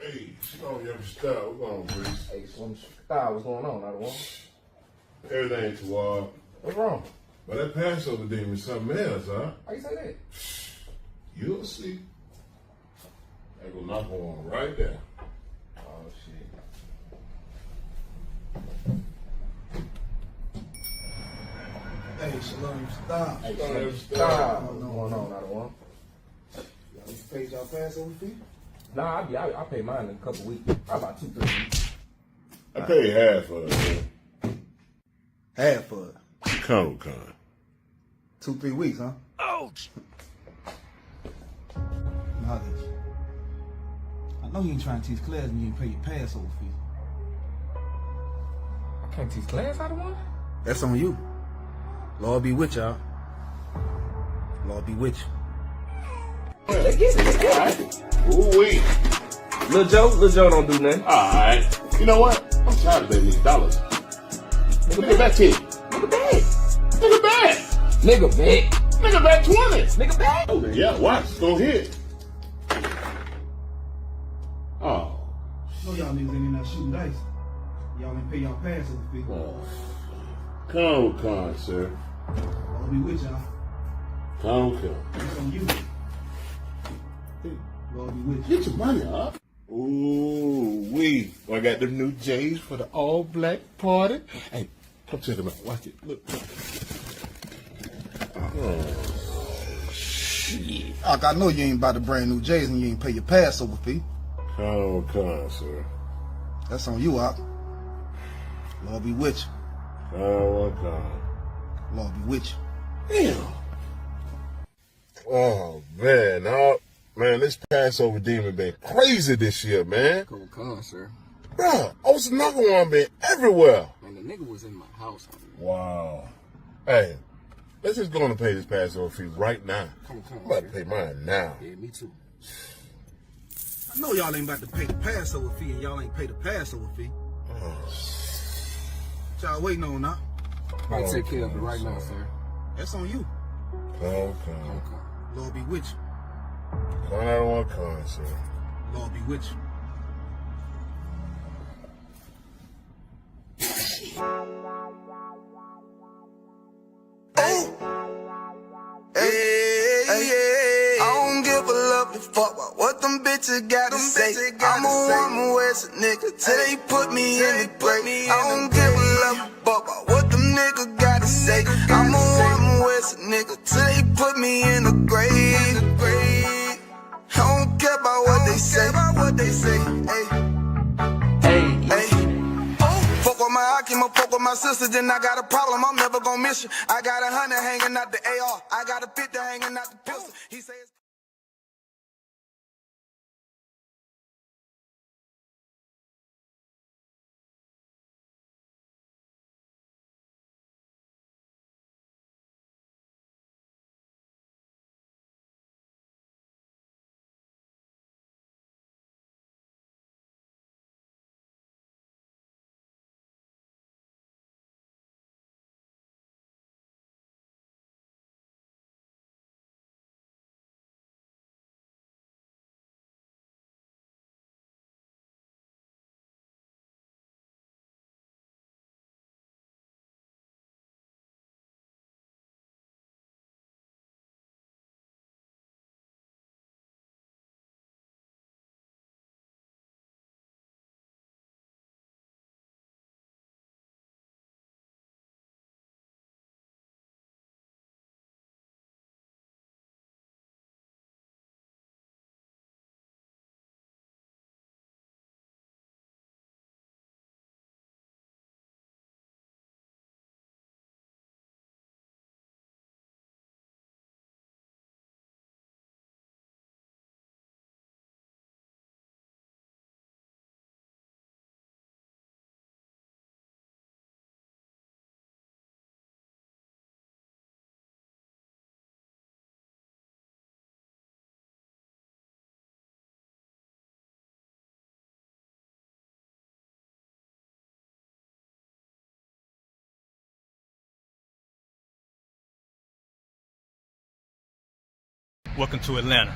Hey, Shalom, you ever style? What's going on, Breeze? Hey, Slim Style, what's going on, Other one? Everything too wild. What's wrong? But that Passover demon is something else, huh? How you say that? You'll see. They gonna knock on right there. Oh, shit. Hey, Shalom, stop. Hey, Slim Slim Style. Style, what's going on, Other one? Y'all paid y'all Passover fee? Nah, I pay mine in a couple weeks. Probably about 2-3 weeks. I paid half of it, man. Half for it. Con. 2-3 weeks, huh? Ouch! Knowledge. I know you ain't trying to teach class and you ain't pay your Passover fee. I can't teach class, Other one? That's on you. Lord be with y'all. Lord be with you. Let's get it. Ooh-wee. Lil Joe don't do nothing. Alright. You know what? I'm tired of betting these dollars. Nigga, get back 10. Nigga back. Nigga back. Nigga back. Nigga back 20. Nigga back. Oh, yeah, watch. It's gonna hit. Oh. I know y'all niggas ain't in there shooting dice. Y'all ain't pay y'all Passover fee. Con, sir. Lord be with y'all. Con. That's on you. Lord be with you. Get your money up. Ooh-wee. I got them new J's for the all-black party. Hey, come to them out. Watch it. Look. Oh, shit. I know you ain't about to bring new J's and you ain't pay your Passover fee. Con, sir. That's on you, Op. Lord be with you. Con. Lord be with you. Damn. Oh, man. Man, this Passover demon been crazy this year, man. Con, sir. Bruh, another one been everywhere. Man, the nigga was in my house. Wow. Hey, let's just go on and pay this Passover fee right now. Come on, I'm about to pay mine now. Yeah, me too. I know y'all ain't about to pay the Passover fee and y'all ain't pay the Passover fee. What y'all waiting on now? I'll take care of it right now, sir. That's on you. Con. Lord be with you. Con, I don't want con, sir. Lord be with you. Hey, I don't give a lovely fuck about what them bitches gotta say. I'm a woman with a nigga till they put me in the grave. I don't give a lovely fuck about what them niggas gotta say. I'm a woman with a nigga till they put me in the grave. I don't care about what they say. Hey. Fuck with my Akima, fuck with my sister, then I got a problem, I'm never gonna miss you. I got 100 hanging out the AR, I got a 50 hanging out the pistol. He says. Welcome to Atlanta.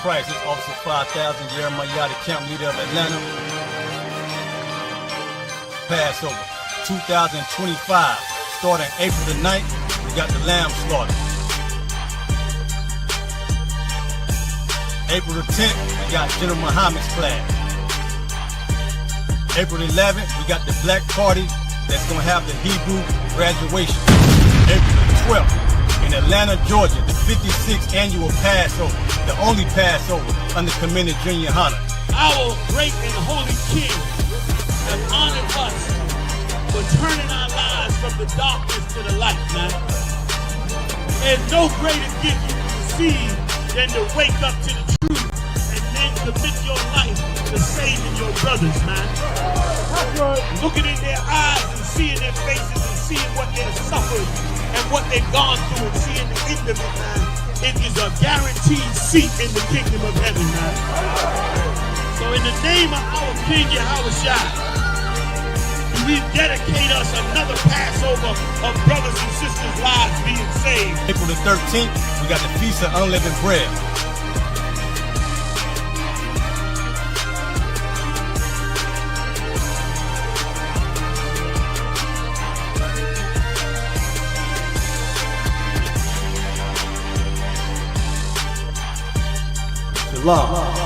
Christ. It's Officer 5000, Jeremiah Yachty, camp leader of Atlanta. Passover 2025. Starting April the 9th, we got the lamb slaughter. April the 10th, we got General Muhammad's class. April the 11th, we got the Black Party that's going to have the Hebrew graduation. April the 12th, in Atlanta, Georgia, the 56th annual Passover, the only Passover under Commander Junior Hunter. Our great and holy King has honored us for turning our lives from the darkness to the light, man. There's no greater gift you can receive than to wake up to the truth and then commit your life to saving your brothers, man. Looking in their eyes and seeing their faces and seeing what they've suffered and what they've gone through and seeing the end of it, man. It is a guaranteed seat in the kingdom of heaven, man. So in the name of our King Yahushua, we dedicate us another Passover of brothers and sisters' lives being saved. April the 13th, we got the Feast of Unleavened Bread. Shalom.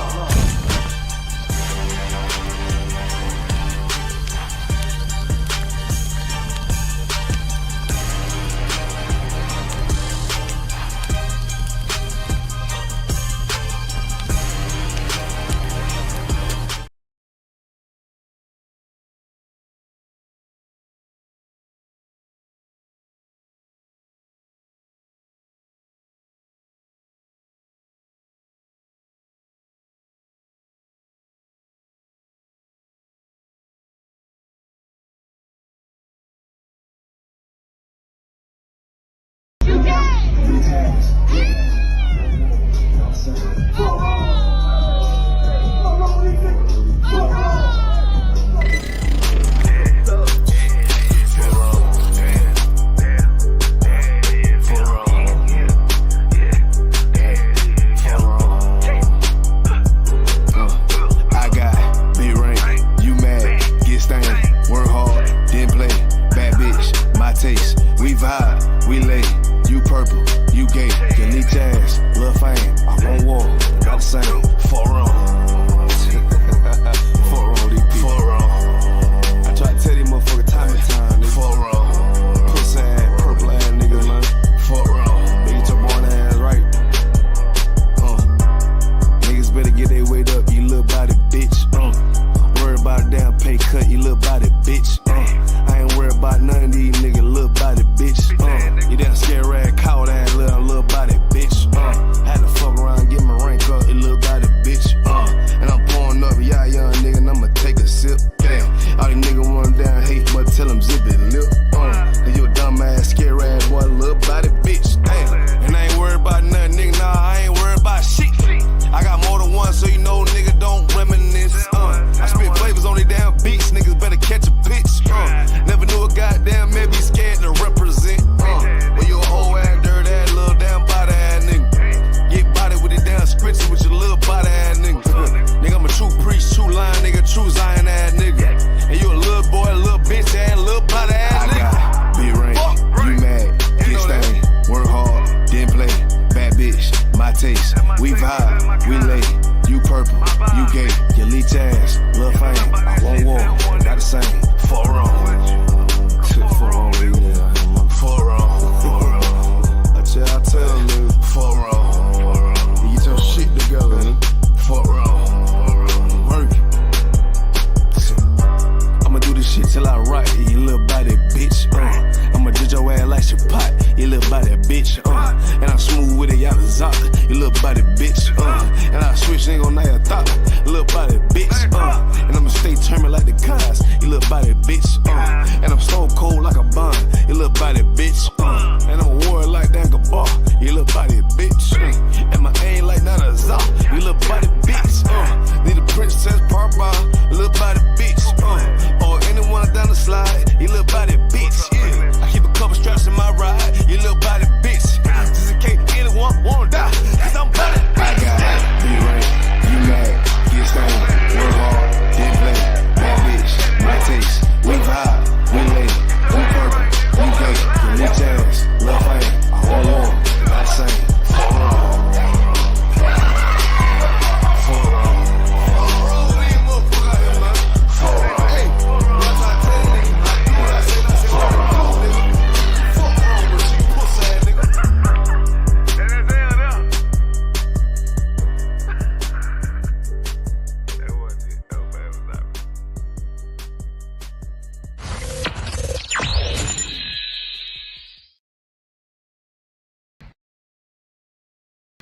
And I'm smooth with it, y'all the Zaka. You little body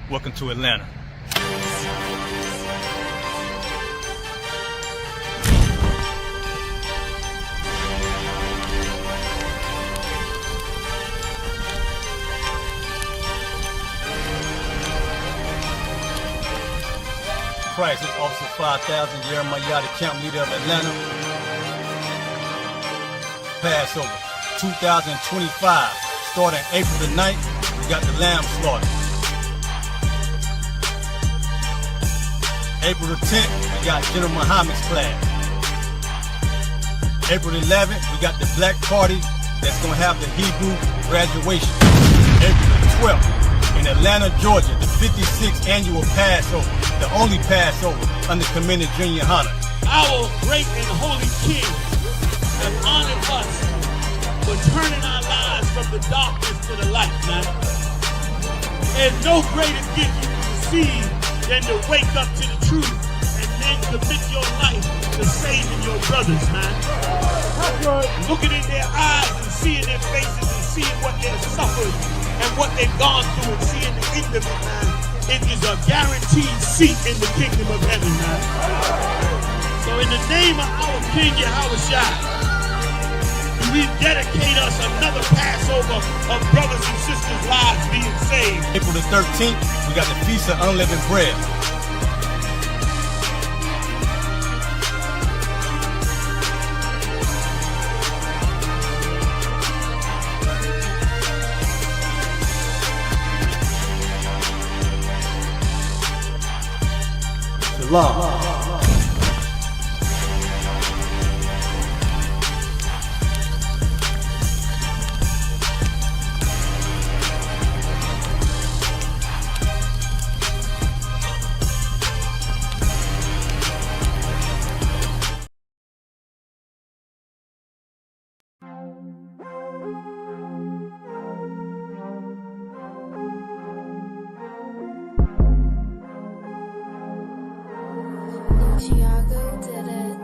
Welcome to Atlanta. Crisis Officer 5000, Jeremiah Yachty, camp leader of Atlanta. Passover 2025, starting April the 9th, we got the lamb slaughter. April the 10th, we got General Muhammad's class. April the 11th, we got the Black Party that's gonna have the Hebrew graduation. April the 12th, in Atlanta, Georgia, the 56th annual Passover, the only Passover under Commander Junior Hunter. Our great and holy King have honored us for turning our lives from the darkness to the light, man. There's no greater gift you can receive than to wake up to the truth and then commit your life to saving your brothers, man. Looking in their eyes and seeing their faces and seeing what they've suffered and what they've gone through and seeing the end of it, man. It is a guaranteed seat in the kingdom of heaven, man. So in the name of our King Yahushua, we dedicate us another Passover of brothers and sisters' lives being saved. April the 13th, we got the Feast of Unleavened Bread. Shalom. Chiago did it.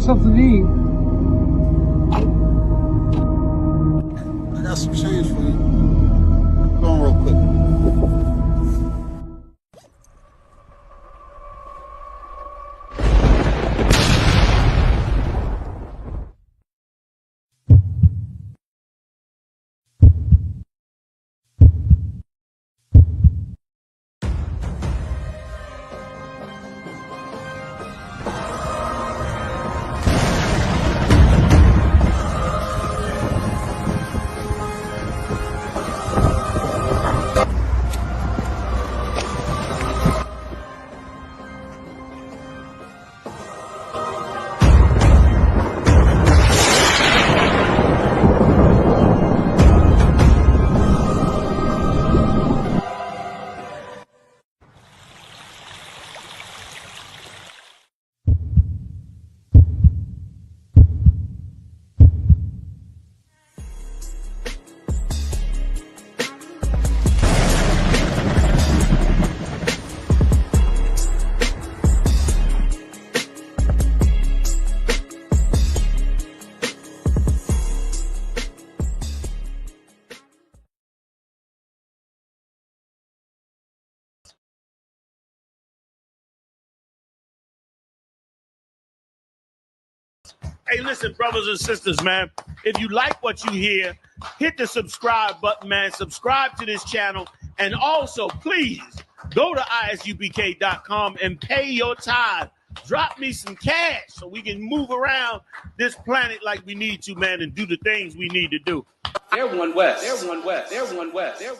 Something to eat. I got some change for you. Go on real quick. Hey, listen, brothers and sisters, man. If you like what you hear, hit the subscribe button, man. Subscribe to this channel. And also, please, go to isubk.com and pay your tithe drop me some cash so we can move around this planet like we need to, man, and do the things we need to do. They're one west. They're one west. They're one west. They're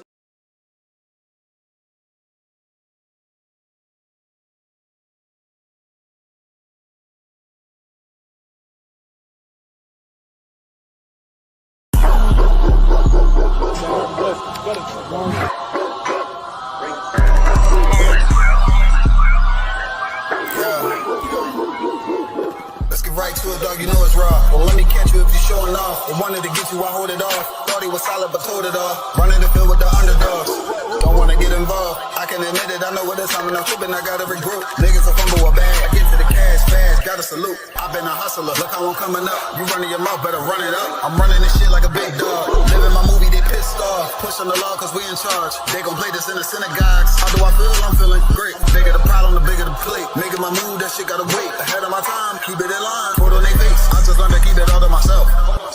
Let's get right to it, dog. You know it's raw. Well, let me catch you if you're showing off. I wanted to get you, I hold it off. Thought he was solid, but told it off. Running the field with the underdogs. Don't wanna get involved. I can admit it, I know what it's time when I'm tripping. I got every group. Niggas a fumble a bag. I get to the cash fast, gotta salute. I've been a hustler. Look how I'm coming up. You running your mouth, better run it up. I'm running this shit like a big dog. Living my movie, they pissed off. Pushing the law, cause we in charge. They gon' play this in the synagogues. How do I feel? I'm feeling great. Bigger the problem, the bigger the plate. Making my move, that shit gotta wait. Ahead of my time, keep it in line. Put on their face. I just learned to keep it all to myself.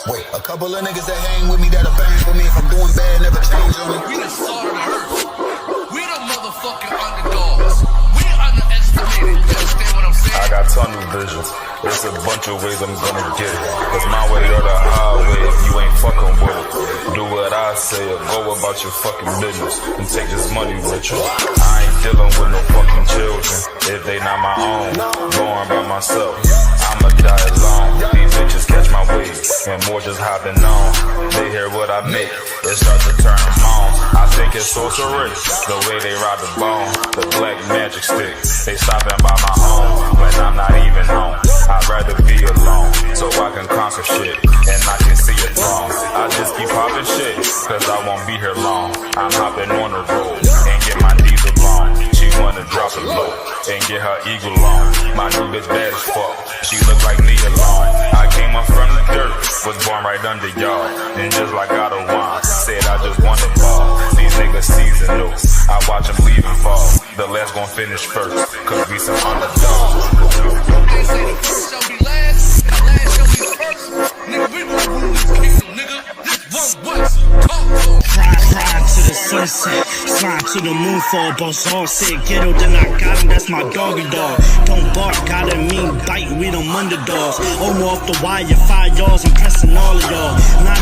Wait, a couple of niggas that hang with me that'll bang for me. If I'm doing bad, never change on me. We the salt of the earth. We the motherfucking underdogs. We underestimated. You understand what I'm saying? I got tunnel vision. There's a bunch of ways I'm gonna get it. It's my way or the highway if you ain't fucking with it. Do what I say or go about your fucking business and take this money with you. I ain't dealing with no fucking children if they not my own. Going by myself, I'ma die alone. These bitches catch my wave and more just hopping on. They hear what I make, it starts to turn them on. I think it's sorcery, the way they ride the bone. The black magic stick, they stopping by my home when I'm not even home. I'd rather be alone, so I can conquer shit, and I can see it wrong. I just keep popping shit, cause I won't be here long. I'm hopping on the road, and get my knees along. She wanna drop it low, and get her eagle on. My new bitch bad as fuck, she look like me alone. I came up from the dirt, was born right under y'all. And just like God of wine, said I just want the ball. These niggas seasonal, I watch them leave and fall. The last gon' finish first, cause we some underdogs. They say the first shall be last, the last shall be first. Nigga, we gon' rule this kingdom, nigga. This one west. Ride to the sunset, slide to the moon fall. Boss all said ghetto, then I got him, that's my doggy dog. Don't bark, gotta mean bite, we them underdogs. Off the wire, 5 yards, I'm pressing all of y'all.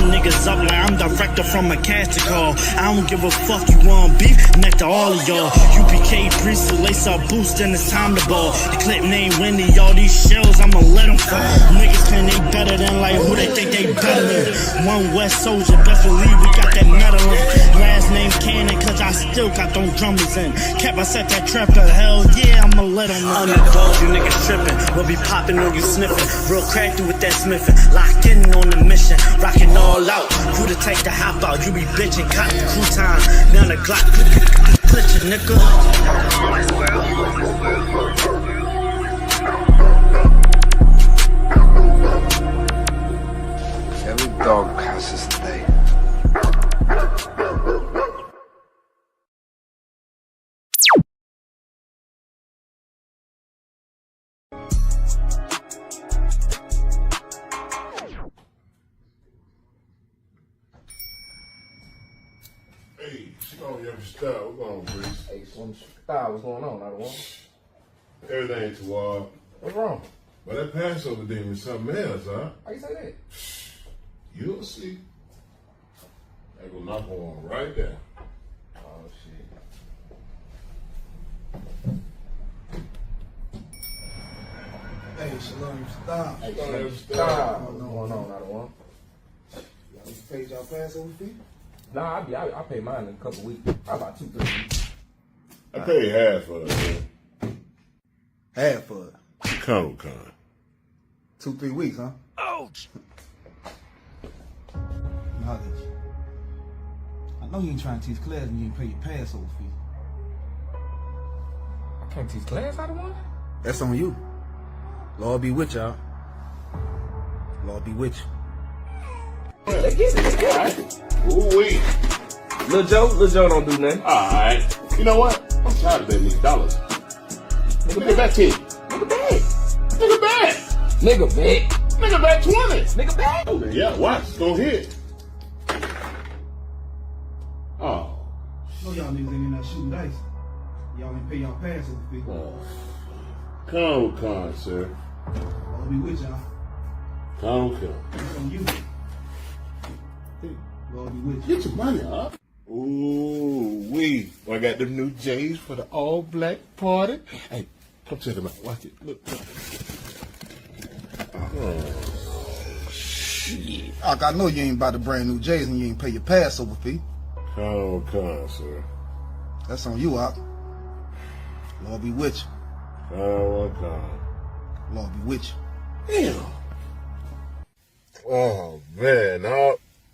9 niggas up like I'm director from a casting call. I don't give a fuck, you want beef, neck to all of y'all. UPK priest, lace up boost, then it's time to ball. The clip name Winnie, all these shells, I'ma let them fall. Niggas claim they better than like who they think they better than. One West soldier, best believe we got that medal in. Last name Cannon, cause I still got them drummers in. Kept I set that trapper, hell yeah, I'ma let them know. Underdog, you niggas trippin', we'll be poppin' on you sniffin'. Real crafty with that smithin', locked in on the mission, rockin' all out. Who the type to hop out, you be bitchin', cop the crew time. Now the Glock, glitch it, nigga. every dog has his day. Hey, she on your style. What's going on, Breeze? Hey, some style, what's going on? I don't want. Everything ain't too wild. What's wrong? But that Passover demon is something else, huh? How you say that? You'll see. They gonna knock on right there. Oh shit. Hey, Shalom, stop. Hey, Shalom, Stop. What's going on? I don't want. Y'all paid y'all Passover fee? Nah, I pay mine in a couple weeks. Probably about 2-3 weeks. I paid half for it, man. Half for it. Con. 2-3 weeks, huh? Ouch! Knowledge. I know you ain't trying to teach class and you ain't pay your Passover fee. I can't teach class out of one? That's on you. Lord be with y'all. Lord be with you. Let's get it. Ooh-wee. Lil Joe don't do nothing. Alright. You know what? I'm tired of betting these dollars. Nigga, pay back 10. Nigga bad. Nigga back. Nigga bad. Nigga back 20. Nigga bad. Oh, yeah, watch. It's gonna hit. Oh. I know y'all niggas ain't in there shooting dice. Y'all ain't pay y'all Passover fee. Con, sir. I'll be with y'all. Con. It's on you. I'll be with you. Get your money up. Ooh, I got them new J's for the all black party. Hey, come check them out. Watch it. Look. Oh, shit. Doc, I know you ain't about to brand new J's and you ain't pay your Passover fee. Con, sir. That's on you, Doc. Lord be with you. Con. Lord be with you. Damn. Oh, man.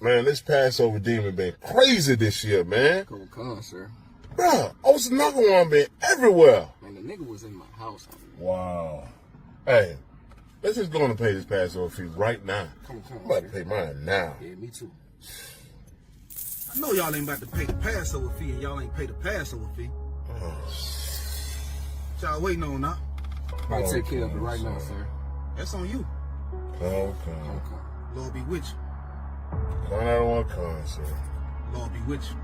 Man, this Passover demon been crazy this year, man. Come on, sir. Bruh, I was knocking on been everywhere. Man, the nigga was in my house. Wow. Hey, let's just go on and pay this Passover fee right now. Come I'm about to pay mine now. Yeah, me too. I know y'all ain't about to pay the Passover fee and y'all ain't pay the Passover fee. What y'all waiting on now? I'll take care of it right now, sir. That's on you. Okay. Lord be with you. I don't want to come, sir. Lord be with you.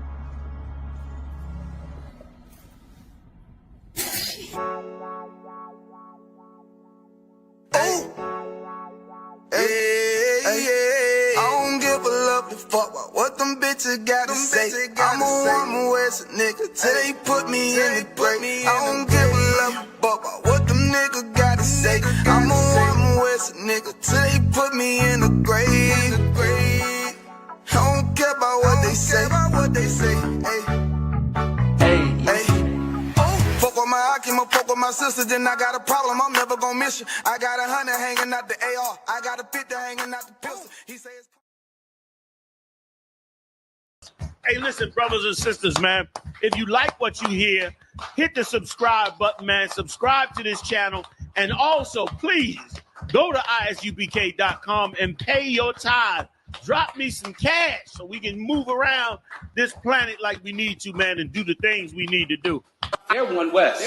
Hey, I don't give a lovely fuck about what them bitches gotta say. I'm a woman with a nigga till they put me in the grave. I don't give a lovely fuck about what them niggas gotta say. I'm a woman with a nigga till they put me in the grave. I don't care about what they say. Hey. Fuck with my Akima, fuck with my sister, then I got a problem, I'm never gonna miss you. I got 100 hanging out the AR, I got a 50 hanging out the pistol. He says. Hey, listen, brothers and sisters, man. If you like what you hear, hit the subscribe button, man. Subscribe to this channel. And also, please, go to isubk.com and pay your tithe. Drop me some cash so we can move around this planet like we need to, man, and do the things we need to do. They're one west.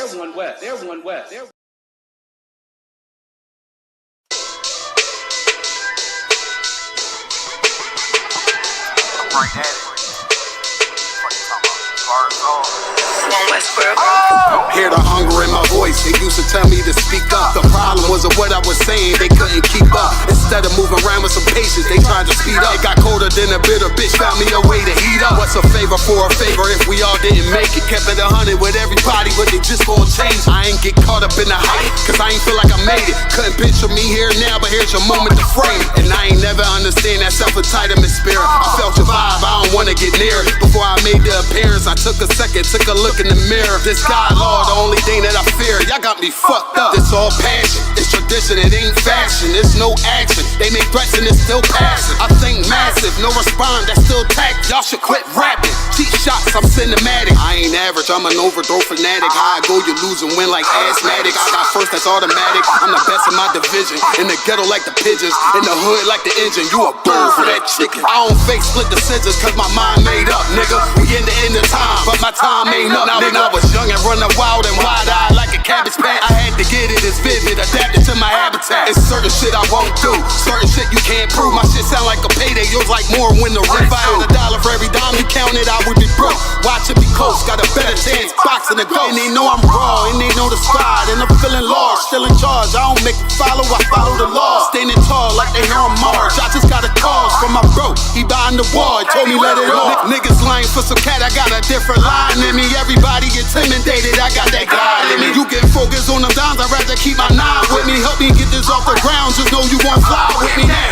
Hear the hunger in my voice, they used to tell me to speak up. The problem was of what I was saying, they couldn't keep up. Instead of moving around with some patience, they tried to speed up. It got colder than a bitter bitch, found me a way to heat up. What's a favor for a favor if we all didn't make it? Kept it 100 with everybody, but they just gon' change. I ain't get caught up in the hype, cause I ain't feel like I made it. Couldn't picture me here now, but here's your moment to frame it. And I ain't never understand that self-entitlement spirit. I felt your vibe, I don't wanna get near it. Before I made the appearance, I took a second, took a look in the mirror. This God, Lord, the only thing that I fear. Y'all got me fucked up. It's all passion, it's tradition, it ain't fashion. It's no action, they make threats and it's still passing. I think massive, no respond, that's still tact. Y'all should quit rapping. Cheap shots, I'm cinematic. I ain't average, I'm an overthrow fanatic. How I go, you lose and win like asthmatic. I got first, that's automatic. I'm the best in my division. In the ghetto like the pigeons, in the hood like the engine. You a bird for that chicken. I don't fake split decisions cause my mind made up, nigga. We in the end of time, but my time ain't up. Now when I was young and running wild and wide-eyed like a cabbage patch, I had to get it as vivid, adapted to my habitat. It's certain shit I won't do, certain shit you can't prove. My shit sound like a payday, yours like more when the rent. If I had $1 for every dime you counted, I would be broke. Watch it be close, got a better chance, boxing the goal. And they know I'm raw, and they know the squad, and I'm feeling large, still in charge. I don't make a follow, I follow the law. Standing tall like they here on Mars. I just got a call from my bro, he behind the wall, told me let it off. Niggas lying for some cat, I got a different line in me. Everybody intimidated, I got that God in me. You get focused on them dimes, I'd rather keep my nine with me. Help me get this off the ground, just know you won't fly with me now. I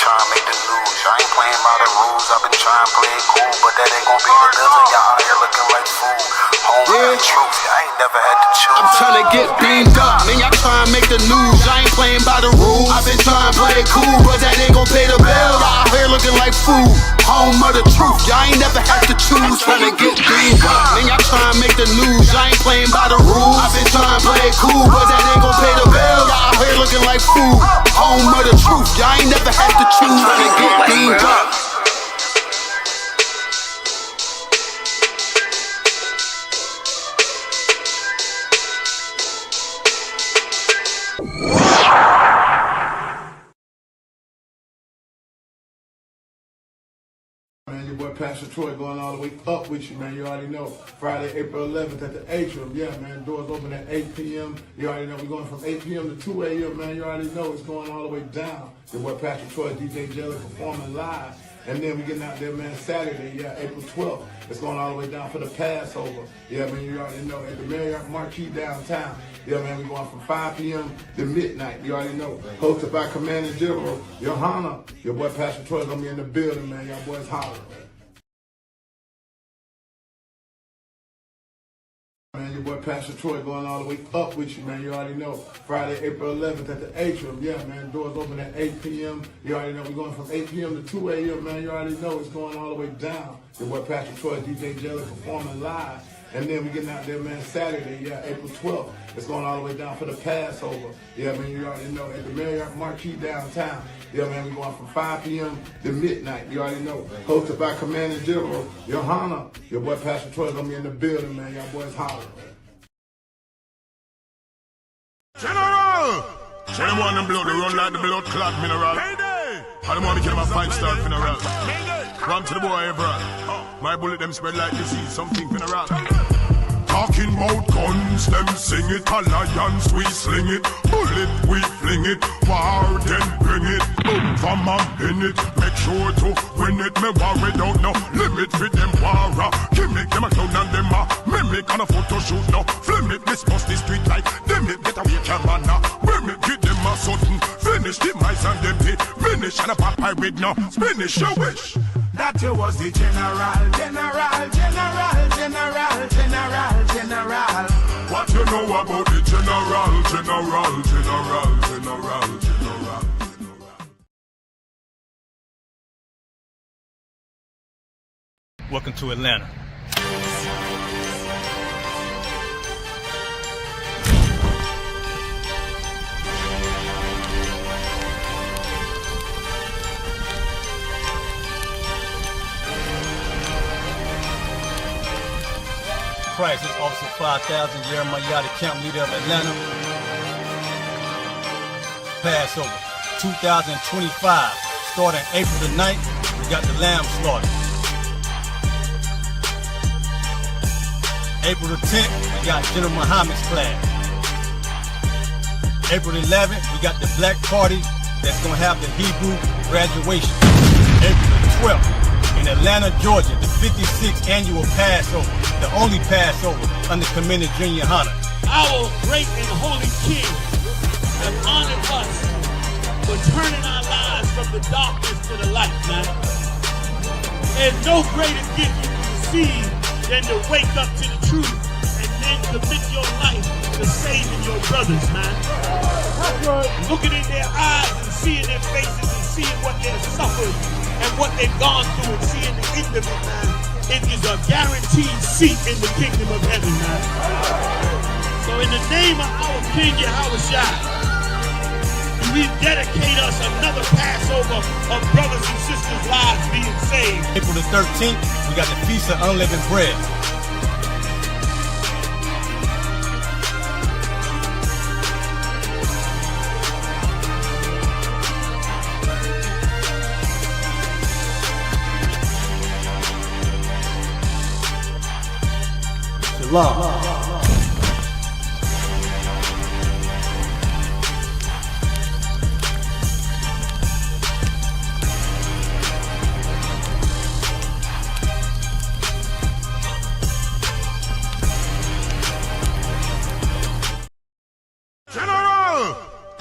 try to make the news, I ain't playing by the rules. I've been trying to play it cool, but that ain't gon' be the deal. Y'all out here looking like fool. Home the truth, I ain't never had to choose. I'm trying to get beamed up, man, y'all trying to make the news. I ain't playing by the rules. I've been trying to play it cool, but that ain't gon' pay the bill. Y'all out here looking like fool. Home of the truth, y'all ain't never had to choose. Trying to get beamed up, man, y'all trying to make the news. I ain't playing by the rules. I've been trying to play it cool, but that ain't gon' pay the bill. Y'all out here looking like fool. Home of the truth, y'all ain't never had to choose. Trying to get beamed up. Man, your boy Pastor Pastor Troy going all the way up with you, man. You already know. Friday, April 11th at the Atrium. Yeah, man. Doors open at 8 p.m. You already know. We're going from 8 p.m. to 2 a.m., man. You already know it's going all the way down. Your boy Pastor Troy, DJ Jelly performing live. And then we getting out there, man, Saturday, yeah, April 12th. It's going all the way down for the Passover. Yeah, man, you already know. At the Marriott Marquis downtown. Yeah, man, we're going from 5 p.m. to midnight. You already know. Hosted by Commander General Johanna. Your boy Pastor Troy going to be in the building, man. Y'all boys holler. Man, your boy Pastor Troy going all the way up with you, man. You already know. Friday, April 11th at the Atrium. Yeah, man. Doors open at 8 p.m. You already know. We're going from 8 p.m. to 2 a.m., man. You already know it's going all the way down. Your boy Pastor Troy, DJ Jelly performing live. And then we getting out there, man, Saturday, yeah, April 12th. It's going all the way down for the Passover. Yeah, man, you already know. At the Marriott Marquis downtown. Yeah, man, we're going from 5 p.m. to midnight. You already know. Hosted by Commander General Johanna. Your boy Pastor Troy going to be in the building, man. Y'all boys holler. General! Tell them them blood, they run like the blood clot mineral. Mayday! How them want to kill them a 5-star funeral. Ram to the boy, Everett. My bullet them spread like disease, something funeral. Talking about guns, them sing it. Alliance, we sling it. Bullet, we fling it. War, then bring it. Boom, from a minute. Make sure to win it. Me worry, don't know. Limit for them war. Gimmick, them a clown and them a mimic on a photo shoot now. Film it, this bust the street like them it. Get away, camera now. Bring it, give them a sudden. Finish the mice and them the finish. And a pop I with now. Finish your wish. That you was the general. What you know about the general? Welcome to Atlanta. Price is Officer 5000, Jeremiah Yachty, camp leader of Atlanta. Passover 2025, starting April the 9th, we got the lamb slaughter. April the 10th, we got General Muhammad's class. April the 11th, we got the black party that's gonna have the Hebrew graduation. April the 12th, in Atlanta, Georgia, the 56th annual Passover, the only Passover under Commander Junior Hunter. Our great and holy King has honored us for turning our lives from the darkness to the light, man. There's no greater gift you can receive than to wake up to the truth and then commit your life to saving your brothers, man. Looking in their eyes and seeing their faces and seeing what they've suffered and what they've gone through and seeing the end of it, man. It is a guaranteed seat in the kingdom of heaven, man. So in the name of our King Yahushua, we dedicate us another Passover of brothers and sisters' lives being saved. April the 13th, we got the Feast of Unleavened Bread. Shalom.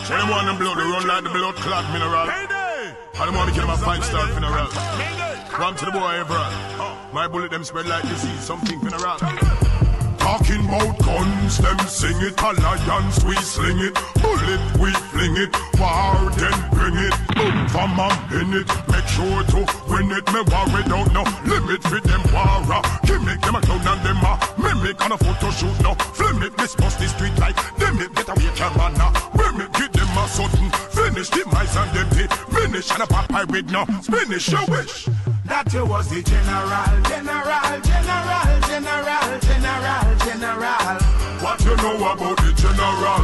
Tell them want them blood, they run like the blood clot mineral. How them want to kill them a 5-star funeral. Ram to the boy, Everett. My bullet them spread like disease, something funeral. Talking about guns, them sing it. Alliance, we sling it. Bullet, we fling it. War, then bring it. Boom, from a minute. Make sure to win it. Me worry, don't know. Limit for them war. Gimmick, them a clown and them a mimic on a photo shoot now. Film it, this bust the street like them it. Get away, camera now. Bring it, give them a sudden. Finish the mice and them the finish. And a pop I with now. Finish your wish. That you was the general. What you know about the general?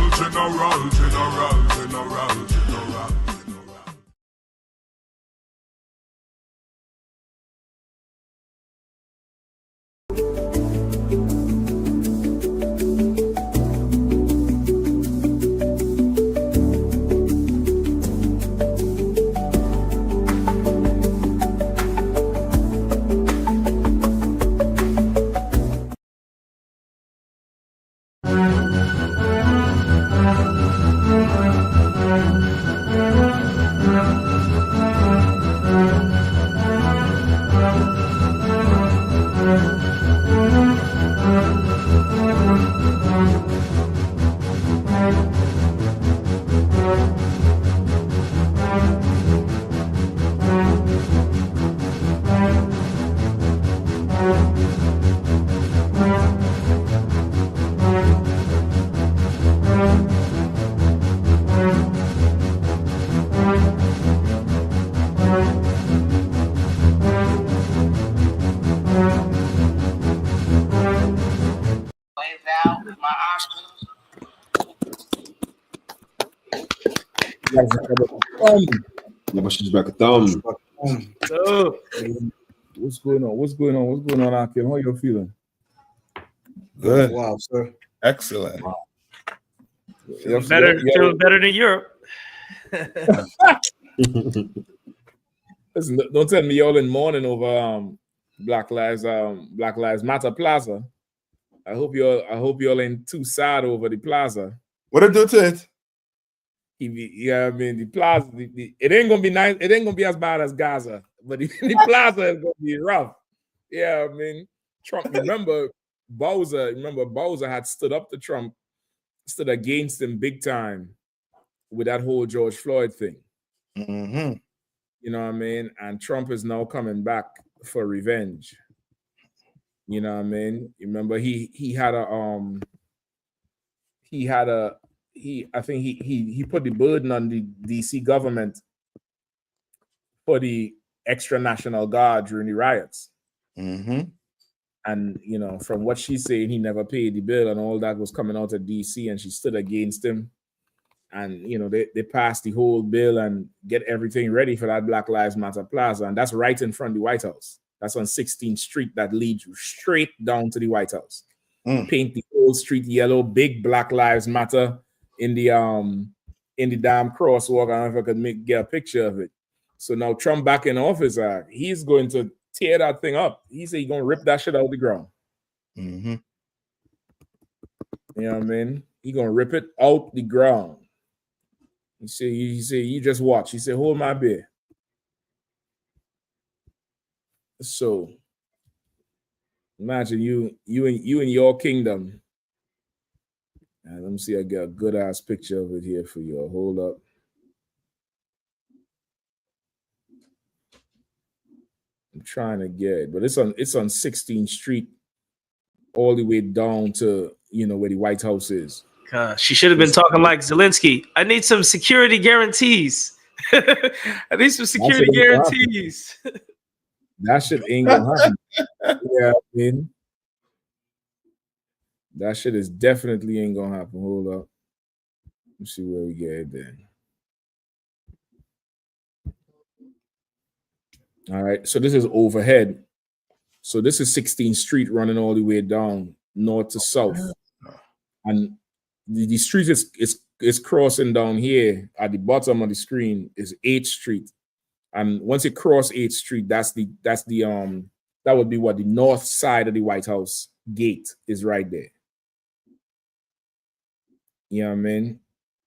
What's going on? What's going on? What's going on, Akim? How you feeling? Good. Wow, sir. Excellent. Feels Feels better than Europe. Listen, don't tell me y'all in mourning over Black Lives Matter Plaza. I hope y'all ain't too sad over the plaza. What it do to it? Yeah, I mean the plaza. It ain't gonna be nice. It ain't gonna be as bad as Gaza, but the plaza is gonna be rough. Yeah, I mean Trump. Remember Bowser had stood up to Trump, stood against him big time with that whole George Floyd thing. Mm-hmm. You know what I mean? And Trump is now coming back for revenge. You know what I mean? Remember he put the burden on the DC government for the extra National Guard during the riots. Mm-hmm. And you know, from what she's saying, he never paid the bill, and all that was coming out of DC, and she stood against him. And you know, they passed the whole bill and get everything ready for that Black Lives Matter Plaza, and that's right in front of the White House. That's on 16th Street that leads you straight down to the White House. Paint the whole street yellow, big Black Lives Matter in the damn crosswalk. I don't know if I could get a picture of it. So now Trump back in office, he's going to tear that thing up. He said he's gonna rip that shit out of the ground. Mm-hmm. You know what I mean? He's gonna rip it out the ground. He said, you just watch. He said, hold my beer. So imagine you in your kingdom. And let me see, I got a good ass picture of it here for you. Hold up. I'm trying to get it, but it's on 16th Street, all the way down to where the White House is. She should have been talking like Zelensky. I need some security guarantees. I need some security guarantees. That shit ain't gonna happen. Yeah, I mean, that shit is definitely ain't gonna happen. Hold up. Let's see where we get it then. All right, so this is overhead. So this is 16th Street running all the way down north to south. And the street is crossing down here at the bottom of the screen is 8th Street. And once it cross 8th Street, that would be what the north side of the White House gate is right there. You know what I mean?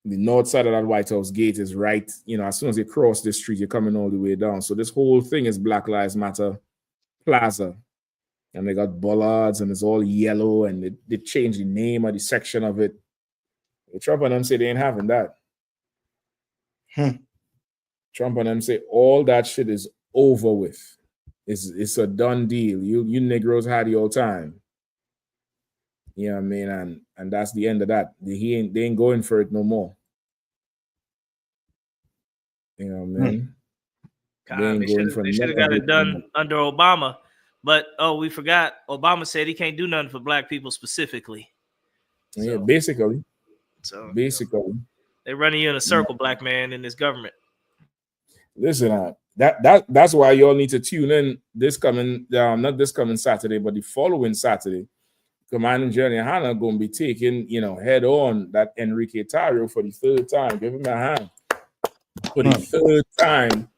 The north side of that White House gate is right, as soon as you cross the street, you're coming all the way down. So this whole thing is Black Lives Matter Plaza. And they got bollards and it's all yellow and they changed the name of the section of it. Trump and them say they ain't having that. Trump and them say all that shit is over with. It's a done deal. You Negroes had your time. You know what I mean? And that's the end of that. They ain't going for it no more. You know what I mean? They should have got it done under Obama. But we forgot. Obama said he can't do nothing for black people specifically. Yeah, basically. So basically, they're running you in a circle, black man, in this government. Listen, that's why y'all need to tune in not this coming Saturday, but the following Saturday. Commanding General Hanna going to be taking, head on that Enrique Tarrio for the third time. Give him a hand. For the third time.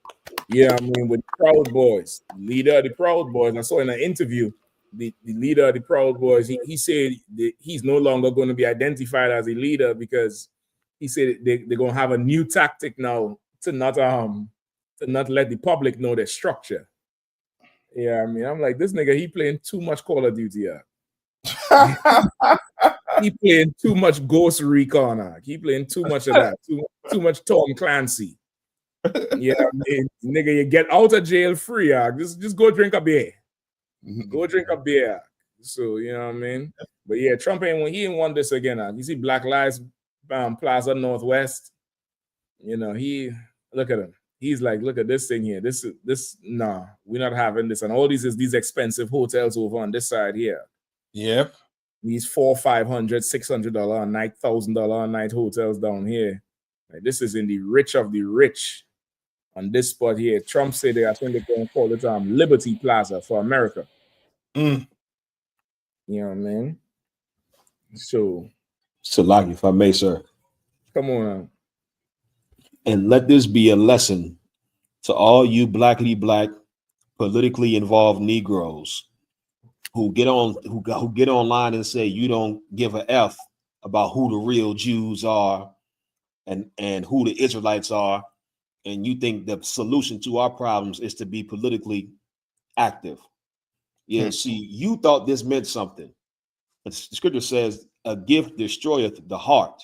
Yeah, I mean, with the Proud Boys, leader of the Proud Boys. I saw in an interview, the leader of the Proud Boys, he said that he's no longer going to be identified as a leader because he said they're going to have a new tactic now to not let the public know their structure. Yeah, I mean, I'm like, this nigga, he playing too much Call of Duty. He playing too much Ghost Recon. He playing too much of that. Too much Tom Clancy. Yeah, I mean, nigga, you get out of jail free. Just go drink a beer. Go drink a beer. So you know what I mean. But yeah, Trump he ain't want this again. You see Black Lives Plaza Northwest. He look at him. He's like, look at this thing here. Nah, we're not having this. And all these expensive hotels over on this side here. Yep. these $400, $500, $600 a night, $1,000 a night hotels down here. Like, this is in the rich of the rich. On this spot here, Trump said I think they're going to call it Liberty Plaza for America. Mm. You know what I mean? So, Salaki, if I may, sir. Come on. And let this be a lesson to all you blackity black, politically involved Negroes who get online and say you don't give a F about who the real Jews are and who the Israelites are, and you think the solution to our problems is to be politically active. Yeah, see, you thought this meant something. The scripture says a gift destroyeth the heart.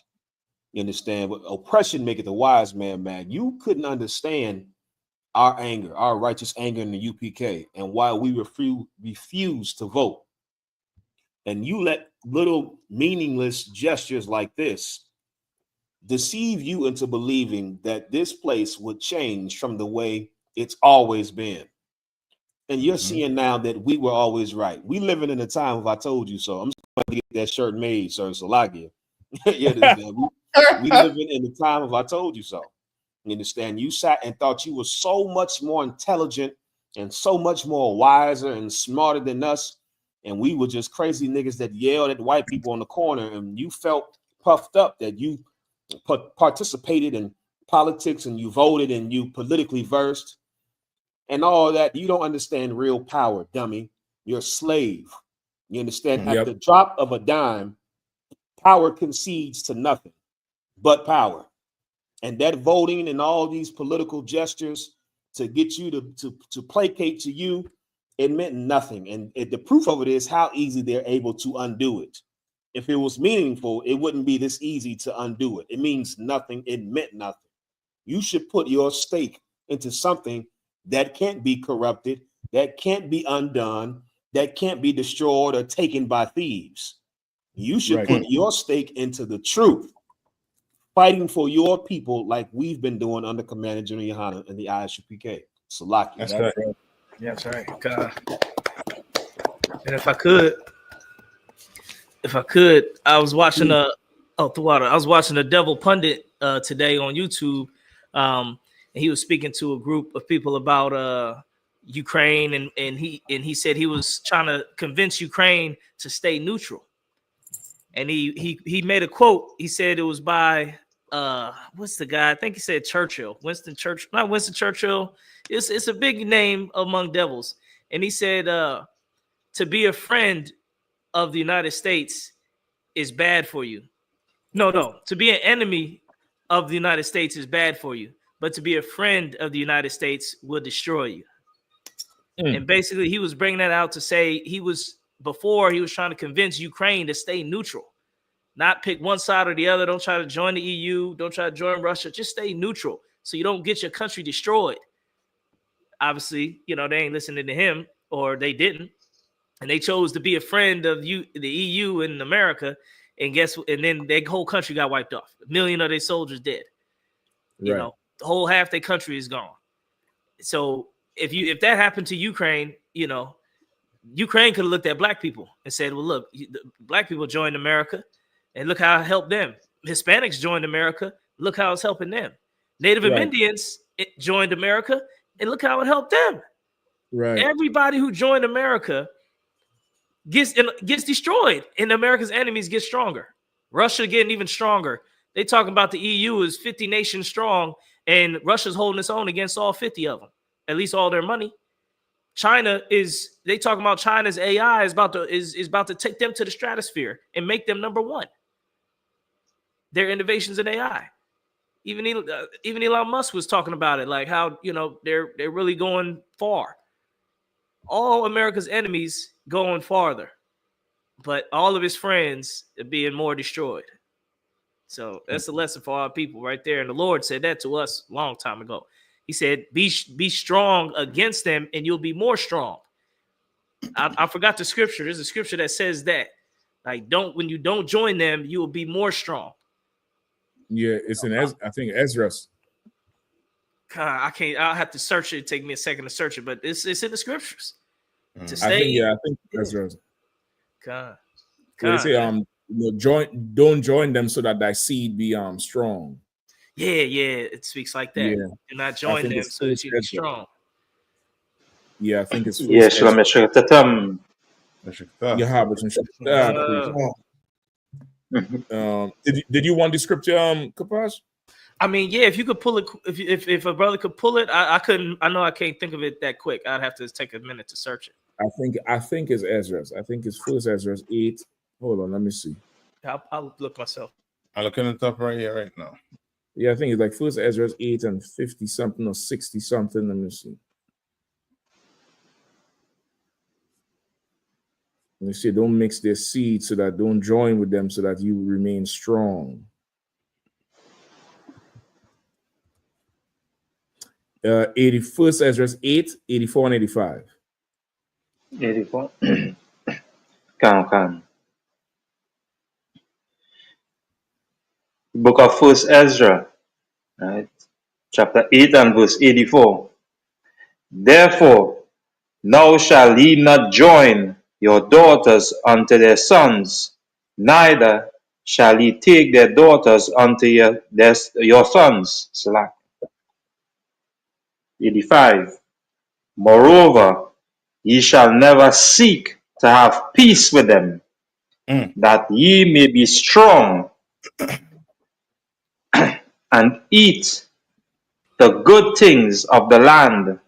You understand? But oppression maketh a wise man mad. You couldn't understand our anger, our righteous anger in the UPK, and why we refuse to vote. And you let little meaningless gestures like this deceive you into believing that this place would change from the way it's always been. And you're seeing now that we were always right. We living in a time of I told you so. I'm just going to get that shirt made, sir. So like it. We living in the time of I told you so. You understand? You sat and thought you were so much more intelligent and so much more wiser and smarter than us. And we were just crazy niggas that yelled at white people on the corner, and you felt puffed up that you participated in politics and you voted and you politically versed and all that. You don't understand real power, dummy. You're a slave. You understand? At the drop of a dime, power concedes to nothing but power. And that voting and all these political gestures to get you to placate to you, it meant nothing. And the proof of it is how easy they're able to undo it. If it was meaningful, it wouldn't be this easy to undo it. It means nothing. It meant nothing. You should put your stake into something that can't be corrupted, that can't be undone, that can't be destroyed or taken by thieves. You should put your stake into the truth, fighting for your people like we've been doing under Commander General Yohana and the ISUPK. Salaki. That's right. Yeah, that's right. God. And if I could, I was watching I was watching the Devil Pundit today on YouTube. And he was speaking to a group of people about Ukraine, and he said he was trying to convince Ukraine to stay neutral. And he made a quote. He said it was by what's the guy? I think he said Churchill. Winston Churchill, not Winston Churchill. It's a big name among devils. And he said to be a friend of the United States is bad for you. No, to be an enemy of the United States is bad for you, but to be a friend of the United States will destroy you. And basically he was bringing that out to say he was trying to convince Ukraine to stay neutral, not pick one side or the other. Don't try to join the EU. Don't try to join Russia. Just stay neutral so you don't get your country destroyed. Obviously, they ain't listening to him, or they didn't. And they chose to be a friend of the EU and America. And then their whole country got wiped off. 1 million of their soldiers dead. You know, the whole half their country is gone. So if that happened to Ukraine, Ukraine could have looked at black people and said, well, look, black people joined America and look how it helped them. Hispanics joined America. Look how it's helping them. Native Indians joined America and look how it helped them. Right. Everybody who joined America gets destroyed, and America's enemies get stronger. Russia getting even stronger. They talking about the EU is 50 nations strong, and Russia's holding its own against all 50 of them, at least all their money. They talking about China's AI is about to take them to the stratosphere and make them number one. Their innovations in AI. Even Elon Musk was talking about it, like how they're really going far. All America's enemies going farther, but all of his friends are being more destroyed. So that's a lesson for our people right there. And the Lord said that to us a long time ago. He said, be strong against them and you'll be more strong. I forgot the scripture. There's a scripture that says that. Like, when you don't join them, you will be more strong. Yeah, it's in I think Ezra's. I can't. I'll have to search it. Take me a second to search it, but it's in the scriptures. To I think Ezra's. God, They say don't join them so that thy seed be strong. Yeah, it speaks like that. Yeah. Do not join them so that you be strong. Yeah, I think it's Shalom Yeshua. Yeah, but did you want the scripture, Kapash? I mean, yeah, if you could pull it, if a brother could pull it, I couldn't. I know I can't think of it that quick. I'd have to take a minute to search it. I think it's Ezra's. I think it's First Ezra's 8. Hold on, let me see. I'll look myself. I'm looking it up right here, right now. Yeah, I think it's like First Ezra's 8 and 50 something or 60 something. Let me see. Let me see. Don't mix their seed, so that don't join with them, so that you remain strong. 81st Ezra's 8, 84 and 85. 84. Come. Book of First Ezra, right? Chapter 8 and verse 84. Therefore, now shall ye not join your daughters unto their sons, neither shall ye take their daughters unto your sons. Slack. 85. Moreover, ye shall never seek to have peace with them, that ye may be strong and eat the good things of the land,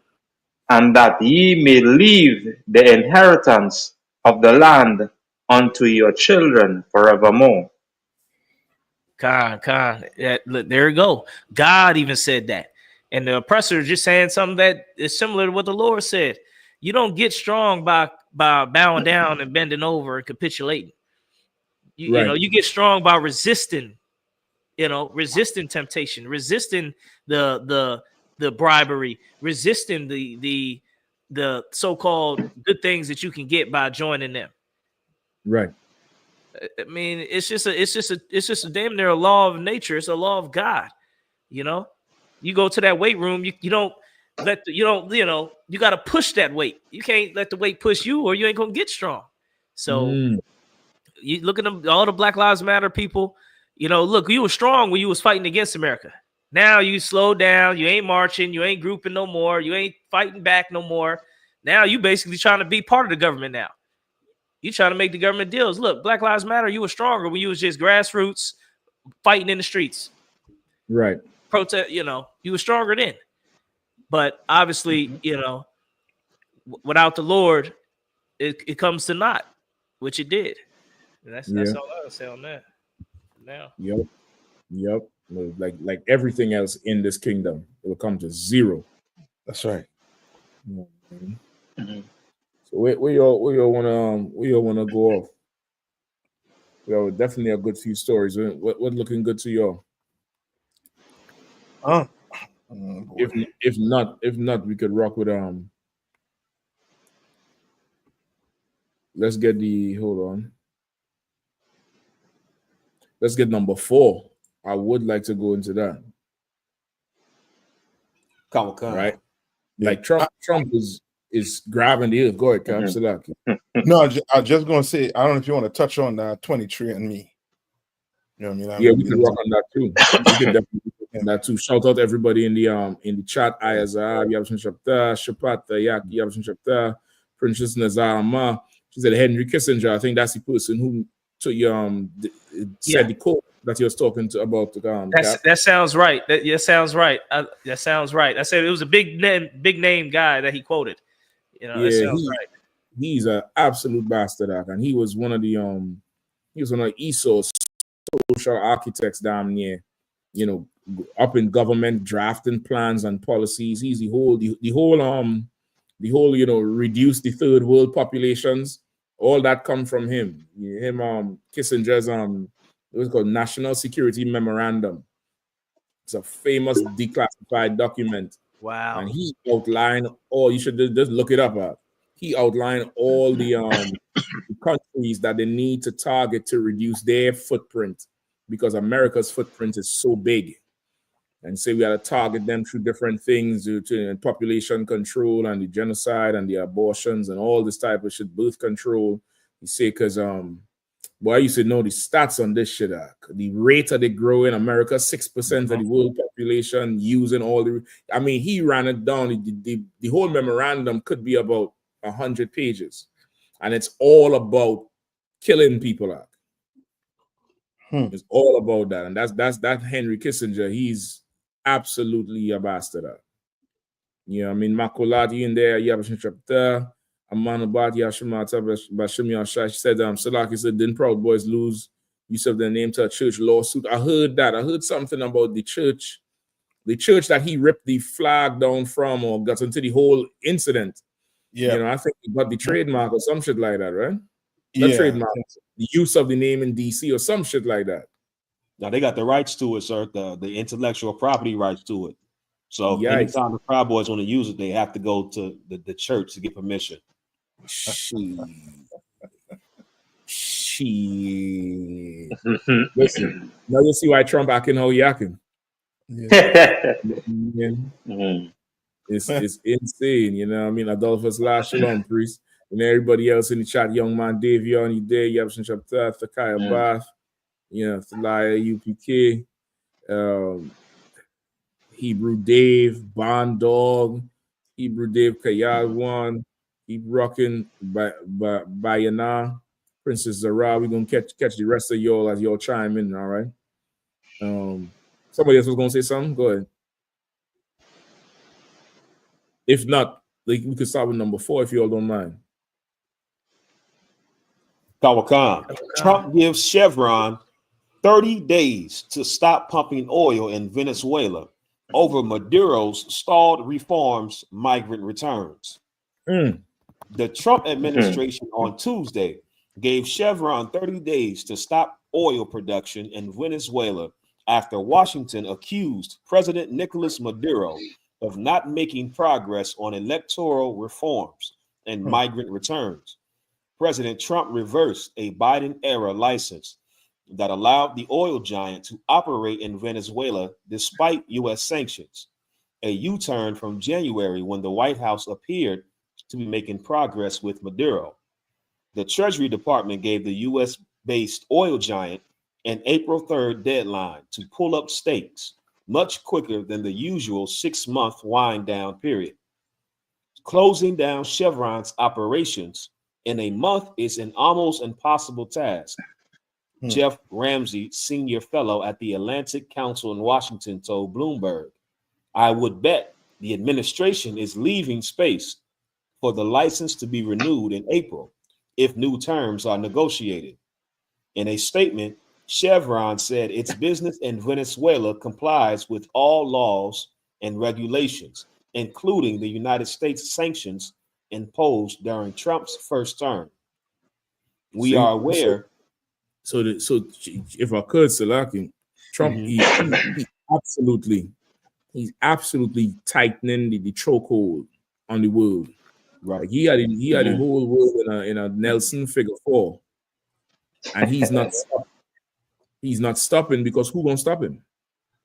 and that ye may leave the inheritance of the land unto your children forevermore. Look, there you go. God even said that. And the oppressor is just saying something that is similar to what the Lord said. You don't get strong by bowing down and bending over and capitulating. You get strong by resisting, resisting temptation, resisting the bribery, resisting the so-called good things that you can get by joining them. Right. I mean, it's just a damn near a law of nature. It's a law of God. You go to that weight room, you don't let you got to push that weight. You can't let the weight push you, or you ain't gonna get strong. So you look at them, all the Black Lives Matter people. Look, you were strong when you was fighting against America. Now you slow down. You ain't marching. You ain't grouping no more. You ain't fighting back no more. Now you basically trying to be part of the government now. You trying to make the government deals. Look, Black Lives Matter, you were stronger when you was just grassroots fighting in the streets. Right. Protest, you were stronger then. But obviously, without the Lord, it comes to naught, which it did. And that's all I'll say on that. Now. Yep. Like everything else in this kingdom, it will come to zero. That's right. So where y'all wanna go off? We have definitely a good few stories. What looking good to y'all? If not, we could rock with let's get let's get number 4. I would like to go into that. Right? Like Trump is grabbing the ear. Go ahead, Cap. No, I was just gonna say, I don't know if you want to touch on that 23andMe. You know what I mean? Yeah, we can rock on that too. We can definitely rock on that too. Shout out everybody in the chat. Ayazar, Yabshin Shapta, Shapata, Yak, Yabshin Shapta, Princess Nazarama. She said Henry Kissinger. I think that's the person who said the quote that he was talking to about. That sounds right. That sounds right. That sounds right. I said it was a big name guy that he quoted. That sounds right. He's an absolute bastard, and he was one of the ESO's social architects down near, up in government, drafting plans and policies. He's the whole reduce the third world populations. All that come from him. Kissinger's it was called National Security Memorandum. It's a famous declassified document. Wow. And he outlined you should just look it up. He outlined all the countries that they need to target to reduce their footprint, because America's footprint is so big. And say we got to target them through different things, to population control and the genocide and the abortions and all this type of shit, birth control. You say because Boy, I used to know the stats on this shit. The rate that they grow in America, 6% of the world population using all the. I mean, he ran it down. The whole memorandum could be about 100 pages, and it's all about killing people. It's all about that, and that's that Henry Kissinger. He's absolutely a bastard. You know, I mean, Makolati in there, you have a chapter. A man about Yashimata Bashimi Shah. She said, Salaki said, didn't Proud Boys lose use of their name to a church lawsuit? I heard that. I heard something about the church that he ripped the flag down from or got into the whole incident. Yeah. You know, I think he got the trademark or some shit like that, right? Yeah. The trademark, the use of the name in DC or some shit like that. Now they got the rights to it, sir, the intellectual property rights to it. So Yikes. anytime the Proud Boys want to use it, they have to go to the church to get permission. Listen, now you see why Trump acting how he acting. It's insane, you know what I mean? Adolphus Last Shalom Priest and everybody else in the chat, Young Man Davion, you there, Yabshin Chapter, Thakaya Bath, you know, Thalaya UPK, Hebrew Dave, Bond Dog, Hebrew Dave Kayadwan, keep rocking by Yana, Princess Zara. We're gonna catch the rest of y'all as y'all chime in, all right? Somebody else was gonna say something. Go ahead. If not, like, we could start with number 4 if you all don't mind. Kawakan. Trump gives Chevron 30 days to stop pumping oil in Venezuela over Maduro's stalled reforms, migrant returns. The Trump administration on Tuesday gave Chevron 30 days to stop oil production in Venezuela after Washington accused President Nicolas Maduro of not making progress on electoral reforms and migrant returns. President Trump reversed a Biden-era license that allowed the oil giant to operate in Venezuela despite U.S. sanctions, a U-turn from January when the White House appeared to be making progress with Maduro. The Treasury Department gave the U.S.-based oil giant an April 3rd deadline to pull up stakes, much quicker than the usual 6-month wind-down period. Closing down Chevron's operations in a month is an almost impossible task. Jeff Ramsey, senior fellow at the Atlantic Council in Washington, told Bloomberg, I would bet the administration is leaving space for the license to be renewed in April if new terms are negotiated. In a statement, Chevron said its business in Venezuela complies with all laws and regulations, including the United States sanctions imposed during Trump's first term. We are aware. So if I could, Salaki, Trump, he's absolutely tightening the chokehold on the world. Right, he had the whole world in a Nelson figure 4, and he's not stopping. He's not stopping because who gonna stop him?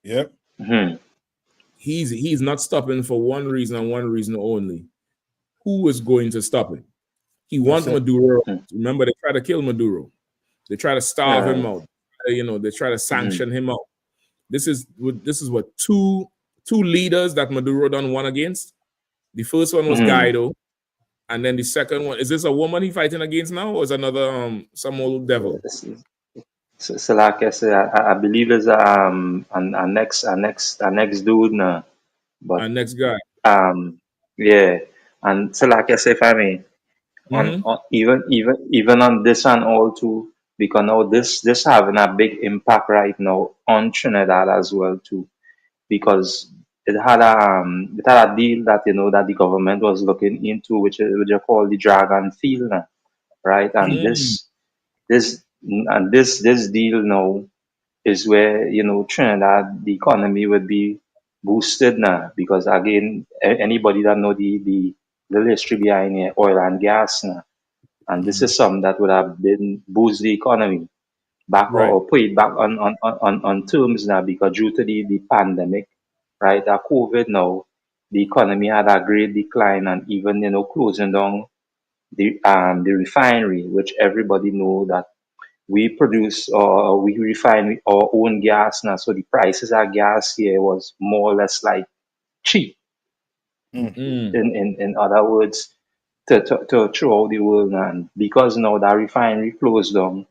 Yep. He's not stopping for one reason and one reason only. Who is going to stop him? He wants Maduro. Remember, they try to kill Maduro. They try to starve him out. You know, they try to sanction him out. This is what two leaders that Maduro done won against. The first one was Guaido, and then the second one, is this a woman he fighting against now, or is another some old devil? So like I said, I believe it's our next dude now. But our next guy. Yeah. And so like I said, if I may, on even on this and all too, because now this having a big impact right now on Trinidad as well too, because it had a deal that that the government was looking into, which are called the Dragon Field, right? And this deal now is where Trinidad, the economy would be boosted now, because again, anybody that know the history behind oil and gas now, and this is something that would have been boost the economy back, or put it back on terms now, because due to the pandemic, right, COVID now, the economy had a great decline, and even closing down the refinery, which everybody know that we produce or we refine our own gas now. So the prices of gas here was more or less like cheap. In other words, to throughout the world. And because now that refinery closed down,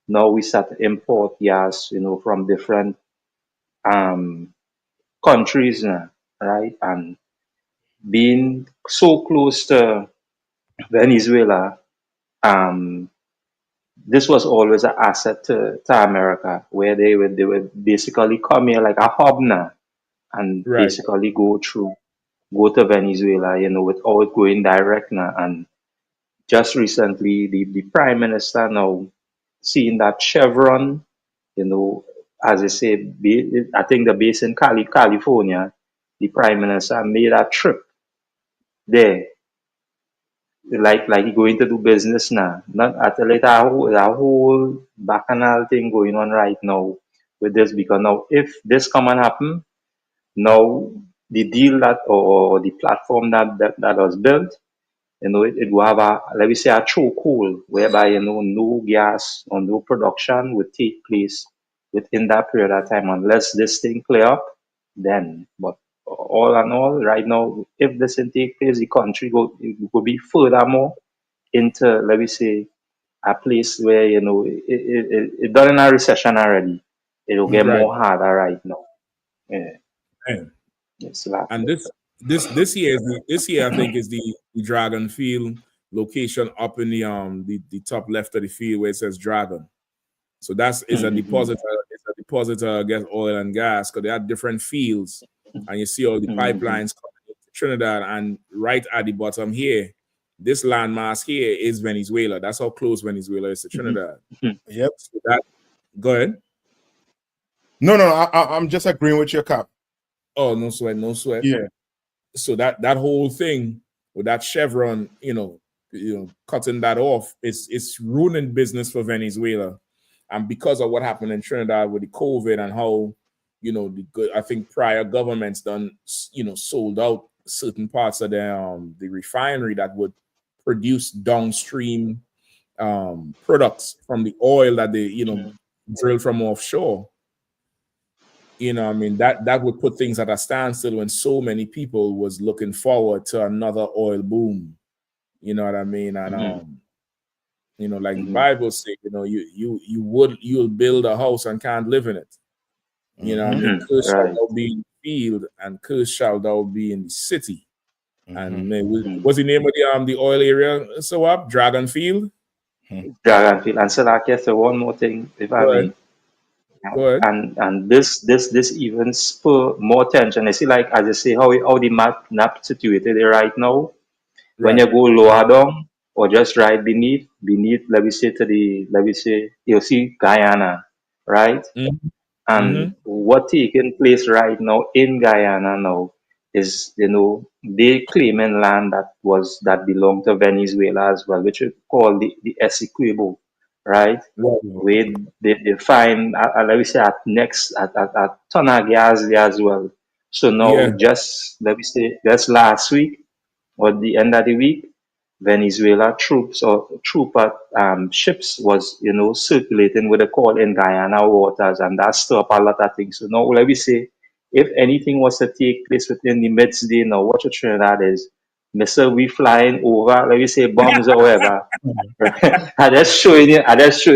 now we start to import gas, from different countries now, right? And being so close to Venezuela, this was always an asset to America, where they would basically come here like a hub now and Right. basically go to Venezuela, without going direct now. And just recently, the prime minister now seeing that Chevron, as I say, I think the base in California, the prime minister made a trip there, like he going to do business now. Not at a whole bacchanal thing going on right now with this, because now if this come and happen, now the deal that or the platform that was built, it will have let me say a chokehold whereby no gas or no production would take place within that period of time unless this thing clear up. Then, but all in all, right now, if this thing take place, the country will be furthermore into, let me say, a place where it done in a recession already. It will get Right. more harder right now. Yeah. Man. It's like, And this year I think is the Dragon Field location up in the top left of the field where it says Dragon. So that's is a depositor. It's a depositor against oil and gas because they have different fields, and you see all the pipelines coming into Trinidad. And right at the bottom here, this landmass here is Venezuela. That's how close Venezuela is to Trinidad. Yep. So that, go ahead. No, I'm just agreeing with your cap. Oh, no sweat, no sweat. Yeah. So that whole thing with that Chevron, cutting that off, it's ruining business for Venezuela. And because of what happened in Trinidad with the COVID and how, I think prior governments done, sold out certain parts of the refinery that would produce downstream products from the oil that they, drill from offshore. That would put things at a standstill when so many people was looking forward to another oil boom. You know what I mean? And like the Bible says, you'll build a house and can't live in it. Curse shall thou be in the field, and curse shall thou be in the city. And what's the name of the oil area? So up Dragon Field. Dragon Field. And so like yes, one more thing, if I may. And this even spur more tension. I see, like as I say, how the map situated there right now. When you go lower down or just right beneath, let me say you'll see Guyana, right? And what taking place right now in Guyana now is they claiming land that belonged to Venezuela as well, which we call the Essequibo. Right, where they find, let me say, at ton of gas there as well. So now, just let me say, just last week or the end of the week, Venezuela troops or trooper ships was circulating with a call in Guyana waters, and that stirred up a lot of things. So now, let me say, if anything was to take place within the midday, now what you're Trinidad is, Mr. We flying over, let me say, bombs or whatever. I just showing you.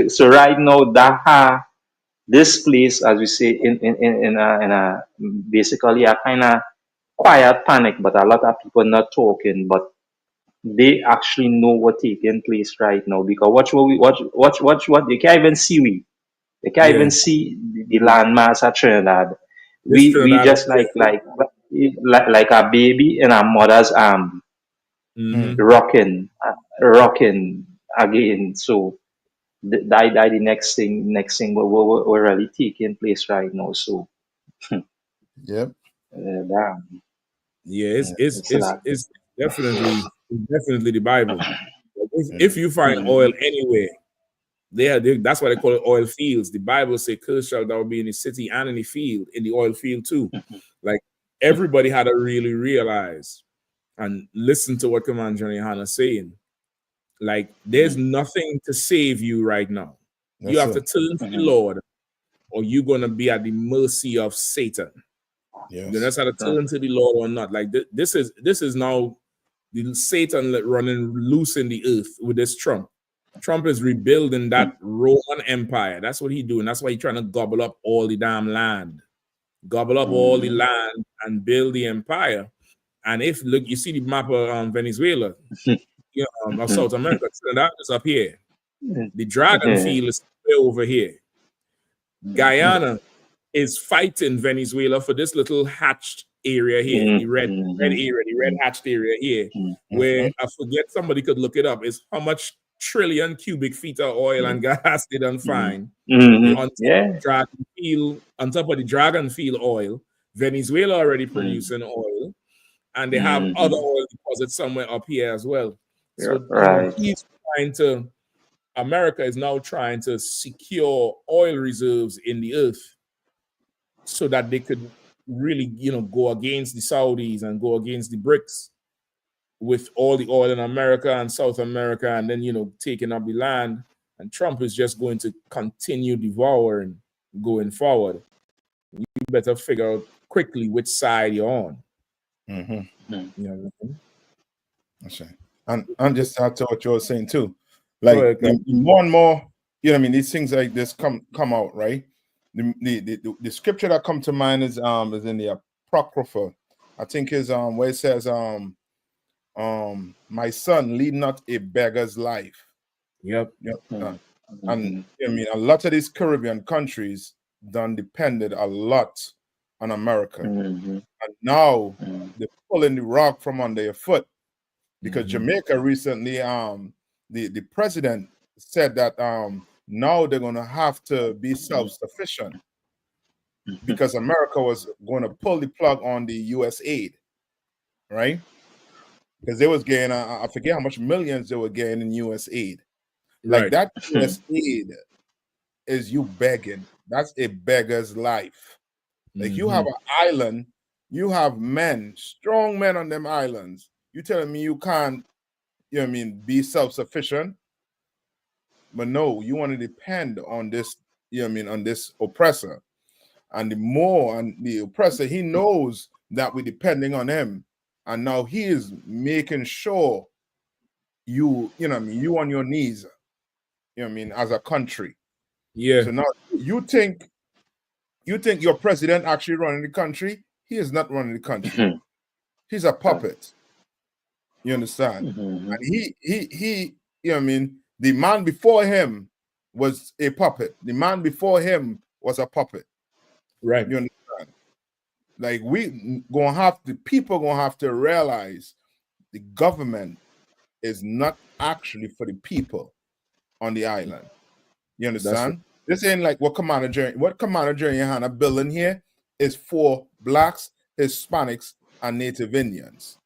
So right now, this place, as we say, in a basically a kind of quiet panic, but a lot of people not talking, but they actually know what taking place right now, because watch what they can't even see they can't even see the landmass at Trinidad. We just like a baby in our mother's arm. Rocking again. So that the next thing we're really taking place right now. So yep. Damn. Yeah, it's definitely the Bible. If you find oil anywhere, that's why they call it oil fields. The Bible says, "Curse shall thou be in the city and in the field, in the oil field too." Like everybody had to really realize and listen to what Commander Johnny Hanna saying. Like, there's nothing to save you right now. You have to turn to the Lord, or you're going to be at the mercy of Satan. Yes. You just have to turn to the Lord or not. Like this is now the Satan running loose in the earth with this Trump. Trump is rebuilding that Roman Empire. That's what he's doing. That's why he's trying to gobble up all the damn land. Gobble up all the land and build the empire. And if look, you see the map of Venezuela, of South America, Trinidad is up here. The dragon field is way over here. Guyana is fighting Venezuela for this little hatched area here, the red area, the red hatched area here, where I forget, somebody could look it up, is how much trillion cubic feet of oil and gas they don't find on top of the dragon field oil. Venezuela already producing oil, and they have other oil deposits somewhere up here as well. So he's trying to, America is now trying to secure oil reserves in the earth so that they could really, go against the Saudis and go against the BRICS with all the oil in America and South America, and then, taking up the land. And Trump is just going to continue devouring going forward. You better figure out quickly which side you're on. You know what I mean? That's right. And just after what you were saying too, like more and more, these things like this come out, right? The scripture that come to mind is in the Apocrypha. I think is where it says my son, lead not a beggar's life. Yep. And a lot of these Caribbean countries done depended a lot on America, and now they're pulling the rug from under your foot because Jamaica recently, the president said that now they're going to have to be self-sufficient because America was going to pull the plug on the U.S. aid, right? Because they was getting, I forget how much millions they were getting in U.S. aid. Like that U.S. aid is you begging. That's a beggar's life. Like you have an island, you have men, strong men on them islands. You telling me you can't, be self-sufficient? But no, you want to depend on this, on this oppressor. And the more, and the oppressor, he knows that we're depending on him. And now he is making sure you on your knees, as a country. Yeah. So now you think your president actually running the country? He is not running the country. He's a puppet. You understand? And he the man before him was a puppet. The man before him was a puppet. Right. You understand? Like people gonna have to realize the government is not actually for the people on the island. You understand? This ain't like what Commander Jerry Hanna building here is for blacks, Hispanics, and Native Indians.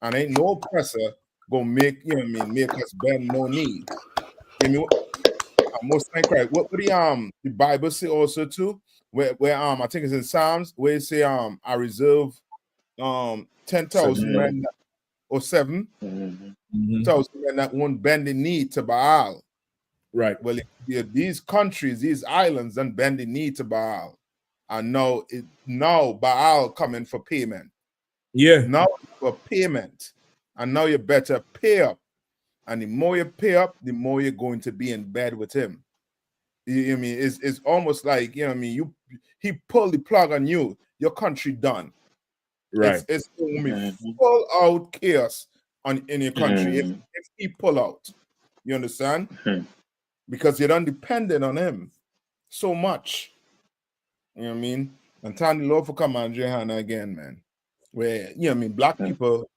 And ain't no oppressor gonna make make us bend no knee. Most likely, what the Bible say also too, where I think it's in Psalms where it say I reserve 10,000 men or 7,000 men that won't bend the knee to Baal. Right. Well, these countries, these islands, don't bend the knee to Baal, and now Baal coming for payment. Yeah. Now for payment, and now you better pay up. And the more you pay up, the more you're going to be in bed with him. You know what I mean? It's almost like, he pulled the plug on you, your country done. Right. It's going to be full out chaos in your country if he pull out. You understand? Because you're done dependent on him so much. You know what I mean? And thank the Lord for coming Johanna again, man. Where, black people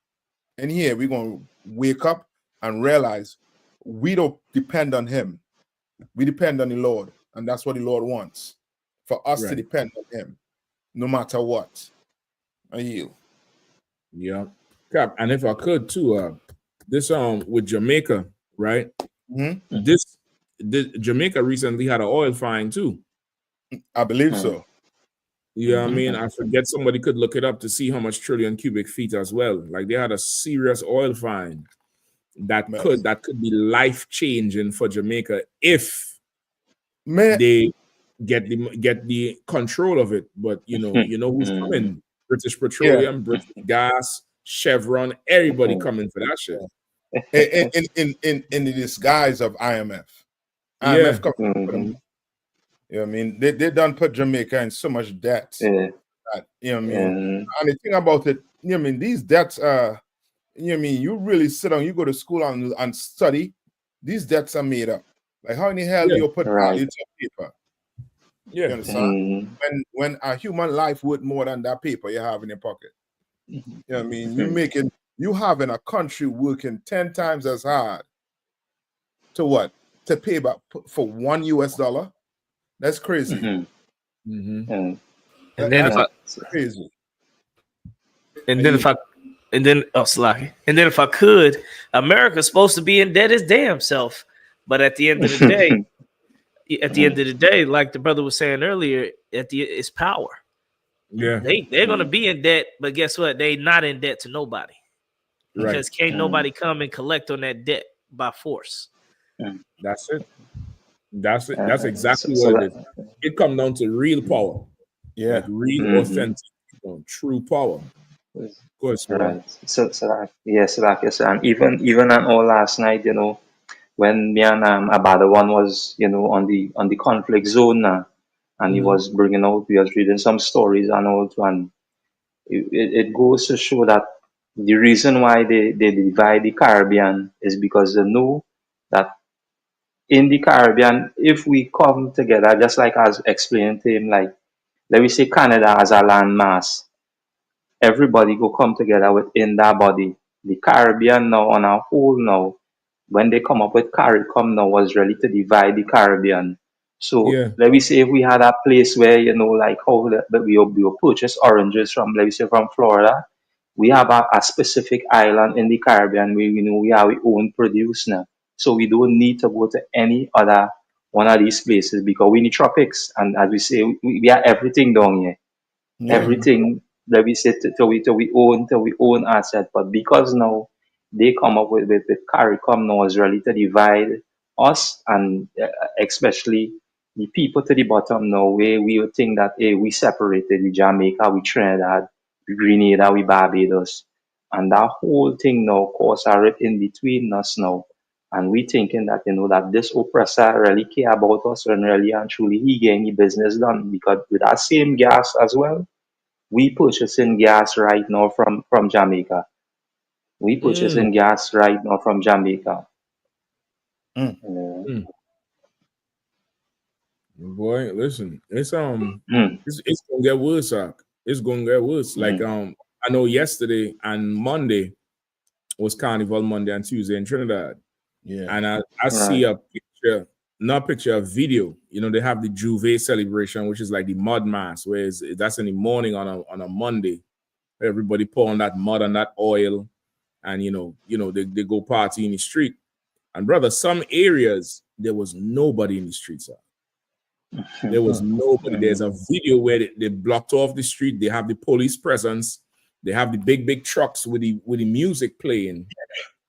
in here, we're going to wake up and realize we don't depend on him. We depend on the Lord. And that's what the Lord wants. For us to depend on him. No matter what. I yield. Yeah. Cap, and if I could too, this with Jamaica, right? This Jamaica recently had an oil find too. I believe so. Yeah, I mean, I forget, somebody could look it up to see how much trillion cubic feet as well. Like they had a serious oil find that could be life changing for Jamaica if Man. they get the control of it. But you know who's coming? British Petroleum, British Gas, Chevron, everybody coming for that shit. In the disguise of IMF. IMF coming for them. You know what I mean? They done put Jamaica in so much debt. That, you know what I mean? And the thing about it, you know what I mean, these debts are, you know what I mean, you really sit down, you go to school and study, these debts are made up. Like how in the hell do you put value to paper? Yeah. You understand? When a human life worth more than that paper you have in your pocket. You know what I mean? You having a country working 10 times as hard to pay back for $1 US. That's crazy. And then crazy. And then if I could, America's supposed to be in debt its damn self. But at the end of the day, like the brother was saying earlier, it's power. Yeah, they're gonna be in debt, but guess what? They not in debt to nobody because can't nobody come and collect on that debt by force. That's it. That's exactly what it is. It comes down to real power. Yeah, like real, authentic, true power. Of course, right. So like you said, and even on all last night, when me and Abada one was, on the conflict zone now, and he was bringing out, we was reading some stories and all, and it goes to show that the reason why they divide the Caribbean is because they know that in the Caribbean, if we come together, just like I was explaining to him, like, let me say Canada as a landmass, everybody go come together within that body. The Caribbean now on a whole now, when they come up with CARICOM now, was really to divide the Caribbean. So let me say if we had a place where, like how we purchase oranges from, let me say from Florida, we have a specific island in the Caribbean where we have our own produce now. So we don't need to go to any other one of these places because we're in the tropics. And as we say, we are everything down here. Yeah. Everything that we say till we own asset. But because now they come up with CARICOM now is really to divide us and especially the people to the bottom now where we would think that we separated the Jamaica, we Trinidad, we Grenada, we Barbados. And that whole thing now cause a rip in between us now. And we thinking that, that this oppressor really care about us when really and truly he getting the business done. Because with that same gas as well, we purchasing gas right now from Jamaica. We purchasing gas right now from Jamaica. Boy, listen, it's gonna get worse, It's gonna get worse. Like I know yesterday and Monday was Carnival Monday and Tuesday in Trinidad. Yeah. And I see a picture, not picture, a video. They have the Juve celebration, which is like the mud mass, where that's in the morning on a Monday. Everybody pouring that mud and that oil, and they go party in the street. And brother, some areas there was nobody in the streets. There was nobody. There's a video where they blocked off the street. They have the police presence. They have the big trucks with the music playing.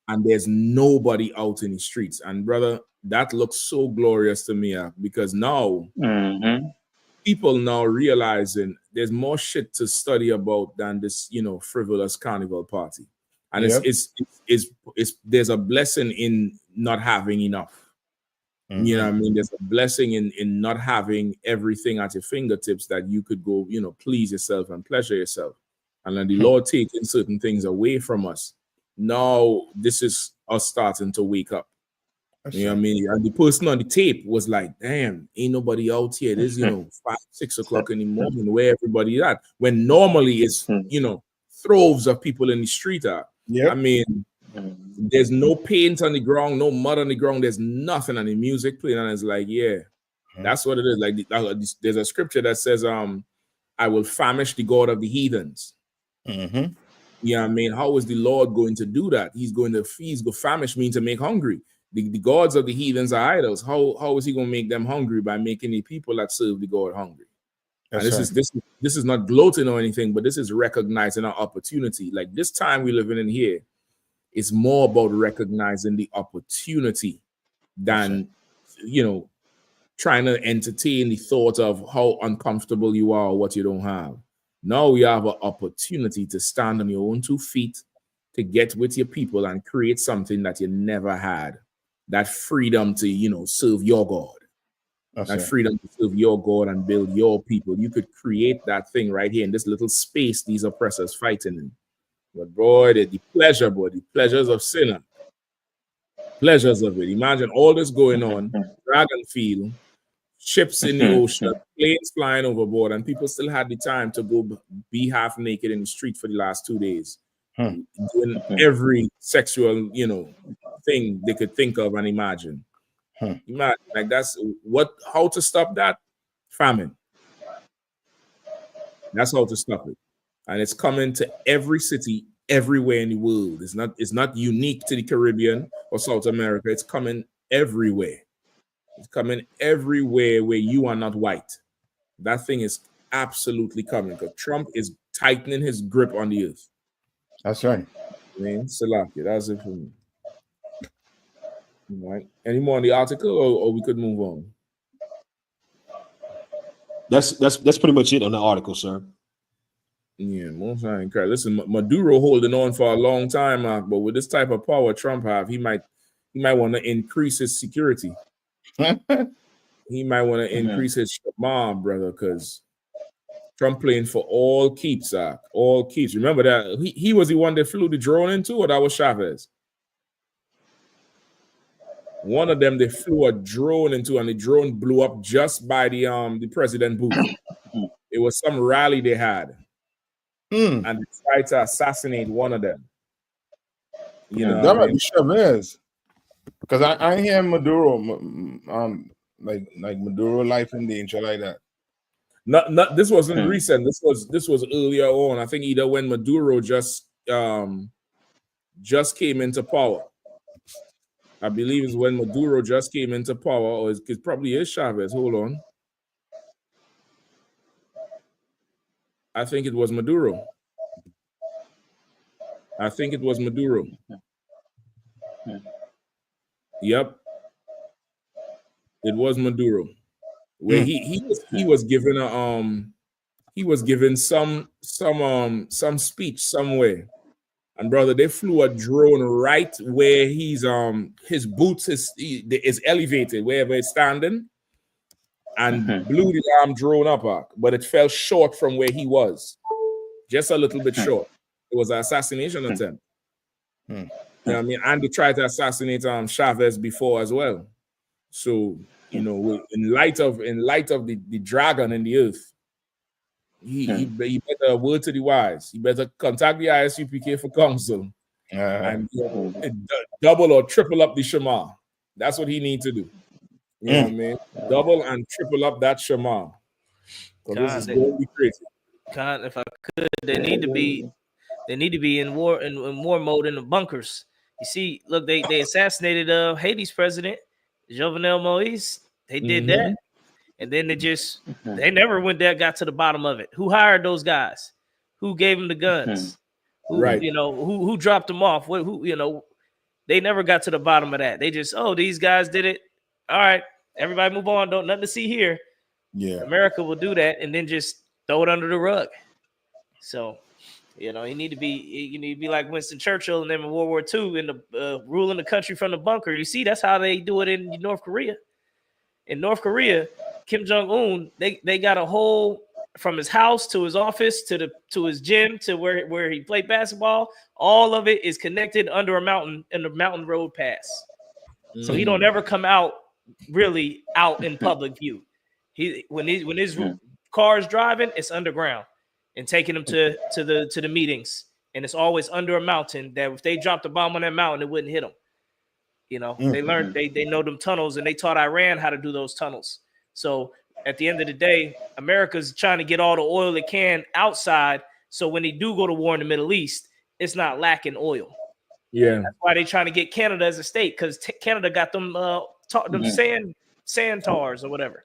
And there's nobody out in the streets. And brother, that looks so glorious to me because now people now realizing there's more shit to study about than this, frivolous carnival party. And it's there's a blessing in not having enough. You know what I mean? There's a blessing in not having everything at your fingertips that you could go, please yourself and pleasure yourself. And then the Lord taking certain things away from us. Now this is us starting to wake up. You know what I mean? And the person on the tape was like, damn, ain't nobody out here. There's 5, 6 o'clock in the morning where everybody at. When normally it's throves of people in the street are. I mean, there's no paint on the ground, no mud on the ground, there's nothing on the music playing, and it's like, that's what it is. Like there's a scripture that says, I will famish the God of the heathens. You know what I mean? How is the Lord going to do that? He's going to feed. Famish means to make hungry. The gods of the heathens are idols. How is he going to make them hungry? By making the people that serve the God hungry. And this is not gloating or anything, but this is recognizing our opportunity. Like this time we're living in here, it's more about recognizing the opportunity than trying to entertain the thought of how uncomfortable you are or what you don't have. Now you have an opportunity to stand on your own 2 feet, to get with your people and create something that you never had. That freedom to, serve your God. That freedom to serve your God and build your people. You could create that thing right here in this little space these oppressors fighting in. But boy, the pleasures of sinner. Pleasures of it. Imagine all this going on, dragon field, ships in the ocean, planes flying overboard, and people still had the time to go be half naked in the street for the last 2 days. Doing every sexual, thing they could think of and imagine. Imagine, like how to stop that? Famine. That's how to stop it. And it's coming to every city, everywhere in the world. It's not unique to the Caribbean or South America. It's coming everywhere. It's coming everywhere where you are not white. That thing is absolutely coming because Trump is tightening his grip on the earth. That's right. Salaki, that's it for me. All right. Any more on the article, or we could move on? That's pretty much it on the article, sir. Yeah, most incredible. Listen, Maduro holding on for a long time, Mark, but with this type of power Trump have, he might want to increase his security. He might want to increase his shema, brother, because Trump playing for all keeps, all keeps. Remember that he was the one that flew the drone into, or that was Chavez? One of them they flew a drone into, and the drone blew up just by the president booth. It was some rally they had, and they tried to assassinate one of them. That might be Chavez, because I hear Maduro, like Maduro life in danger like that. Not this wasn't recent. This was earlier on. I think either when Maduro just came into power. I believe it's when Maduro just came into power, or it probably is Chavez. Hold on. I think it was Maduro. Yep. It was Maduro. Where he was given some speech somewhere. And brother, they flew a drone right where his boots is elevated, wherever it's standing, and blew the drone up, but it fell short from where he was, just a little bit short. It was an assassination attempt. You know what I mean? And they tried to assassinate Chavez before as well. So in light of the dragon in the earth, he better word to the wise. He better contact the ISUPK for counsel and double or triple up the Shema. That's what he needs to do. You know what I mean? Double and triple up that Shema. So this is going to be crazy. God, if I could, they need to be in war mode in the bunkers. You see, look, they assassinated Haiti's president, Jovenel Moïse. They did that. And then they never got to the bottom of it. Who hired those guys? Who gave them the guns? Who dropped them off? They never got to the bottom of that. They just, these guys did it. All right, everybody move on. Nothing to see here. Yeah. America will do that and then just throw it under the rug. So, you need to be like Winston Churchill and them in World War II in the ruling the country from the bunker. You see, that's how they do it in North Korea. In North Korea, Kim Jong-un, they got a whole, from his house to his office to his gym to where he played basketball. All of it is connected under a mountain in the mountain road pass. So he don't ever come out in public view. When his car is driving, it's underground and taking him to the meetings. And it's always under a mountain that if they dropped a bomb on that mountain, it wouldn't hit them. They learned, they know them tunnels, and they taught Iran how to do those tunnels. So at the end of the day, America's trying to get all the oil it can outside. So when they do go to war in the Middle East, it's not lacking oil. Yeah. That's why they're trying to get Canada as a state, because Canada got them sand tars or whatever.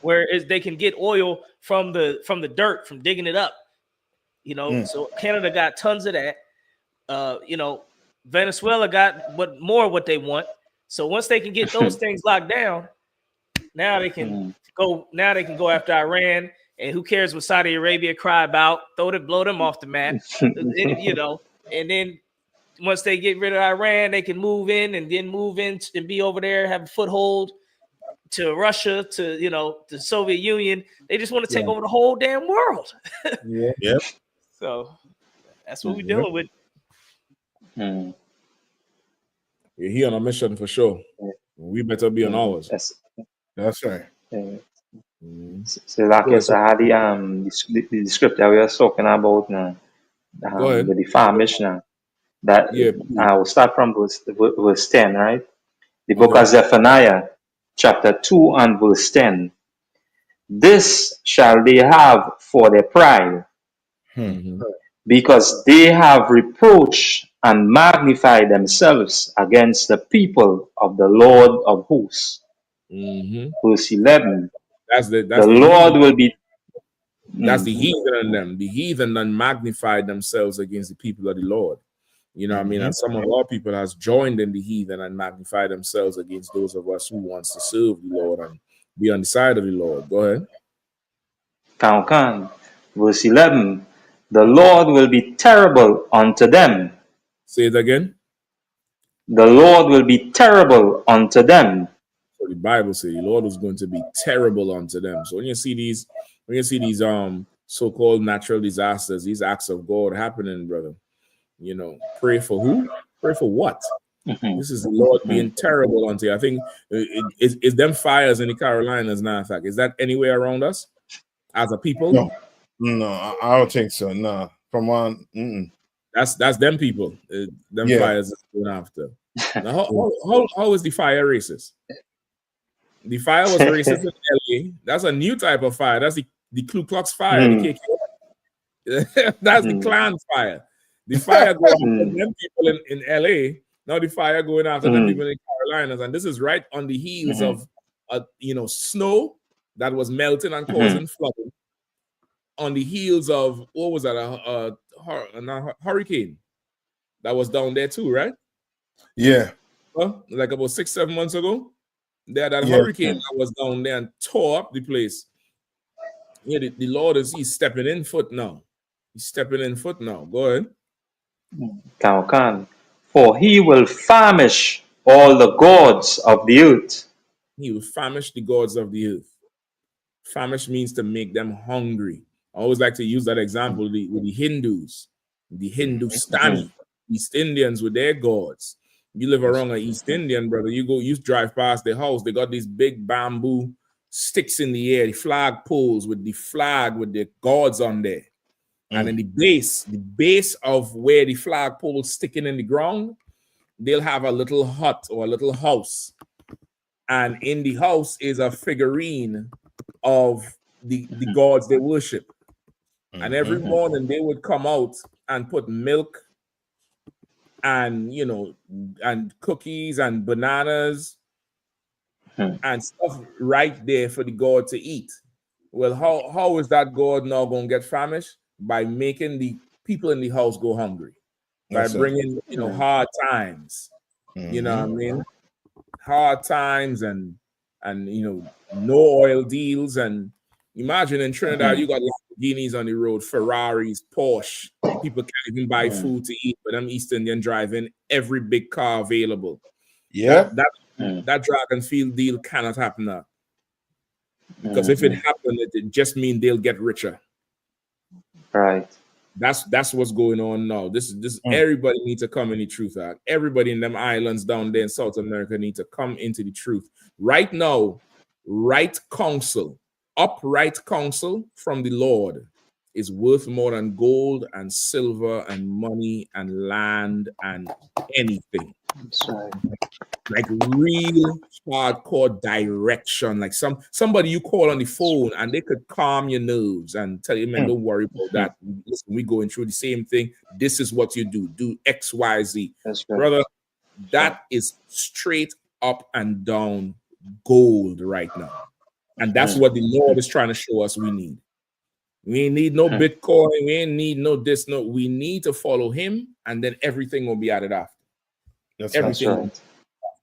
Whereas they can get oil from the dirt, from digging it up. So Canada got tons of that. Venezuela got what they want. So once they can get those things locked down, Now they can go. Now they can go after Iran, and who cares what Saudi Arabia cry about? Blow them off the map, you know. And then once they get rid of Iran, they can move in and be over there, have a foothold to Russia, to the Soviet Union. They just want to take over the whole damn world. Yeah. Yep. So that's what we're dealing with. You're here on a mission for sure. We better be on ours. That's right. So like I had the scripture we are talking about now, with the famish now. That I will start from verse 10, right? The book of Zephaniah, chapter 2 and verse 10. This shall they have for their pride, because they have reproached and magnified themselves against the people of the Lord of hosts. Verse 11. That's the Lord will be. That's the heathen in them. The heathen then magnified themselves against the people of the Lord. You know what I mean? And some of our people has joined in the heathen and magnified themselves against those of us who wants to serve the Lord and be on the side of the Lord. Go ahead. Verse 11. The Lord will be terrible unto them. Say it again. The Lord will be terrible unto them. So the Bible says the Lord is going to be terrible unto them. So when you see these so-called natural disasters, these acts of God happening, brother, pray for who? Pray for what? This is the Lord being terrible unto you. I think it's them fires in the Carolinas now. In fact, is that anywhere around us as a people? No, I don't think so. No, from on. That's them people. Them fires going after. Now, how is the fire racist? The fire was racist in LA. That's a new type of fire. That's the Ku Klux fire. The KKK. That's the Klan fire. The fire going after them people in LA. Now the fire going after them people in the Carolinas, and this is right on the heels of snow that was melting and causing flooding. On the heels of what was that? A hurricane that was down there too, right? Yeah. Like about 6-7 months ago, they had that hurricane that was down there and tore up the place. Yeah, the Lord he's stepping in foot now. He's stepping in foot now. Go ahead. For he will famish all the gods of the earth. He will famish the gods of the earth. Famish means to make them hungry. I always like to use that example with the Hindus, the Hindustani, East Indians with their gods. You live around an East Indian, brother, you drive past their house, they got these big bamboo sticks in the air, the flag poles with the flag with the gods on there. And then the base of where the flag pole is sticking in the ground, they'll have a little hut or a little house. And in the house is a figurine of the gods they worship. And every morning they would come out and put milk and and cookies and bananas and stuff right there for the god to eat. Well, how is that god now going to get famished? By making the people in the house go hungry. By bringing hard times. You know what I mean? Hard times and no oil deals. And imagine in Trinidad you got Lamborghinis on the road, Ferraris, Porsche. People can't even buy food to eat, but them East Indian driving every big car available. Yeah. That Dragonfield deal cannot happen now. Because if it happened, it just means they'll get richer. Right. That's what's going on now. This everybody needs to come in the truth. Everybody in them islands down there in South America need to come into the truth. Right now, upright counsel from the Lord is worth more than gold and silver and money and land and anything. That's right. Like real hardcore direction. Like somebody you call on the phone and they could calm your nerves and tell you, man, don't worry about that. Listen, we're going through the same thing. This is what you do. Do X, Y, Z. That's right. Brother, that is straight up and down gold right now. And that's what the Lord is trying to show us we need. We ain't need no Bitcoin. We ain't need no this. No, we need to follow him, and then everything will be added after. That's everything. right.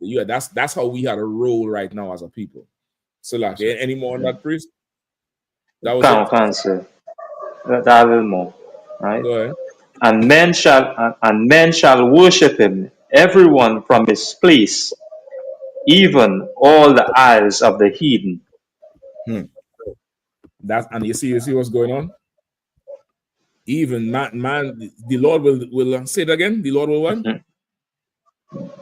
Yeah, that's how we had to roll right now as a people. So, like, any more on that, priest? That was Can't it. cancel. That will more. Right? Go ahead. And men shall worship him, everyone from his place, even all the isles of the heathen. That, and you see what's going on. Even man, the Lord will say it again. The Lord will what?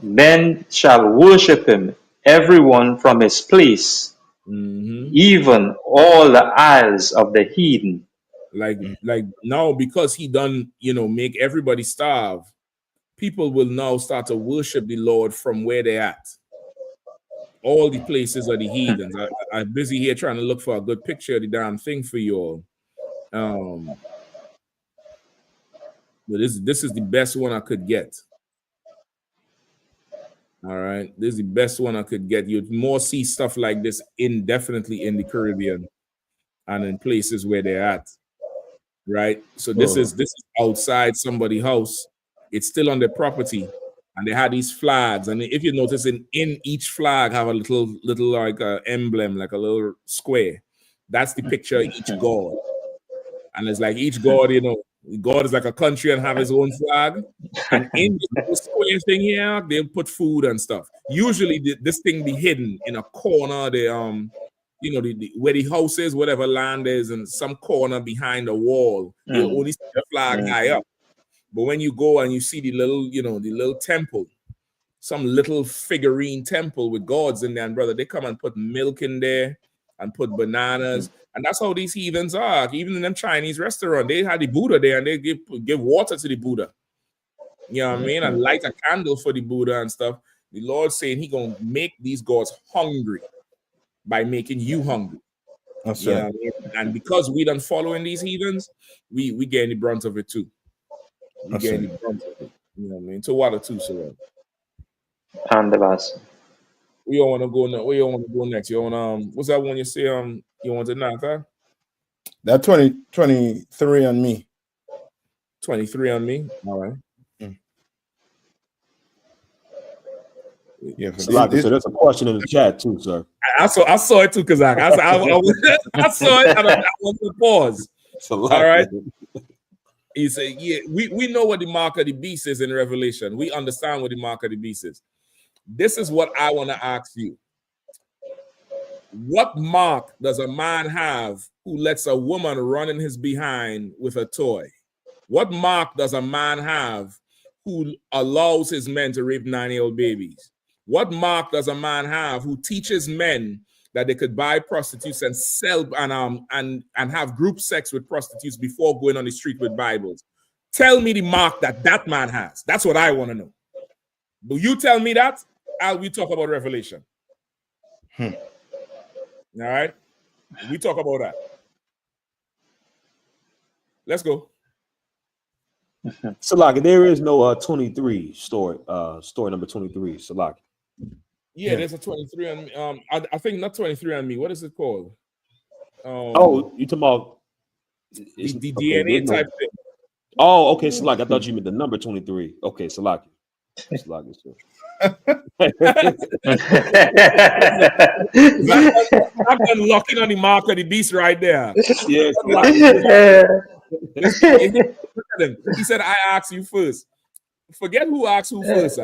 Men shall worship him, everyone from his place, even all the isles of the heathen. Like now, because he done, make everybody starve, people will now start to worship the Lord from where they're at. All the places are the heathens. I'm busy here trying to look for a good picture of the damn thing for you all. But this is the best one I could get. All right, this is the best one I could get. You'd more see stuff like this definitely in the Caribbean and in places where they're at. Right, so this is outside somebody's house. It's still on their property, and they had these flags. And if you notice, in each flag have a little like a emblem, like a little square. That's the picture of each god. And it's like each god, God is like a country and have his own flag. And in the square thing here, they'll put food and stuff. Usually, this thing be hidden in a corner. Where the house is, whatever land is, in some corner behind the wall, you'll only see the flag high up. But when you go and you see the little temple, some little figurine temple with gods in there, and brother, they come and put milk in there and put bananas, and that's how these heathens are. Even in them Chinese restaurant, they had the Buddha there, and they give water to the Buddha. You know what I mean? And light a candle for the Buddha and stuff. The Lord saying He gonna make these gods hungry by making you hungry. That's right. right. And because we done following these heathens, we get the brunt of it too. We That's get right. the brunt of it. You know what I mean? To water too, so And the last. we all want to go now. Where you want to go next? You want what's that one you say? You want to knock, huh? That 23 on me. 23 on me. All right. Yeah, so there's a question in the chat too, sir. I saw it too, Kazak. I saw it and I want to pause. All right. He said, yeah, we know what the mark of the beast is in Revelation. We understand what the mark of the beast is. This is what I want to ask you. What mark does a man have who lets a woman run in his behind with a toy? What mark does a man have who allows his men to rape 9-year-old babies? What mark does a man have who teaches men that they could buy prostitutes and sell and have group sex with prostitutes before going on the street with Bibles? Tell me the mark that man has. That's what I want to know. Do you tell me that? We talk about Revelation. All right, we talk about that. Let's go. Salaki, there is no 23 story number 23. Salaki. Yeah, there's a 23 on me. I think not 23 on me. What is it called? You talking about the DNA type thing. Oh, okay, Salaki. I thought you meant the number 23. Okay, Salaki. Salaki, sir. I've been locking on the mark of the beast right there. Yes. He said, I asked you first. Forget who asked who first.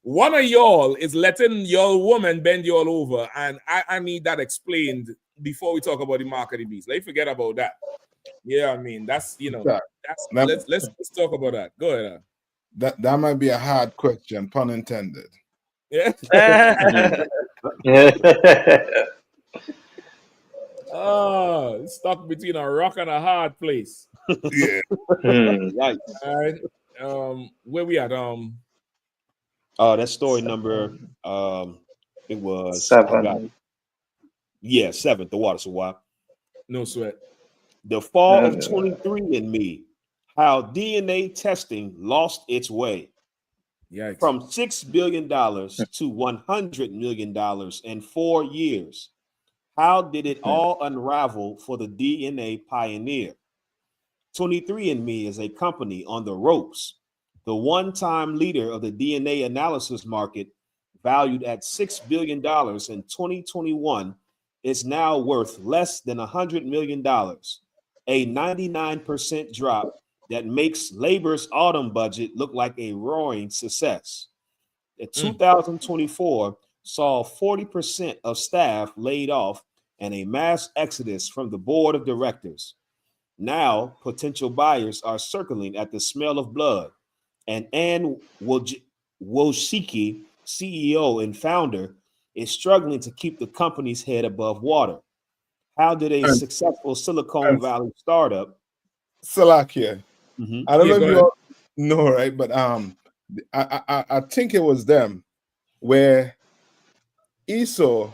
One of y'all is letting your woman bend y'all over, and I need that explained before we talk about the mark of the beast. Let's forget about that. Yeah, I mean, let's talk about that. Go ahead. That might be a hard question, pun intended. Yeah. Oh, stuck between a rock and a hard place. Yeah. Right. All right. Where we at? That story number it was 7. Yeah, 7. The water so why? No sweat. The fall of 23andMe. How DNA testing lost its way. Yikes. From $6 billion to $100 million in 4 years. How did it all unravel for the DNA pioneer? 23andMe is a company on the ropes. The one-time leader of the DNA analysis market, valued at $6 billion in 2021, It's now worth less than $100 million, a 99% drop that makes Labor's autumn budget look like a roaring success. The 2024 saw 40% of staff laid off and a mass exodus from the board of directors. Now, potential buyers are circling at the smell of blood, and Ann Wojcicki, CEO and founder, is struggling to keep the company's head above water. How did a successful Silicon Valley startup? Salakia. Mhm. I don't know Yeah, if go you ahead. all know, right? But I think it was them where Esau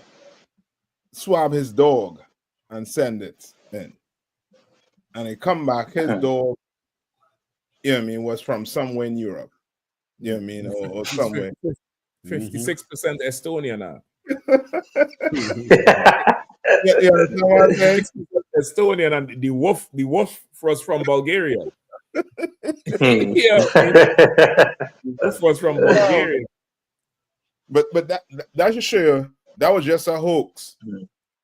swab his dog and send it in, and he come back. His dog, you know what I mean, was from somewhere in Europe. You know what I mean, or somewhere. 56% Estonia now. You understand what I'm saying? Estonian, and the wolf was from Bulgaria. Hmm. Yeah, the wolf was from Bulgaria. But that should show you that was just a hoax,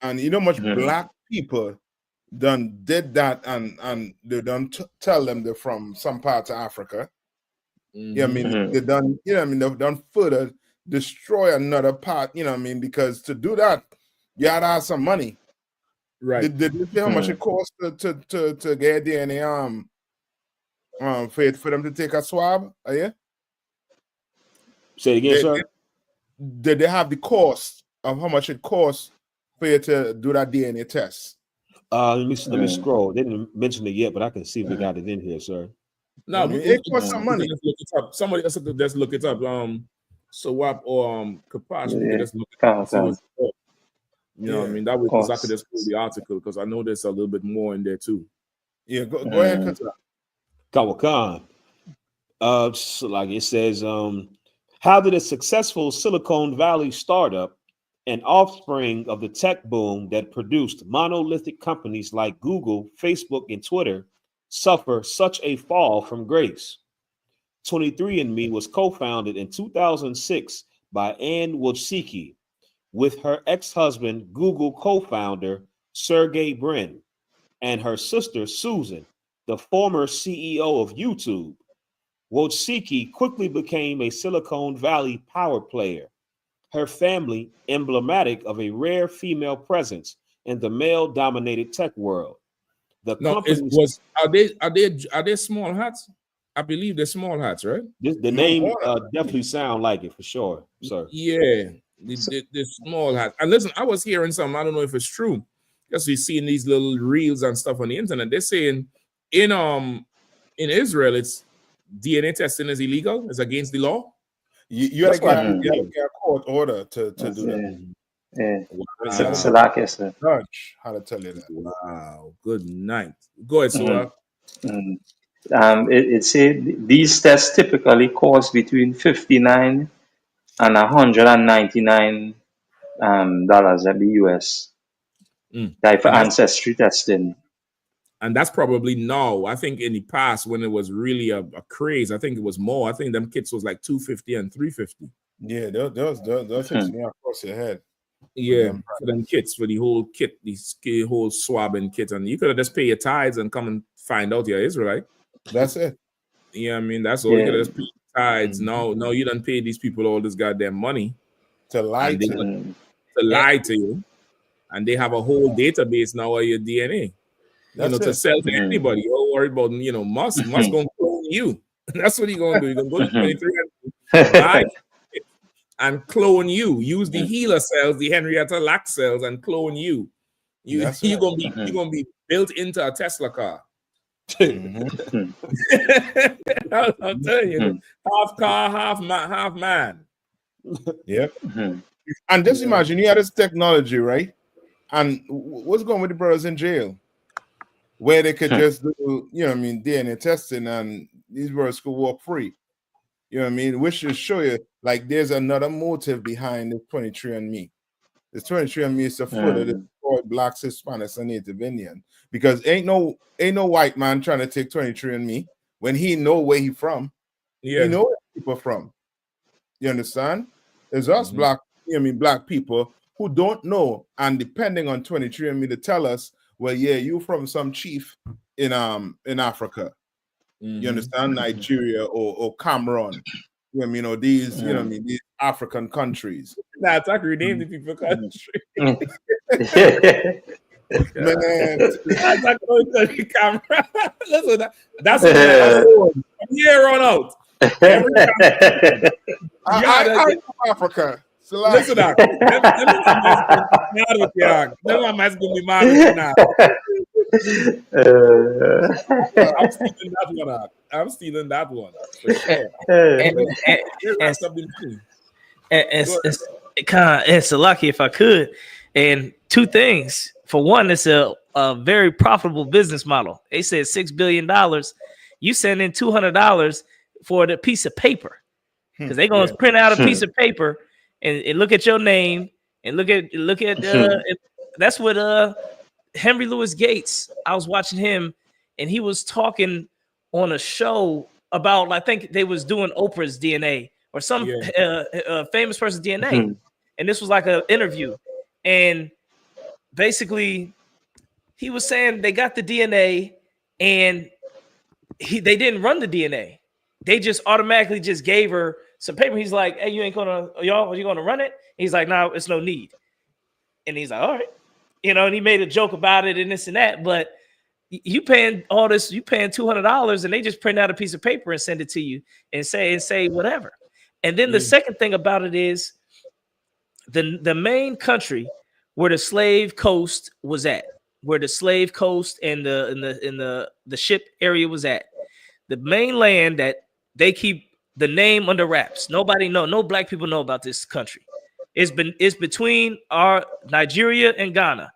and you know much black people done did that, and they done tell them they're from some parts of Africa. Yeah, I mean they done, you know, I mean they've done further destroy another part. You know, what I mean, because to do that you had to have some money. Right? Did you see how much it cost to get DNA for them to take a swab? Yeah. Say it again, sir. Did they have the cost of how much it costs for you to do that DNA test? Let me scroll. They didn't mention it yet, but I can see if we got it in here, sir. No, it costs some money. Just look it up. Somebody else could just look it up. Sawap or Kapash, we could just look it up. And see what's up. You know what I mean? That way, because I could just pull the article because I know there's a little bit more in there too. Yeah, go ahead. Kawakan. So like it says, how did a successful Silicon Valley startup, an offspring of the tech boom that produced monolithic companies like Google, Facebook, and Twitter, suffer such a fall from grace? 23andMe was co-founded in 2006 by Ann Wojcicki with her ex-husband, Google co-founder Sergey Brin, and her sister Susan, the former CEO of YouTube. Wojcicki quickly became a Silicon Valley power player, her family emblematic of a rare female presence in the male-dominated tech world. The company's are they small hats? I believe they're small hats, right? the name definitely sound like it for sure, sir. Yeah, the small hats. And listen, I was hearing something. I don't know if it's true. Because we've seen these little reels and stuff on the internet. They're saying in Israel, it's DNA testing is illegal. It's against the law. You gotta get a court order to do that. Yeah. Wow. Judge, how to tell you that? Wow. Good night. Go ahead, Sora. It said these tests typically cost between $59 and $199 at the US. Like for ancestry testing. And that's probably now. I think in the past when it was really a craze, I think it was more. I think them kits was like $250 and $350. Yeah, those hits me across your head. Yeah, for them kits, for the whole kit, the whole swabbing kit. And you could have just pay your tithes and come and find out you're Israelite. That's it. Yeah, I mean, that's all. You could have just pay your tithes. No, you don't pay these people all this goddamn money. To lie to you. To lie to you. And they have a whole database now of your DNA. To sell to anybody. Don't worry about, Musk gonna clone you. That's what he's gonna do. He's gonna go to 23 and buy and clone you. Use the HeLa cells, the Henrietta Lacks cells, and clone you. You're gonna be built into a Tesla car. I'm telling you, half car, half man. Yep. And just imagine you had this technology, right? And what's going with the brothers in jail? Where they could just do, DNA testing and these brothers could walk free. You know what I mean? Which should show you, like, there's another motive behind the 23andMe. The 23andMe is to further destroy blacks, Hispanics, and Native Indian. Because ain't no white man trying to take 23andMe when he know where he from. Yeah. He know where people from. You understand? It's us black people who don't know, and depending on 23andMe to tell us, well, yeah, you from some chief in Africa. You understand? Nigeria or Cameroon. You know what I mean? Or these, you know what I mean, these African countries. That's like rename the people country. Man, listen, that's from here on out. I Africa. So like, listen, I'm stealing that one. For sure. It's a lucky if I could. And two things. For one, it's a very profitable business model. They said $6 billion. You send in $200 for the piece of paper because they're gonna print out a piece of paper and look at your name and look at that's what Henry Louis Gates. I was watching him and he was talking on a show about, I think they was doing Oprah's DNA or some famous person's DNA, and this was like an interview, and basically he was saying they got the DNA and they didn't run the DNA. They just automatically just gave her some paper. He's like, hey, you ain't gonna, are you gonna run it? He's like, no, it's no need. And he's like, all right. You know, and he made a joke about it and this and that, but you paying all this, you paying $200 and they just print out a piece of paper and send it to you and say whatever. And then the second thing about it is the main country where the slave coast was at, where the slave coast and the ship area was at, the main land that they keep the name under wraps. Nobody know, no black people know about this country. It's between our Nigeria and Ghana.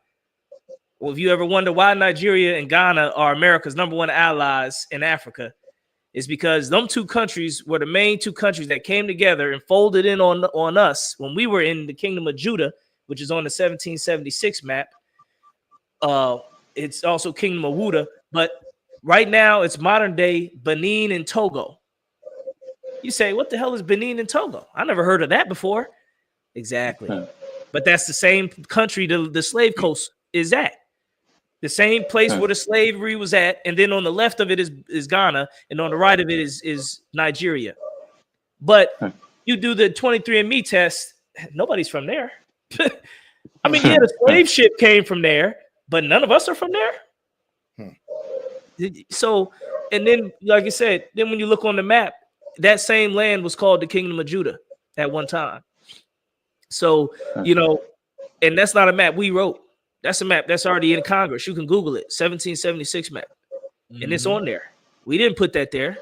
Well, if you ever wonder why Nigeria and Ghana are America's #1 allies in Africa, it's because them two countries were the main two countries that came together and folded in on us when we were in the Kingdom of Judah, which is on the 1776 map. It's also Kingdom of Wuda, but right now it's modern day Benin and Togo. You say, what the hell is Benin and Togo? I never heard of that before. Exactly. But that's the same country the slave coast is at. The same place where the slavery was at, and then on the left of it is Ghana, and on the right of it is Nigeria. But you do the 23andMe test, nobody's from there. I mean, yeah, the slave ship came from there, but none of us are from there. So, and then, like I said, then when you look on the map, that same land was called the Kingdom of Judah at one time. So, you know, and that's not a map we wrote. That's a map that's already in Congress. You can Google it, 1776 map. And it's on there. We didn't put that there.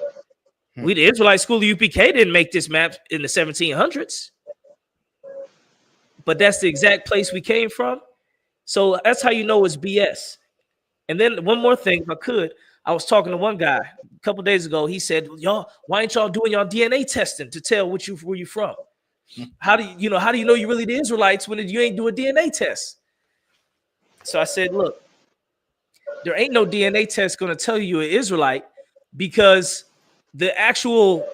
We, the Israelite School of UPK, didn't make this map in the 1700s. But that's the exact place we came from. So that's how you know it's BS. And then one more thing, if I could, I was talking to one guy a couple days ago. He said, y'all, why ain't y'all doing y'all DNA testing to tell where you from? How do you know you really the Israelites when you ain't do a DNA test? So I said, look, there ain't no DNA test going to tell you you're an Israelite because the actual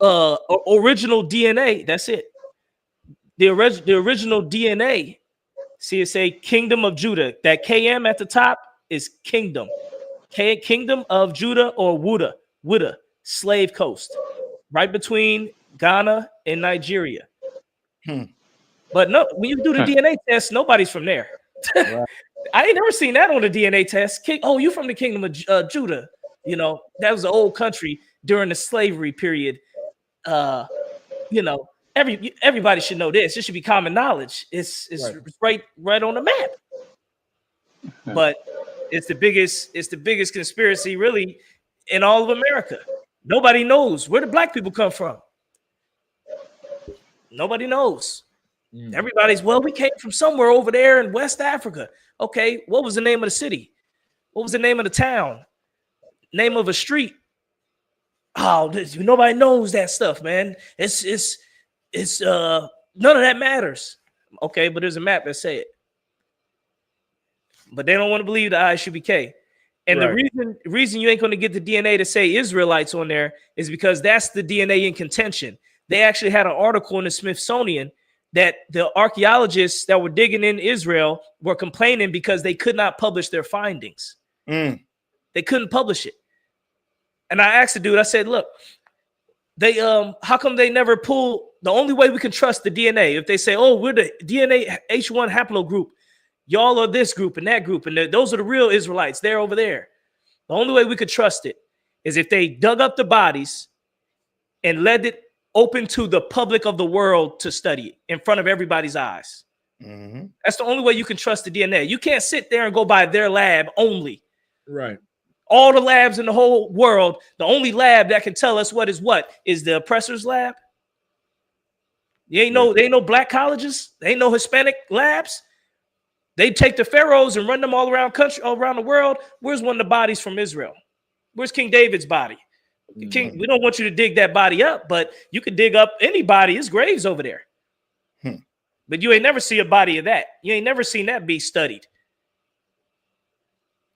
original DNA, that's it. The original DNA, see it say Kingdom of Judah. That KM at the top is kingdom. Kingdom of Judah or Wuda, slave coast, right between Ghana and Nigeria. But no, when you do the DNA test, nobody's from there. Right. I ain't never seen that on the DNA test. Oh, you from the Kingdom of Judah? You know, that was the old country during the slavery period. You know, everybody should know this. This should be common knowledge. It's right on the map. But it's the biggest conspiracy really in all of America. Nobody knows where the black people come from. Nobody knows. Everybody's, well, we came from somewhere over there in West Africa. Okay, what was the name of the city? What was the name of the town? Name of a street? Oh, nobody knows that stuff, man. It's none of that matters. Okay, but there's a map that say it. But they don't want to believe the ISUBK. And the reason you ain't going to get the DNA to say Israelites on there is because that's the DNA in contention. They actually had an article in the Smithsonian that the archaeologists that were digging in Israel were complaining because they could not publish their findings. They couldn't publish it. And I asked the dude, I said, look, they how come they never pull? The only way we can trust the DNA, if they say, oh, we're the DNA H1 haplogroup, y'all are this group and that group, and those are the real Israelites, they're over there. The only way we could trust it is if they dug up the bodies and let it open to the public of the world to study it in front of everybody's eyes. That's the only way you can trust the DNA. You can't sit there and go by their lab only. Right. All the labs in the whole world, the only lab that can tell us what is the oppressor's lab. There ain't no black colleges. There ain't no Hispanic labs. They take the pharaohs and run them all around the world. Where's one of the bodies from Israel? Where's King David's body? King, we don't want you to dig that body up, but you could dig up anybody. His grave's over there. But you ain't never see a body of that. You ain't never seen that be studied.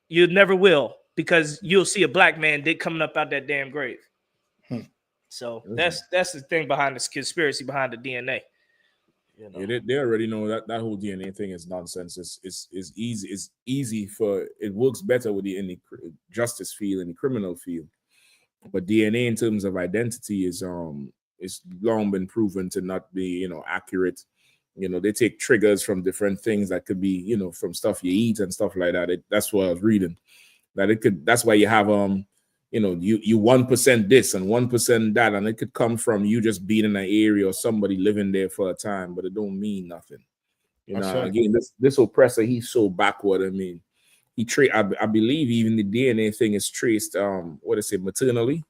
You never will, because you'll see a black man coming up out that damn grave. So that's the thing behind this conspiracy behind the DNA. You know? Yeah, they already know that whole DNA thing is nonsense. It's easy. It's easy it works better in the justice field and the criminal field. But DNA in terms of identity is long been proven to not be, accurate. They take triggers from different things that could be, from stuff you eat and stuff like that. That's what I was reading. That's why you have you 1% this and 1% that, and it could come from you just being in an area or somebody living there for a time, but it don't mean nothing. Again, this oppressor, he's so backward. I mean, I believe even the DNA thing is traced, maternally.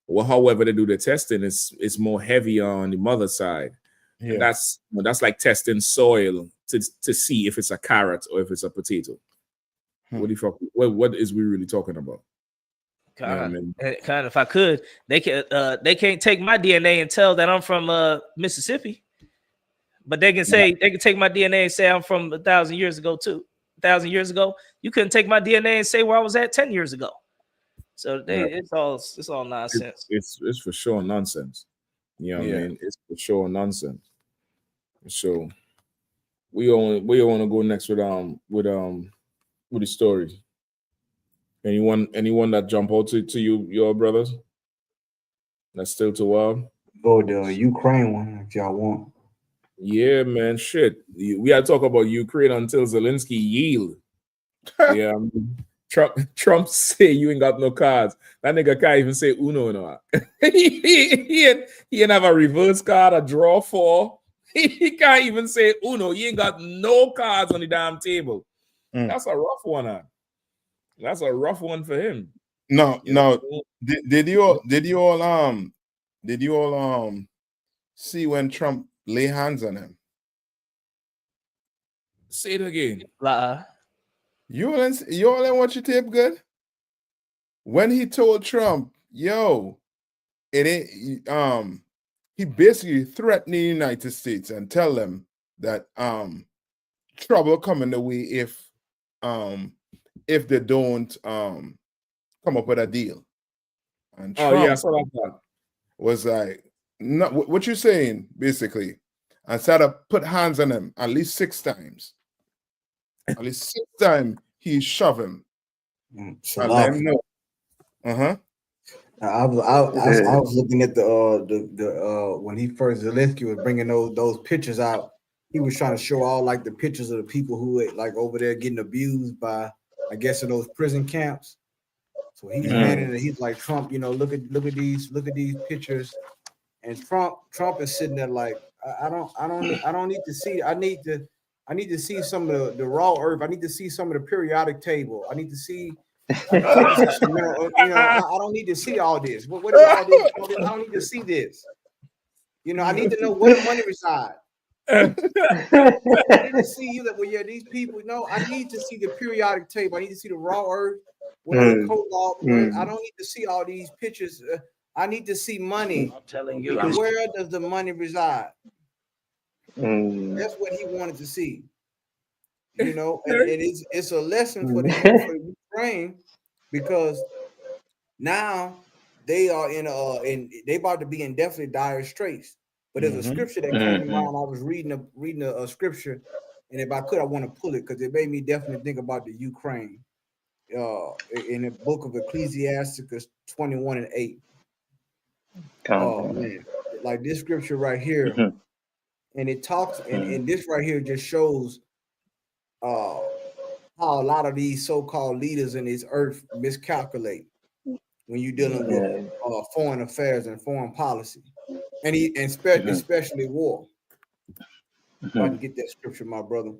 Well, however they do the testing, it's more heavy on the mother side. Yeah. That's like testing soil to see if it's a carrot or if it's a potato. What is we really talking about? Kind of, if I could, they can't take my DNA and tell that I'm from Mississippi, but they can say they can take my DNA and say I'm from 1,000 years ago too. 1,000 years ago, you couldn't take my DNA and say where I was at 10 years ago. So it's all nonsense. It's for sure nonsense. You know what I mean? It's for sure nonsense. So we want to go next with the story. Anyone that jump out to you, your brothers? That's still too wild. Go the Ukraine one if y'all want. Yeah, man. Shit. We gotta talk about Ukraine until Zelensky yield. Yeah. Trump say you ain't got no cards. That nigga can't even say uno no. he ain't have a reverse card, a draw four. He can't even say uno. He ain't got no cards on the damn table. That's a rough one. That's a rough one for him. No. Did you all see when Trump lay hands on him? Say it again. You all didn't watch your tape good? When he told Trump, yo, it ain't he basically threatened the United States and tell them that trouble coming the way if they don't come up with a deal. And Trump was like, no, what you saying, basically? And said to put hands on him at least 6 times. At least 6 times he shove him. So let him know. I was looking at the when he first Zelensky was bringing those pictures out. He was trying to show all like the pictures of the people who were like over there getting abused by, I guess, in those prison camps. So he's handing it. He's like, Trump, look at these pictures, and Trump is sitting there like, I don't need to see. I need to see some of the raw earth. I need to see some of the periodic table. I need to see. I don't need to see all this. What is all this? I don't need to see this. I need to know where the money resides. I need to see these people. I need to see the periodic table. I need to see the raw earth. The cobalt. I don't need to see all these pictures. I need to see money. I'm telling you, where does the money reside? That's what he wanted to see. And it's a lesson for the Ukraine, because now they are they about to be in definitely dire straits. But there's a scripture that came to mind. I was reading a scripture, and if I could, I want to pull it because it made me definitely think about the Ukraine. In the book of Ecclesiasticus 21:8. Oh man, like this scripture right here, and it talks, and this right here just shows how a lot of these so-called leaders in this earth miscalculate when you're dealing with foreign affairs and foreign policy, and especially war. If I can get that scripture, my brother.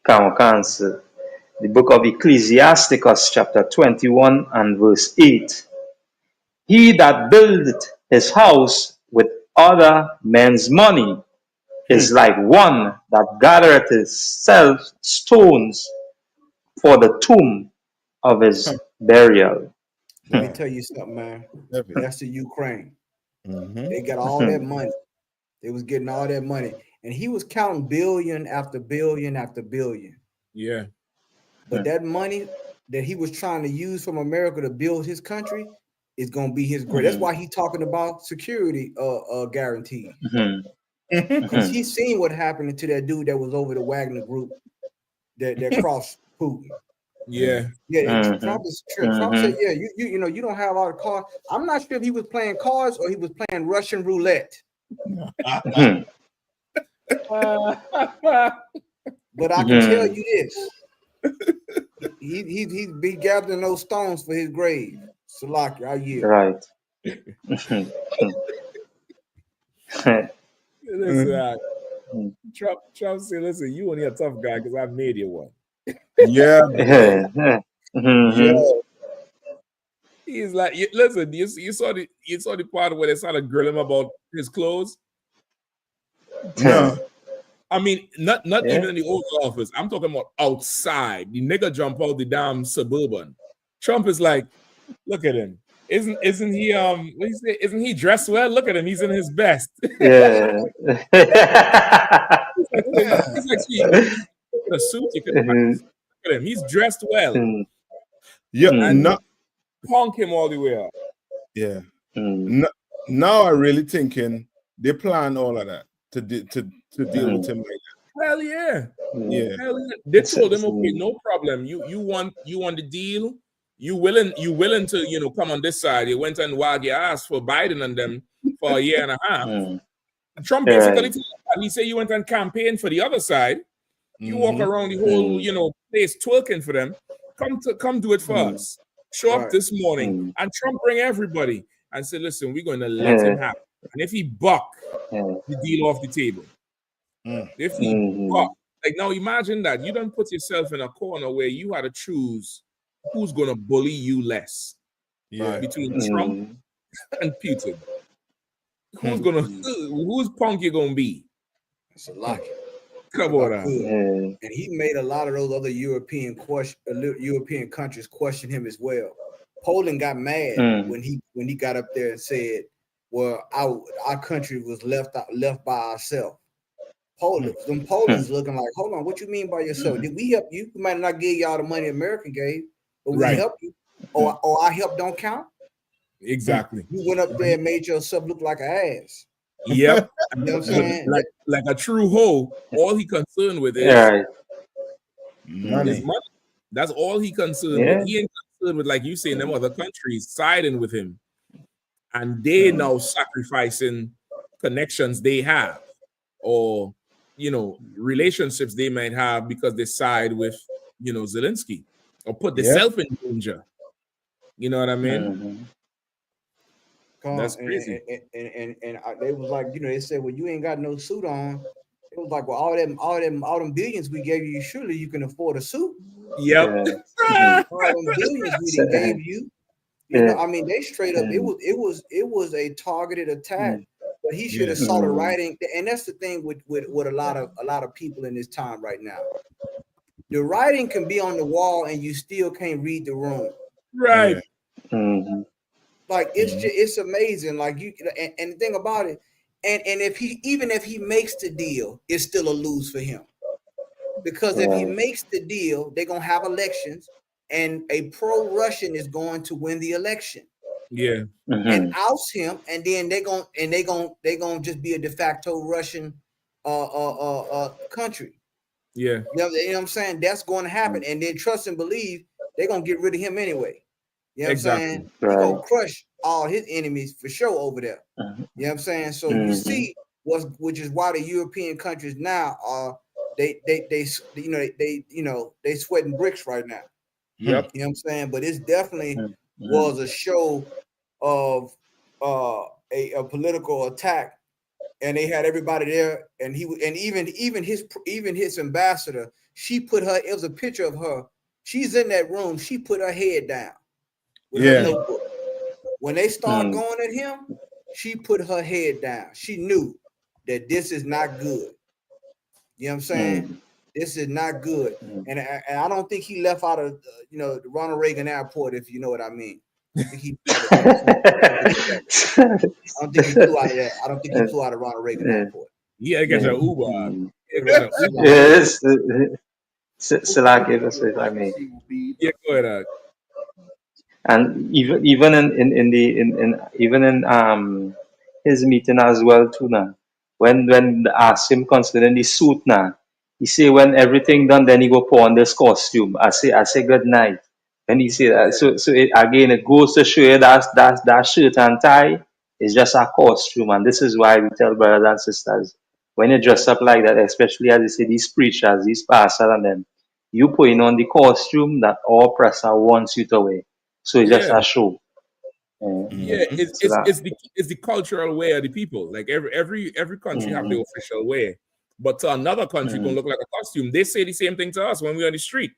Cancer. The book of Ecclesiasticus, chapter 21 and verse 8. He that buildeth his house with other men's money is like one that gathereth himself stones for the tomb of his burial. Let me tell you something, man. That's the Ukraine. They got all that money. They was getting all that money. And he was counting billion after billion after billion. Yeah. But that money that he was trying to use from America to build his country is going to be his great. That's why he's talking about security guaranteed. Because he's seen what happened to that dude that was over the Wagner group that crossed Putin. Yeah. Yeah. Trump said, yeah, you know, you don't have all the cards. I'm not sure if he was playing cards or he was playing Russian roulette. But I can tell you this. He's be gathering those stones for his grave. Salaki, I yield. Right. Listen, Trump said, listen, you only a tough guy because I made you one. Yeah. He's like, listen, you saw the part where they started grilling him about his clothes? No. I mean, not even in the Oval Office. I'm talking about outside. The nigga jump out the damn Suburban. Trump is like, look at him. Isn't he what do you say? Isn't he dressed well? Look at him. He's in his best. Yeah. He's like, see, a suit. You could look at him. He's dressed well. Yeah, and not punk him all the way up. Yeah. Now I really thinking they plan all of that to deal with him like that. Hell yeah. Yeah. Hell yeah. They told him, okay, no problem. You want the deal. You willing to come on this side. You went and wag your ass for Biden and them for a year and a half. Trump basically he said you went and campaigned for the other side. You walk around the whole place twerking for them. Come do it for us. Show up this morning. And Trump bring everybody and say, listen, we're going to let him happen. And if he buck, the deal off the table. If he buck, like now imagine that you don't put yourself in a corner where you had to choose who's going to bully you less between Trump and Putin. Who's punk you gonna be? That's a lot. Come on, and he made a lot of those other European countries question him as well. Poland got mad when he got up there and said, "Well, our country was left by ourselves." Them Poland's looking like, "Hold on, what you mean by yourself? Did we help you? We might not give y'all the money America gave, but we helped you, or our help don't count." Exactly. You went up there and made yourself look like an ass. Yep. You know what I'm saying? Like a true hoe, all he concerned with is money. That's all he concerned with. He ain't concerned with, like you say, in them other countries siding with him. And they now sacrificing connections they have or relationships they might have because they side with Zelensky or put themselves in danger. You know what I mean? That's crazy. And they was like, they said, well, you ain't got no suit on. It was like, well, all them billions we gave you, surely you can afford a suit. Yep. All them billions we done gave you. I mean, they straight up. It was a targeted attack. But he should have saw the writing, and that's the thing with a lot of people in this time right now. The writing can be on the wall, and you still can't read the room. Right. Like it's amazing. Like and the thing about it, and if he makes the deal, it's still a lose for him. Because if he makes the deal, they're gonna have elections, and a pro-Russian is going to win the election. Yeah. and oust him, and then they gonna just be a de facto Russian country. Yeah. You know what I'm saying? That's going to happen, and then trust and believe they're gonna get rid of him anyway. You know what I'm saying? He gonna crush all his enemies for sure over there. You know what I'm saying? So you see which is why the European countries now are they sweating bricks right now. Yep. You know what I'm saying? But it's definitely was a show of a political attack, and they had everybody there, and even his ambassador, she put her, it was a picture of her. She's in that room, she put her head down with her notebook. When they start going at him, she put her head down. She knew that this is not good. You know what I'm saying? This is not good. And I don't think he left out of the Ronald Reagan Airport, if you know what I mean. I don't think he flew out of that. I don't think he flew out of Ronald Reagan Airport. Yeah, I guess an Uber. Yes. Salaki, that's what I mean. Yeah, go ahead. And even in his meeting as well too now. When they asked him concerning the suit now, he say when everything done, then he go put on this costume. I say good night. And he say that. So again, it goes to show you that shirt and tie is just a costume, and this is why we tell brothers and sisters, when you dress up like that, especially as they say these preachers, these pastors, and them, you putting on the costume that all oppressor wants you to wear. So it's just a show. Yeah, it's the cultural wear of the people. Like every country have their official wear, but to another country gonna look like a costume. They say the same thing to us when we're on the street.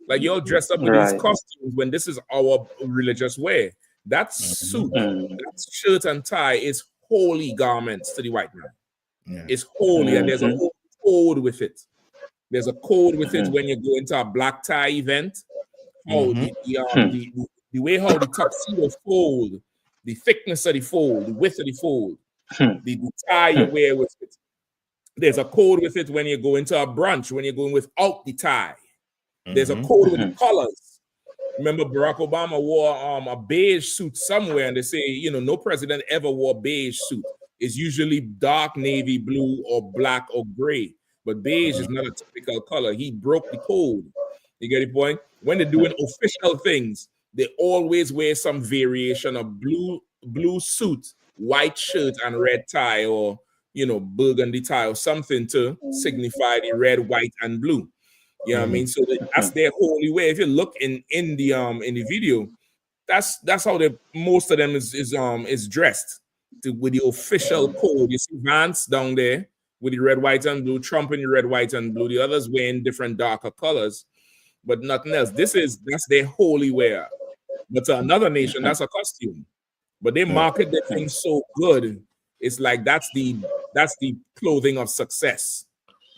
Like you're dressed up in these costumes when this is our religious wear. That suit, that shirt and tie is holy garments to the white man. It's holy, and there's a whole code with it. There's a code with it when you go into a black tie event. How the way how the tuxedo fold, the thickness of the fold, the width of the fold, the tie you wear with it. There's a code with it when you go into a brunch, when you're going without the tie. There's a code with the colors. Remember, Barack Obama wore a beige suit somewhere, and they say, no president ever wore beige suit. It's usually dark navy blue or black or gray, but beige is not a typical color. He broke the code. You get the point? When they're doing official things, they always wear some variation of blue suit, white shirt, and red tie, or burgundy tie, or something to signify the red, white, and blue. You know what I mean? So that's their holy way. If you look in the video, that's how most of them is dressed with the official code. You see Vance down there with the red, white, and blue, Trump in the red, white, and blue. The others wearing different darker colors, but nothing else. That's their holy wear. But to another nation, that's a costume. But they market their thing so good. It's like that's the clothing of success.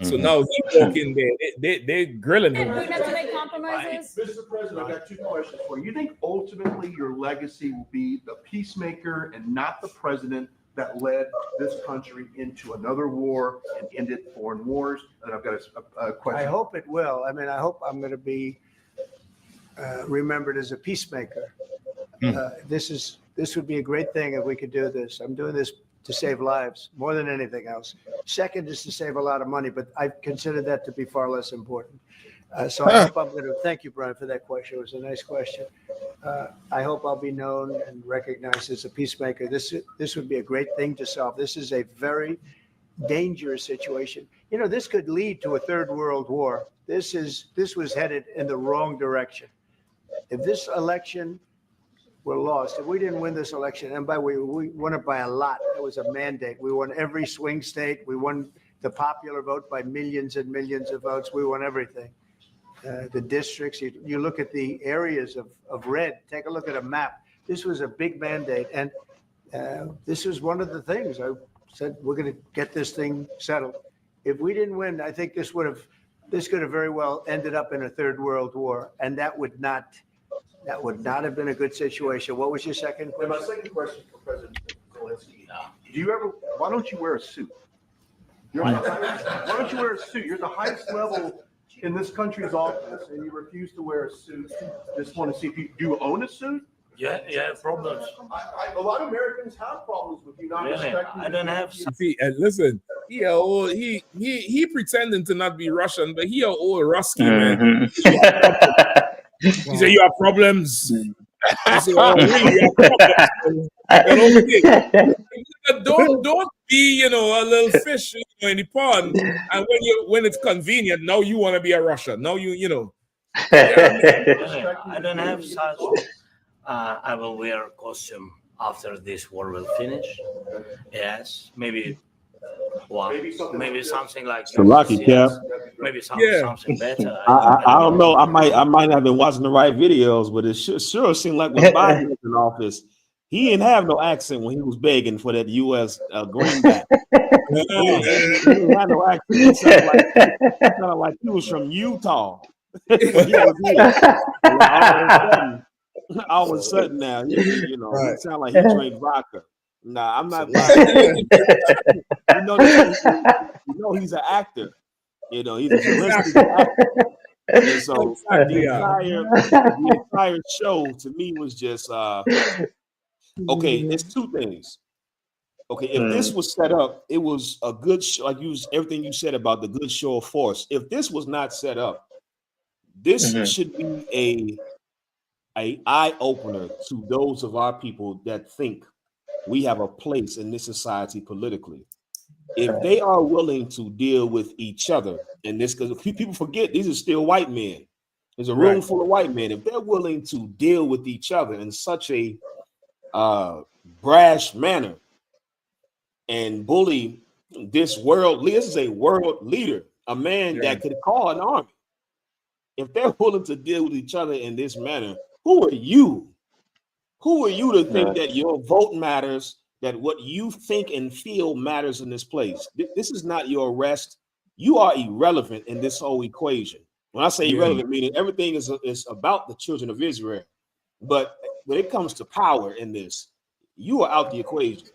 So now he walk in there, they're grilling him. We have to make compromises. Mr. President, I got two questions for you. You think ultimately your legacy will be the peacemaker and not the president that led this country into another war and ended foreign wars? And I've got a question. I hope it will. I mean, I hope I'm going to be remembered as a peacemaker. This would be a great thing if we could do this. I'm doing this to save lives more than anything else. Second is to save a lot of money, but I consider that to be far less important. So I hope I'm going to thank you, Brian, for that question. It was a nice question. I hope I'll be known and recognized as a peacemaker. This would be a great thing to solve. This is a very dangerous situation. This could lead to a third world war. This was headed in the wrong direction. If this election were lost, if we didn't win this election, and by the way, we won it by a lot. It was a mandate. We won every swing state. We won the popular vote by millions and millions of votes. We won everything. The districts, you look at the areas of red, take a look at a map. This was a big mandate. And this was one of the things I said, we're going to get this thing settled. If we didn't win, I think this could have very well ended up in a third world war. And that would not have been a good situation. What was your second question? And my second question for President Zelensky. Why don't you wear a suit? Why don't you wear a suit? You're the highest level in this country's office, and you refuse to wear a suit. Just want to see if you do own a suit. You have problems. A lot of Americans have problems with you not Really? respecting. I don't have. See, and listen, he pretending to not be Russian, but he a old Rusky man. He said you have problems. I said, oh, really? You have problems? Don't be, a little fish in the pond, and when it's convenient, now you want to be a Russian. Now I don't have such. I will wear a costume after this war will finish. Yes, maybe. Well, maybe something like So lucky, yes. Cap. Maybe something better. I don't know. I might have been watching the right videos, but it sure seemed like when Biden was in office, he didn't have no accent when he was begging for that U.S. Greenback. He didn't have no accent. It sounded like he was from Utah. All of a sudden now, he sound like he drank vodka. Nah, I'm not. He's an actor. He's a realistic actor. And so the entire show to me was just okay. It's two things. Okay, if this was set up, it was a good show. Like everything you said about the good show of force. If this was not set up, this should be a eye opener to those of our people that think we have a place in this society politically. If they are willing to deal with each other, and this, because people forget these are still white men. There's a room full of white men. If they're willing to deal with each other in such a brash manner and bully this is a world leader, a man that could call an army. If they're willing to deal with each other in this manner, who are you? Who are you to think that your vote matters, that what you think and feel matters in this place? This is not your arrest. You are irrelevant in this whole equation. When I say irrelevant, meaning everything is about the children of Israel. But when it comes to power in this, you are out the equation.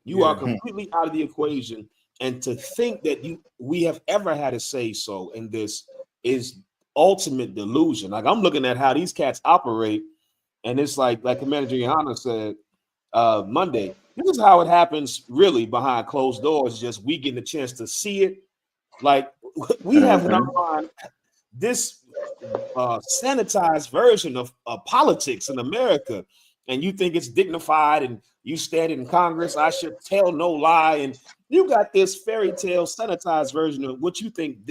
You are completely out of the equation. And to think that we have ever had a say so in this is ultimate delusion. Like I'm looking at how these cats operate. And it's like Commander Johanna said Monday, this is how it happens really behind closed doors, just we getting a chance to see it. Like we have in our mind this sanitized version of politics in America, and you think it's dignified and you stand in Congress, I should tell no lie. And you got this fairy tale sanitized version of what you think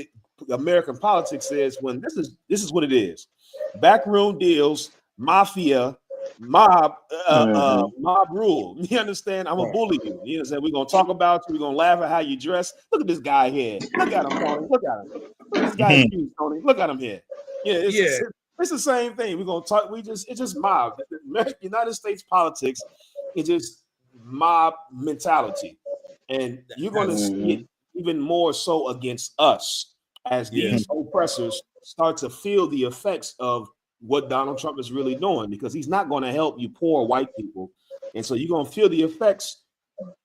American politics is, when this is what it is. Backroom deals, mafia, mob rule. You understand? I'm a bully you. You understand? We're gonna talk about you. We're gonna laugh at how you dress. Look at this guy here. Look at him, Tony. Look at him. Look at this guy's shoes, Tony. Look at him here. It's the same thing. We're gonna talk. It's just mob. United States politics is just mob mentality, and you're gonna see it even more so against us as these oppressors start to feel the effects of what Donald Trump is really doing, because he's not going to help you poor white people. And so you're going to feel the effects.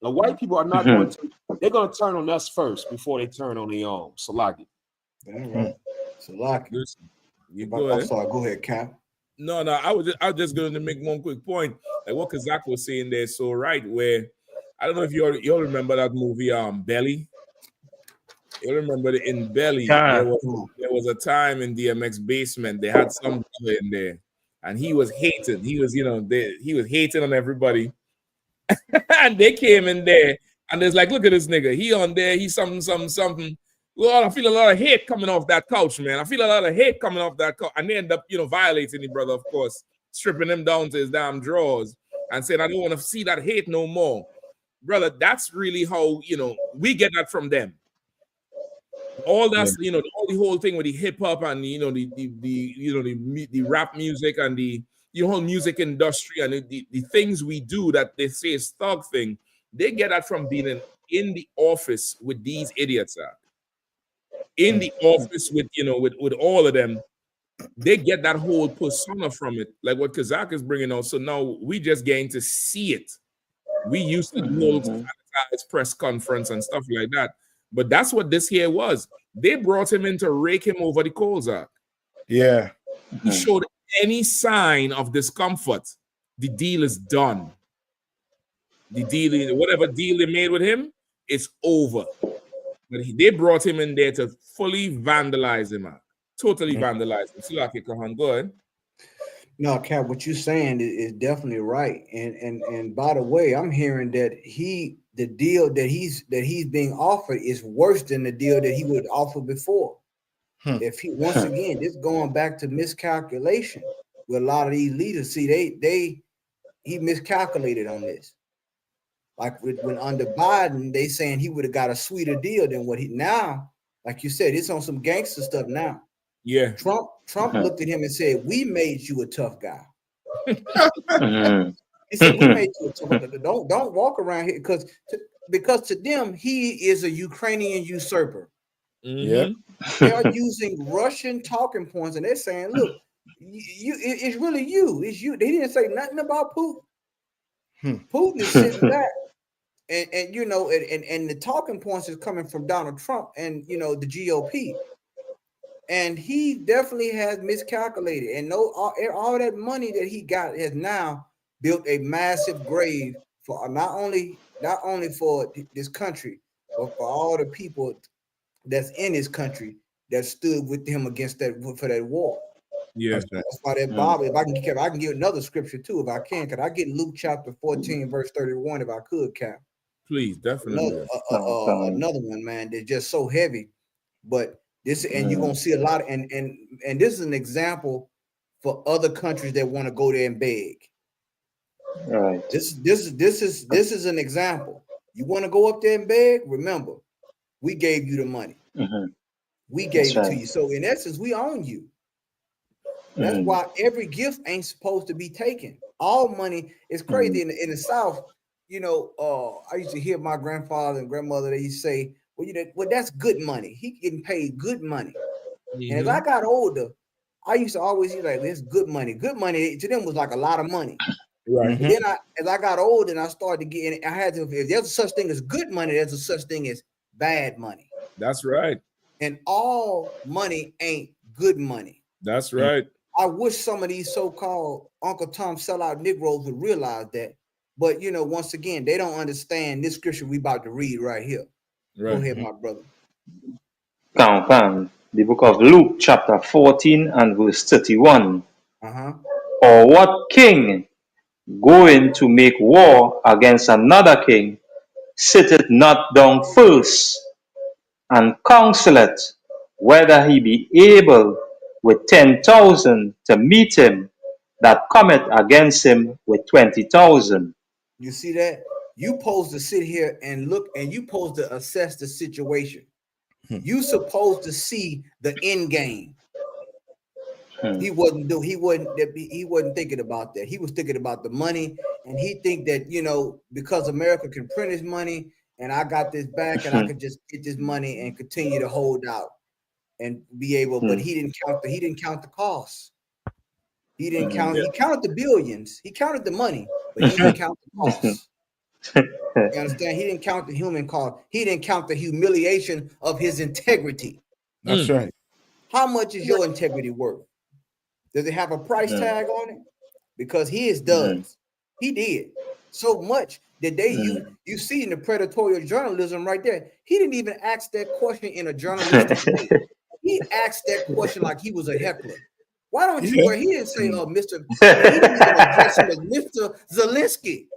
The white people are not going to, they're going to turn on us first before they turn on their own. Salaki. Right. Salaki. I'm sorry, go ahead, Cap. No, I was just going to make one quick point. Like what Kazak was saying there, so right, where I don't know if you all remember that movie, Belly. You remember that in Belly, there was a time in DMX basement, they had some brother in there, and he was hating. He was, he was hating on everybody. And they came in there, and there's like, look at this nigga. He on there, he's something. Well, I feel a lot of hate coming off that couch, man. I feel a lot of hate coming off that couch. And they end up, violating the brother, of course, stripping him down to his damn drawers and saying, I don't want to see that hate no more. Brother, that's really how, we get that from them. All that's all the whole thing with the hip hop and the rap music and the whole music industry and the things we do that they say is thug thing, they get that from being in the office with these idiots. In the office with with all of them, they get that whole persona from it, like what Kazak is bringing out. So now we just getting to see it. We used to hold press conference and stuff like that. But that's what this here was. They brought him in to rake him over the coals. Yeah. He showed any sign of discomfort. the deal is done. The deal, whatever deal they made with him, it's over. But they brought him in there to fully vandalize him, man. Totally vandalize him. Silaki Kahan, go ahead. No, Cap, what you're saying is definitely right. And by the way, I'm hearing that the deal that he's being offered is worse than the deal that he would offer before. If he once again, this going back to miscalculation with a lot of these leaders. See, he miscalculated on this. Like when under Biden, they saying he would have got a sweeter deal than what he now. Like you said, it's on some gangster stuff now. Yeah. Trump looked at him and said, "We made you a tough guy." He said, "We made you a tough guy. Don't walk around here because to them he is a Ukrainian usurper." Yeah. They are using Russian talking points, and they're saying, "Look, it's really you. It's you." They didn't say nothing about Putin. Putin is sitting back, and you know, and the talking points is coming from Donald Trump and the GOP. And he definitely has miscalculated, and all that money that he got has now built a massive grave for not only for this country, but for all the people that's in this country that stood with him against that war. Yeah, that's why that Bible. If I can give another scripture too, if I can. Could I get Luke chapter 14, verse 31, if I could, Cap? Please, definitely. Another one, man. They're just so heavy, but. This and you're gonna see a lot, and this is an example for other countries that want to go there and beg. Right. This is an example. You want to go up there and beg? Remember, we gave you the money. We gave it to you. So in essence, we own you. That's why every gift ain't supposed to be taken. All money is crazy in the South. I used to hear my grandfather and grandmother, they used to say, well, that's good money. He getting paid good money. And as I got older, I used to always hear like, this good money. Good money to them was like a lot of money. Right. Then as I got older and I started to get in, I had to, if there's a such thing as good money, there's a such thing as bad money. That's right. And all money ain't good money. That's right. I wish some of these so-called Uncle Tom sellout Negroes would realize that. But once again, they don't understand this scripture we about to read right here. Right. Go ahead, my brother. The book of Luke, chapter 14 and verse 31. Or what king going to make war against another king sitteth not down first and counseleth whether he be able with 10,000 to meet him that cometh against him with 20,000. You see that? You supposed to sit here and look, and you supposed to assess the situation. You supposed to see the end game. He wasn't thinking about that. He was thinking about the money, and he think that because America can print his money, and I got this back, and I could just get this money and continue to hold out and be able. But he didn't count the costs. He didn't count. He counted the billions. He counted the money, but he didn't count the costs. You understand? He didn't count the human cost. He didn't count the humiliation of his integrity. That's right. How much is your integrity worth? Does it have a price tag on it? Because his does. He did so much that you see in the predatory journalism right there. He didn't even ask that question in a journalistic way. He asked that question like he was a heckler. Why don't you? He didn't say, "Oh, Mr." He didn't even address him as Mr. Zelensky.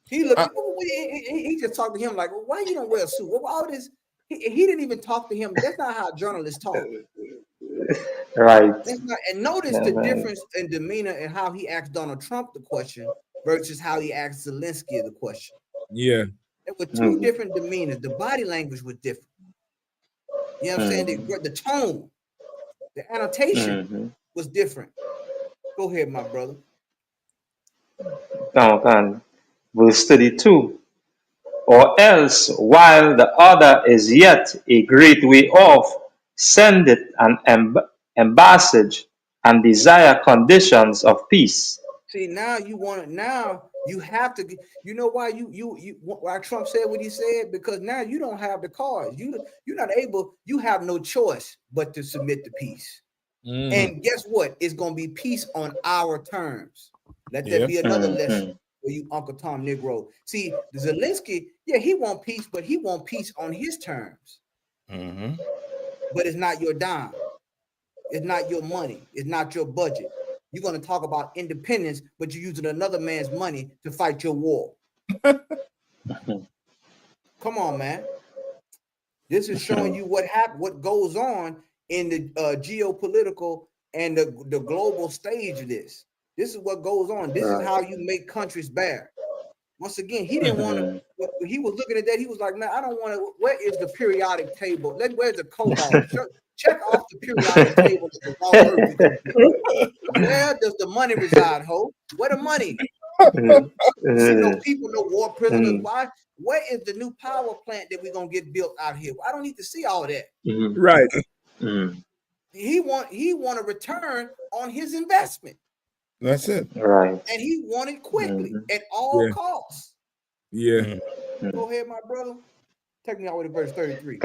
He looked. He just talked to him like, well, "Why you don't wear a suit? Well, all this." He didn't even talk to him. That's not how journalists talk. Right. And notice the difference in demeanor and how he asked Donald Trump the question versus how he asked Zelensky the question. Yeah. There were two different demeanors. The body language was different. You know what I'm saying? The tone, the annotation was different. Go ahead, my brother. Verse 32. Or else, while the other is yet a great way off, sendeth an embassage and desire conditions of peace. See, now you have to. You know why why Trump said what he said? Because now you don't have the cards. You're not able. You have no choice but to submit to peace. And guess what? It's gonna be peace on our terms. Let that be another lesson for you, Uncle Tom Negro. See, Zelensky, yeah, he want peace, but he want peace on his terms. But it's not your dime. It's not your money. It's not your budget. You're gonna talk about independence, but you're using another man's money to fight your war. Come on, man. This is showing you what goes on in the geopolitical and the global stage of this. This is what goes on. This is how you make countries bear. Once again, he didn't want to. When he was looking at that, he was like, "Man, I don't want to. Where is the periodic table? Where's the cobalt? Check off the periodic table of the raw earth. Where does the money reside, ho? Where the money? See no people, no war prisoners. Why? Where is the new power plant that we're gonna get built out here? I don't need to see all that. Right. He want a return on his investment. That's it. Right. And he want it quickly at all costs. Yeah. Go ahead, my brother. Take me all the way to verse 33.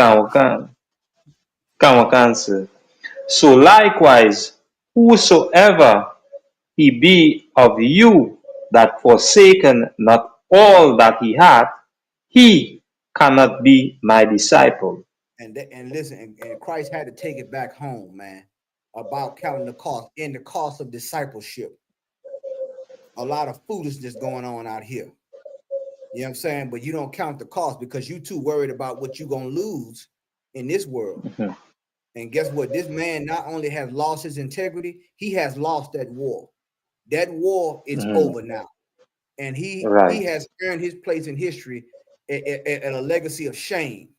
So likewise, whosoever he be of you that forsaken not all that he hath, he cannot be my disciple. And listen, and Christ had to take it back home, man, about counting the cost and the cost of discipleship. A lot of foolishness going on out here. You know what I'm saying? But you don't count the cost because you too worried about what you're gonna lose in this world. And guess what? This man not only has lost his integrity, he has lost that war. That war is over now. And he has earned his place in history at a legacy of shame.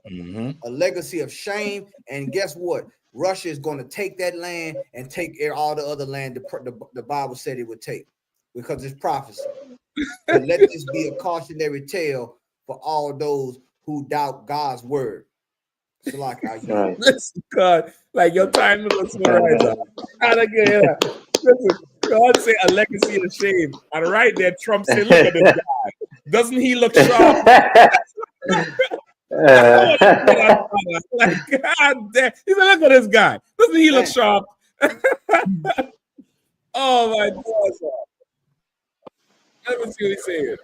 A legacy of shame. And guess what? Russia is going to take that land and take all the other land the Bible said it would take, because it's prophecy. And let this be a cautionary tale for all those who doubt God's word. So like God, like your time was right now. And again, listen, God say a legacy of shame, and right there, Trump said, "Look at this guy. Doesn't he look sharp?" Like, God damn. He said, "Look at this guy. Doesn't he look sharp?" Oh my God. Let me see what he's saying.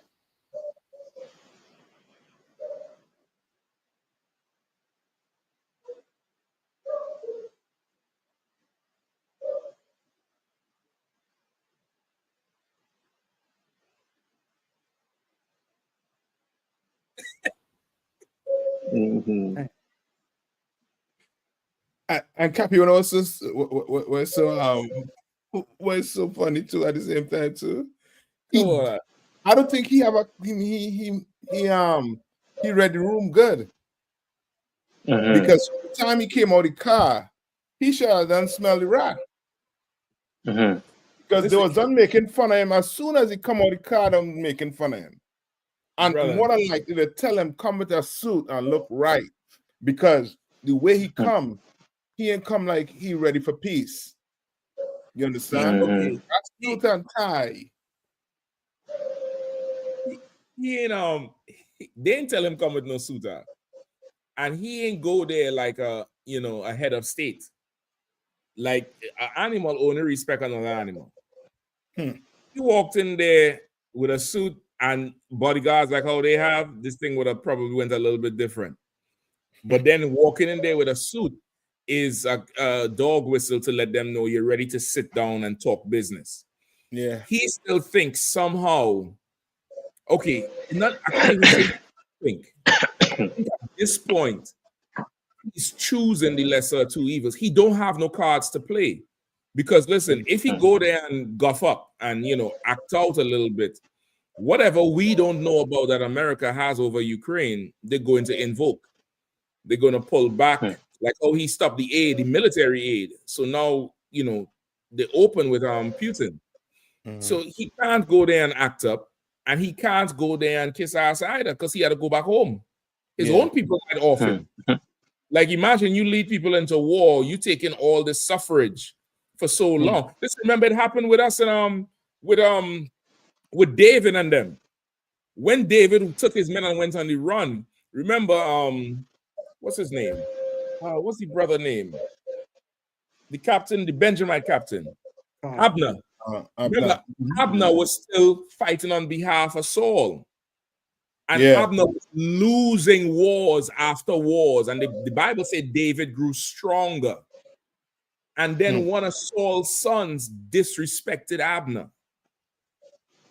And Cappy, you know what's so funny too at the same time too? I don't think he read the room good. Because the time he came out of the car, he should have done smell the rat. Because they was done making fun of him as soon as he come out of the car, them making fun of him. And more than likely they tell him come with a suit and look right. Because the way he come, he ain't come like he ready for peace. You understand? Okay, that's suit and tie. He ain't they ain't tell him come with no suit on. And he ain't go there like a head of state. Like an animal only respect another animal. He walked in there with a suit and bodyguards like how they have, this thing would have probably went a little bit different. But then walking in there with a suit is a dog whistle to let them know you're ready to sit down and talk business. Yeah. He still thinks somehow, okay, I can't even think. At this point, he's choosing the lesser of two evils. He don't have no cards to play. Because listen, if he go there and guff up and act out a little bit, whatever we don't know about that America has over Ukraine, they're going to invoke. They're going to pull back, like how he stopped the aid, the military aid. So now, they open with Putin. So he can't go there and act up, and he can't go there and kiss ass either because he had to go back home. His own people had off him. Like imagine you lead people into war, you taking all this suffrage for so long. Just remember it happened with us and with David and them. When David took his men and went on the run, remember what's his name? What's the brother name? the captain, the Benjamite captain, Abner. Remember, Mhm. Abner was still fighting on behalf of Saul. And Yeah. Abner was losing wars after wars. And the Bible said David grew stronger. And then one of Saul's sons disrespected Abner.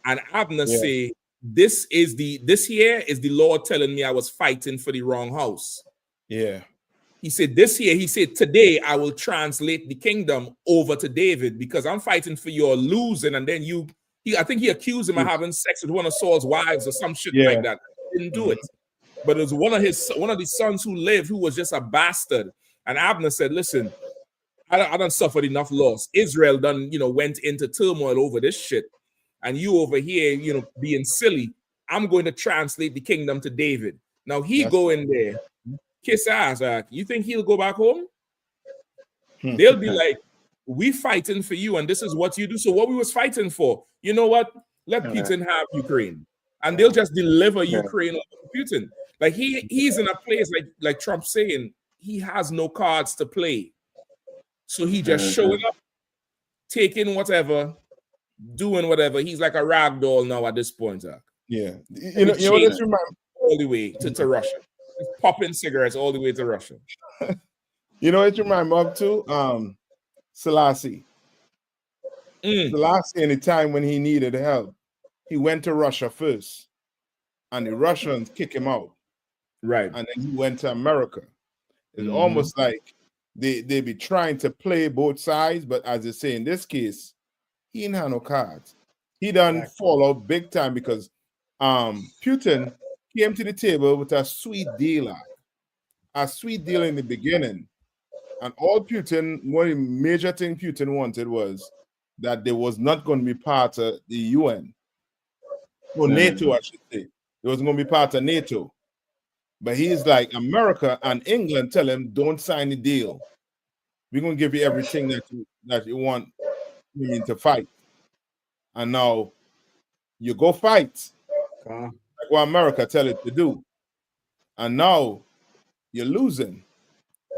And Abner Yeah. say, this here is the Lord telling me I was fighting for the wrong house. Yeah. He said, this year, he said, today I will translate the kingdom over to David because I'm fighting for your losing. And then I think he accused him of having sex with one of Saul's wives or some shit like that. Didn't do it. But it was one of the sons who lived who was just a bastard. And Abner said, listen, I done suffered enough loss. Israel done, went into turmoil over this shit. And you over here, being silly. I'm going to translate the kingdom to David. Now he go in there. Kiss ass, you think he'll go back home? They'll be like, we fighting for you, and this is what you do. So what we was fighting for, you know what? Let Putin have Ukraine, and they'll just deliver Ukraine over to Putin. Like he's in a place like Trump saying he has no cards to play, so he just showing up, taking whatever, doing whatever. He's like a rag doll now at this point, Yeah, you know what this reminds all the way to Russia. Popping cigarettes all the way to Russia. You know what you remind me of too? Selassie. Selassie, in the time when he needed help, he went to Russia first, and the Russians kicked him out. Right. And then he went to America. It's almost like they be trying to play both sides, but as they say in this case, he didn't have no cards. He done fall out big time because Putin came to the table with a sweet deal in the beginning. And all Putin, one of the major thing Putin wanted was that there was not going to be part of the UN. Or NATO, I should say. It was going to be part of NATO. But he's like, America and England tell him, don't sign the deal. We're going to give you everything that you want to fight. And now you go fight. Like what America tell it to do. And now you're losing.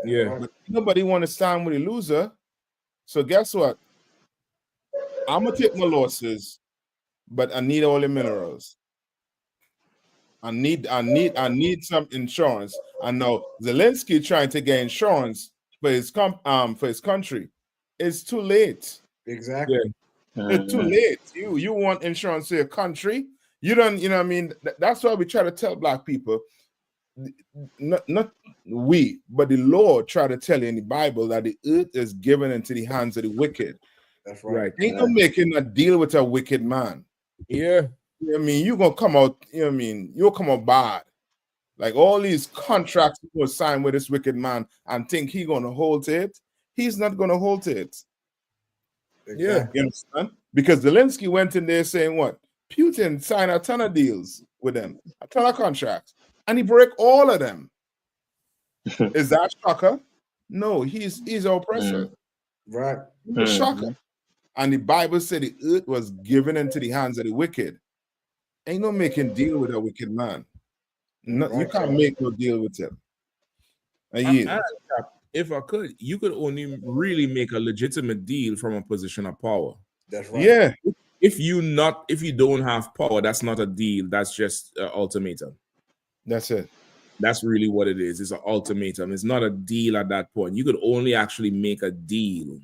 Yeah. But nobody want to stand with a loser. So guess what? I'm gonna take my losses, but I need all the minerals. I need some insurance. And now Zelensky trying to get insurance for his country. It's too late. Exactly. It's too late. You want insurance for your country. You don't, you know what I mean? That's why we try to tell black people, not we, but the Lord try to tell you in the Bible that the earth is given into the hands of the wicked. That's right. Ain't no making a deal with a wicked man. Yeah. You know what I mean? You're gonna come out, you know what I mean? You'll come out bad. Like all these contracts you will sign with this wicked man and think he's gonna hold to it. He's not gonna hold to it. Exactly. Yeah, you understand? Because Zelensky went in there saying what? Putin signed a ton of deals with them, a ton of contracts, and he broke all of them. Is that shocker? No, he's our oppressor. Right. He's a shocker. And the Bible said the earth was given into the hands of the wicked. Ain't no making deal with a wicked man. No, you can't make no deal with him. If I could, you could only really make a legitimate deal from a position of power. That's right. Yeah. If you don't have power, that's not a deal. That's just an ultimatum. That's it. That's really what it is. It's an ultimatum. It's not a deal at that point. You could only actually make a deal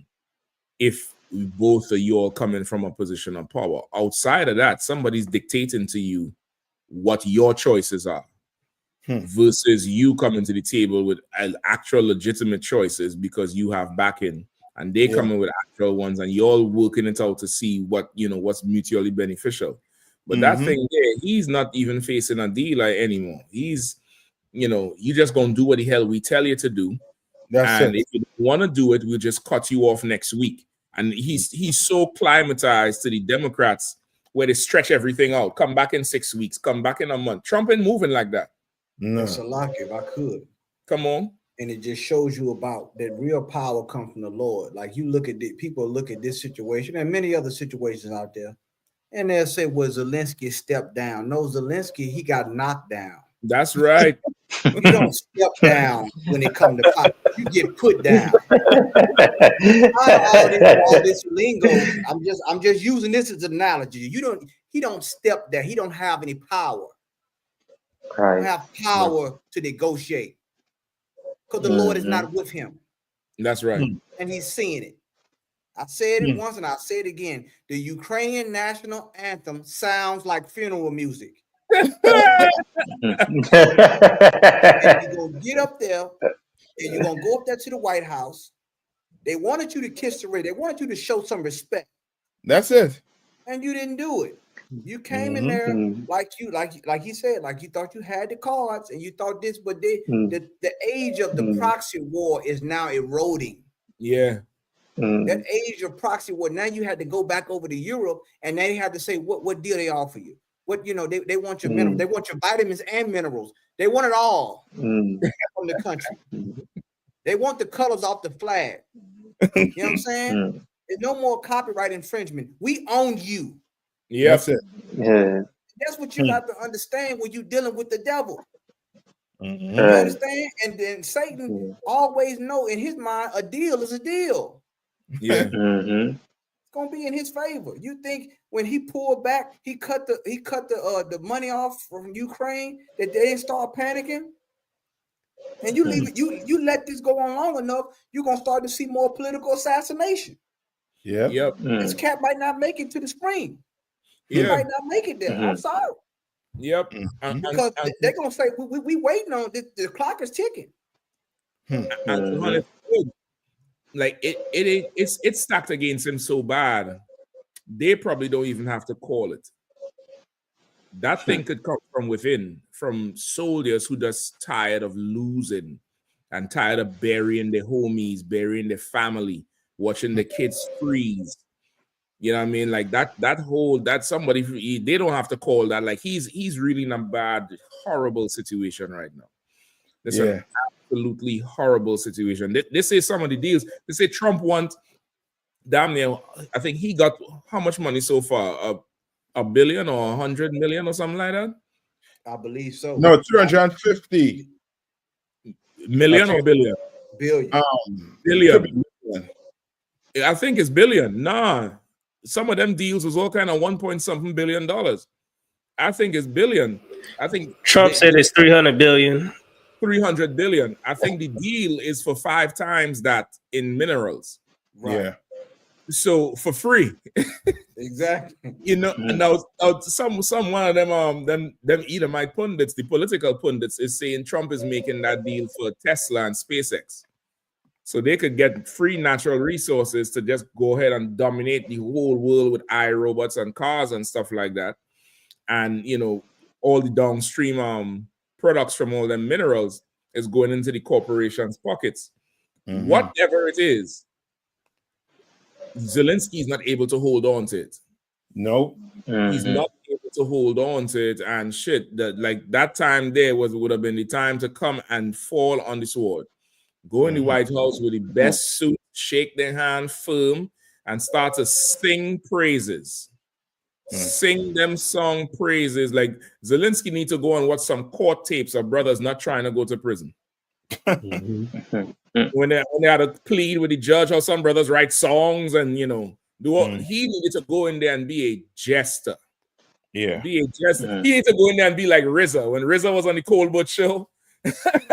if both of you are coming from a position of power. Outside of that, somebody's dictating to you what your choices are versus you coming to the table with actual legitimate choices because you have backing and they come in with actual ones and you're working it out to see what's mutually beneficial. But that thing there, he's not even facing a deal anymore. He's, you just gonna do what the hell we tell you to do. That's if you want to do it, we'll just cut you off next week. And he's so climatized to the Democrats where they stretch everything out. Come back in 6 weeks, come back in a month. Trump ain't moving like that. No. Salaki, if I could. Come on. And it just shows you about that real power comes from the Lord. Like you look at people look at this situation and many other situations out there, and they'll say, well, Zelensky stepped down. No, Zelensky, he got knocked down. That's right. You don't step down when it comes to pop. You get put down. all this lingo. I'm just using this as an analogy. He don't step there. He don't have any power. He don't have power to negotiate. Because the Lord is not with him. That's right. And he's seeing it. I said it once and I'll say it again. The Ukrainian national anthem sounds like funeral music. And you're gonna get up there and you're gonna go up there to the White House. They wanted you to kiss the ring. They wanted you to show some respect. That's it. And you didn't do it. You came in there like he said, like you thought you had the cards and you thought this, but the age of the proxy war is now eroding. Yeah. That age of proxy war, now you had to go back over to Europe and they had to say what deal they offer you. What they want your minerals, they want your vitamins and minerals. They want it all from the country. They want the colors off the flag. You know what I'm saying? There's no more copyright infringement. We own you. Yeah, that's it. Yeah. That's what you got to understand when you're dealing with the devil. You Right. understand? And then Satan always know in his mind a deal is a deal. Yeah. It's gonna be in his favor. You think when he pulled back, he cut the money off from Ukraine that they didn't start panicking? And you leave it, you let this go on long enough, you're gonna start to see more political assassination. Yeah. Yep. This cat might not make it to the spring. He Yeah. might not make it there. I'm sorry. Yep. Because they're gonna say we waiting on this, the clock is ticking. And like it's stacked against him so bad, they probably don't even have to call it. That thing could come from within, from soldiers who just tired of losing and tired of burying their homies, burying their family, watching the kids freeze. You know what I mean? Like that somebody, they don't have to call that. Like he's really in a bad, horrible situation right now. It's an absolutely horrible situation. They say some of the deals, they say Trump want damn near, I think he got how much money so far? A billion or 100 million or something like that? I believe so. No, 250 million or billion? Billion. Billion. I think it's billion. Nah. Some of them deals was all kind of 1 point something billion dollars. I think it's billion. I think Trump said it's 300 billion. 300 billion. I think the deal is for 5 times that in minerals. Right. Yeah. So for free. Exactly. You know, now some one of them Edomite pundits, the political pundits, is saying Trump is making that deal for Tesla and SpaceX. So they could get free natural resources to just go ahead and dominate the whole world with iRobots and cars and stuff like that. And, you know, all the downstream products from all them minerals is going into the corporation's pockets. Whatever it is, Zelensky is not able to hold on to it. No. He's not able to hold on to it. And shit, that time there would have been the time to come and fall on the sword. Go in the White House with the best suit, shake their hand firm, and start to sing praises. Sing them song praises. Like Zelensky need to go and watch some court tapes of brothers not trying to go to prison. When they had to plead with the judge, how some brothers write songs and he needed to go in there and be a jester. Yeah. Be a jester. He needed to go in there and be like RZA. When RZA was on the Cold Boat show,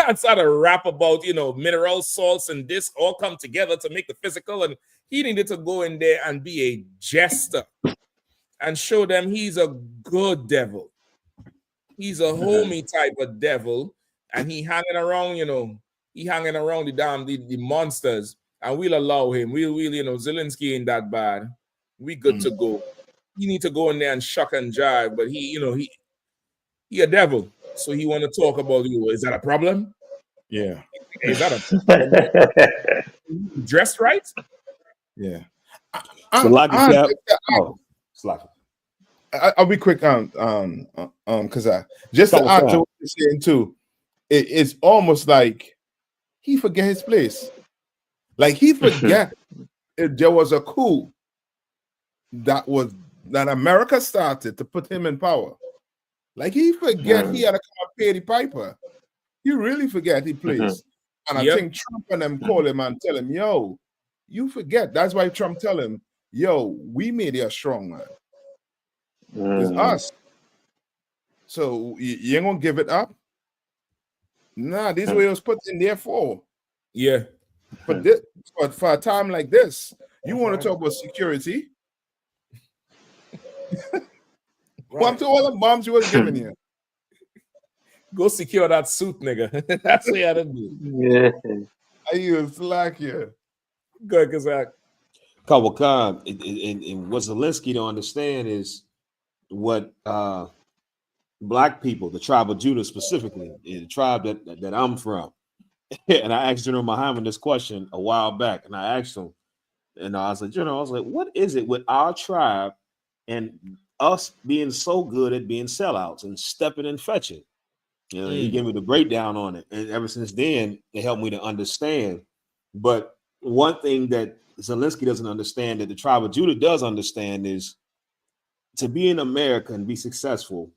and start to rap about minerals, salts, and this all come together to make the physical. And he needed to go in there and be a jester and show them he's a good devil. He's a homie type of devil, and he hanging around, he hanging around the monsters, and we'll allow him. We'll Zelensky ain't that bad. We good to go. He need to go in there and shuck and jive, but he a devil. So he want to talk about you. Is that a problem? Yeah. Is that a problem? Dressed right? Yeah. I'll be quick because just to add to what you're saying too, it's almost like he forget his place. Like he forget if there was a coup that America started to put him in power. Like he forget he had to come and pay the piper. He really forget he plays. And I think Trump and them call him and tell him, yo, you forget. That's why Trump tell him, yo, we made you a strong man. It's us. So you ain't gonna give it up? Nah, this way it was put in there for. Yeah. But this, for a time like this, you want to talk about security? What to all the bombs you was giving you? Go secure that suit, nigga. That's what you had to do. Yeah. I you slack here. Good, Kazak. Kawakab, and what Zelensky don't understand is what black people, the tribe of Judah specifically, the tribe that I'm from. And I asked General Muhammad this question a while back, and I asked him, and I was like, General, I was like, what is it with our tribe and us being so good at being sellouts and stepping and fetching? You know, he gave me the breakdown on it, and ever since then, it helped me to understand. But one thing that Zelensky doesn't understand, that the tribe of Judah does understand, is to be in America and be successful,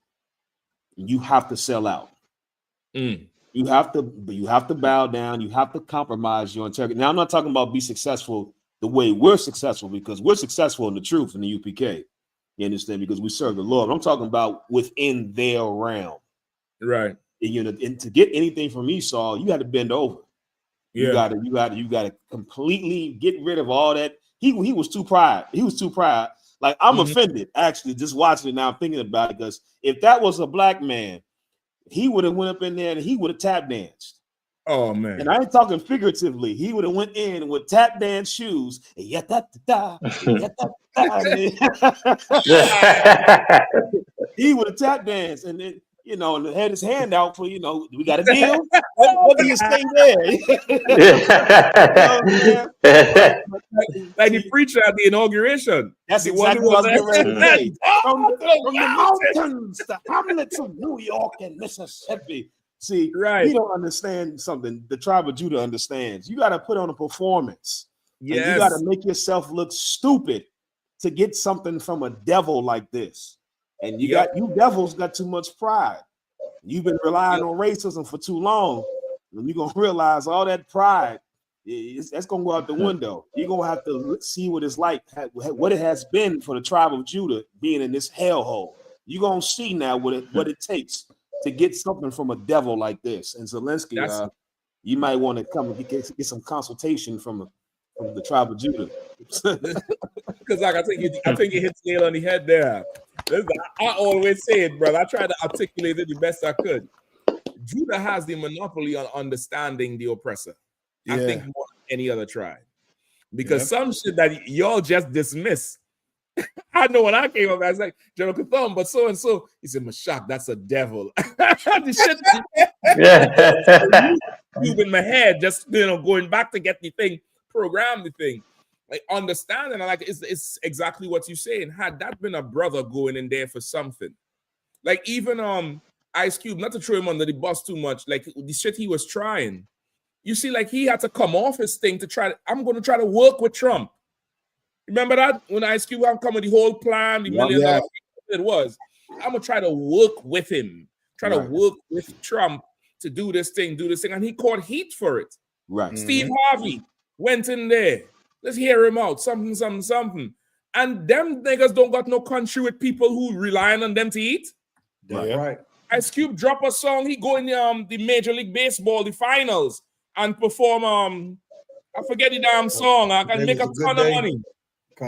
you have to sell out. You have to bow down. You have to compromise your integrity. Now, I'm not talking about be successful the way we're successful, because we're successful in the truth in the UPK. You understand? Because we serve the Lord. I'm talking about within their realm. Right. And to get anything from Esau, you had to bend over. Yeah. You gotta completely get rid of all that. He was too pride. He was too pride. Like, I'm offended, actually, just watching it now. I'm thinking about it, because if that was a black man, he would have went up in there and he would have tap danced. Oh man! And I ain't talking figuratively. He would have went in with tap dance shoes. He would have tap danced, and then, you know, and had his hand out for, you know, we got a deal. What do you say there? Like the preacher at the inauguration. That's the exactly one what I was getting ready to say. From the mountains, the hamlets of New York and Mississippi. See, right. You don't understand something. The tribe of Judah understands. You got to put on a performance. Yes. And you got to make yourself look stupid to get something from a devil like this. And you devils got too much pride. You've been relying on racism for too long. And you're going to realize all that pride, that's going to go out the window. You're going to have to see what it's like, what it has been for the tribe of Judah being in this hellhole. You're going to see now what it takes to get something from a devil like this. And Zelensky, you might want to come and get some consultation from the tribe of Judah. Because like I think you hit the nail on the head there. Listen, I always say it, brother. I try to articulate it the best I could. Judah has the monopoly on understanding the oppressor. I think more than any other tribe. Because some shit that y'all just dismiss. I know when I came up, I was like, General Katham, but so and so. He said, Mashak, that's a devil. The shit you in my head, just, you know, going back to get the thing, program the thing. Like, understanding, like, it's exactly what you're saying. Had that been a brother going in there for something, like even Ice Cube, not to throw him under the bus too much, like the shit he was trying, you see, like he had to come off his thing to try. I'm going to try to work with Trump. Remember that when Ice Cube come with the whole plan, the $1 million it was. I'm gonna try to work with him, try to work with Trump to do this thing, and he caught heat for it. Right. Steve Harvey went in there. Let's hear him out. Something. And them niggas don't got no country with people who relying on them to eat. Right. Ice Cube drop a song. He go in the Major League Baseball, the finals, and perform. I forget the damn song. I can make a ton of money.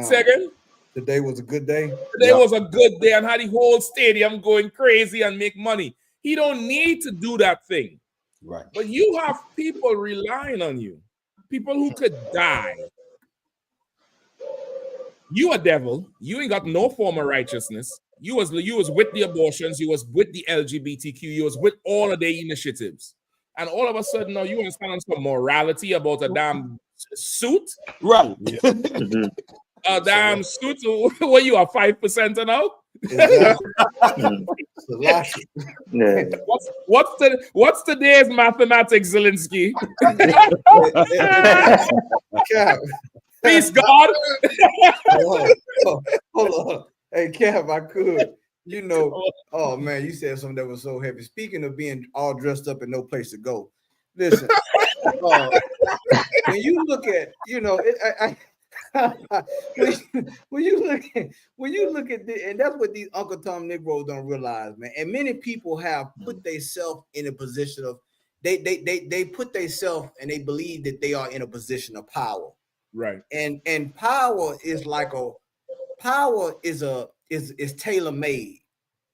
Second. Today was a good day. Today was a good day, and had the whole stadium going crazy and make money. He don't need to do that thing. Right. But you have people relying on you. People who could die. You a devil. You ain't got no form of righteousness. You was with the abortions. You was with the LGBTQ. You was with all of their initiatives. And all of a sudden now you want to stand on some morality about a damn suit? Right. A damn suit. What you are 5% now? What's today's mathematics, Zelensky? Peace, God. Hold on. Hey, Kev, I could. You know, oh man, you said something that was so heavy. Speaking of being all dressed up and no place to go, listen. When you look at, you know, when you look at the, and that's what these Uncle Tom Negroes don't realize, man. And many people have put themselves in a position of they put themselves and they believe that they are in a position of power. Right. And power is like is tailor-made.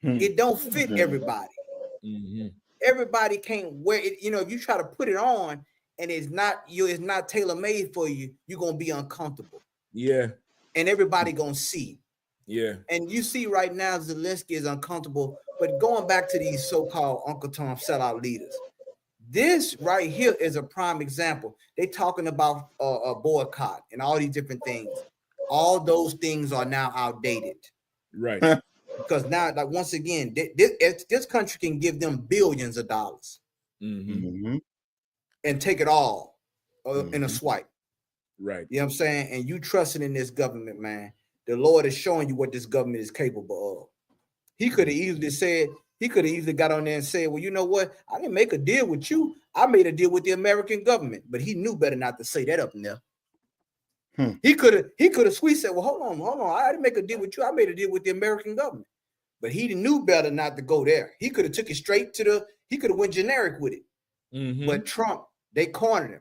It don't fit everybody. Everybody can't wear it. You know, if you try to put it on and it's not tailor-made for you, you're gonna be uncomfortable. Yeah. And everybody gonna see. Yeah. And you see right now Zelensky is uncomfortable, but going back to these so-called Uncle Tom sellout leaders, this right here is a prime example. They talking about a boycott and all these different things. All those things are now outdated. Right. Because now, like once again, this country can give them billions of dollars and take it all in a swipe. Right. You know what I'm saying? And you trusting in this government, man. The Lord is showing you what this government is capable of. He could have easily got on there and said, well, you know what? I didn't make a deal with you. I made a deal with the American government. But he knew better not to say that up in there. He could have sweet said, well, hold on. I didn't make a deal with you. I made a deal with the American government. But he knew better not to go there. He could have took it straight he could have went generic with it. But Trump, they cornered him.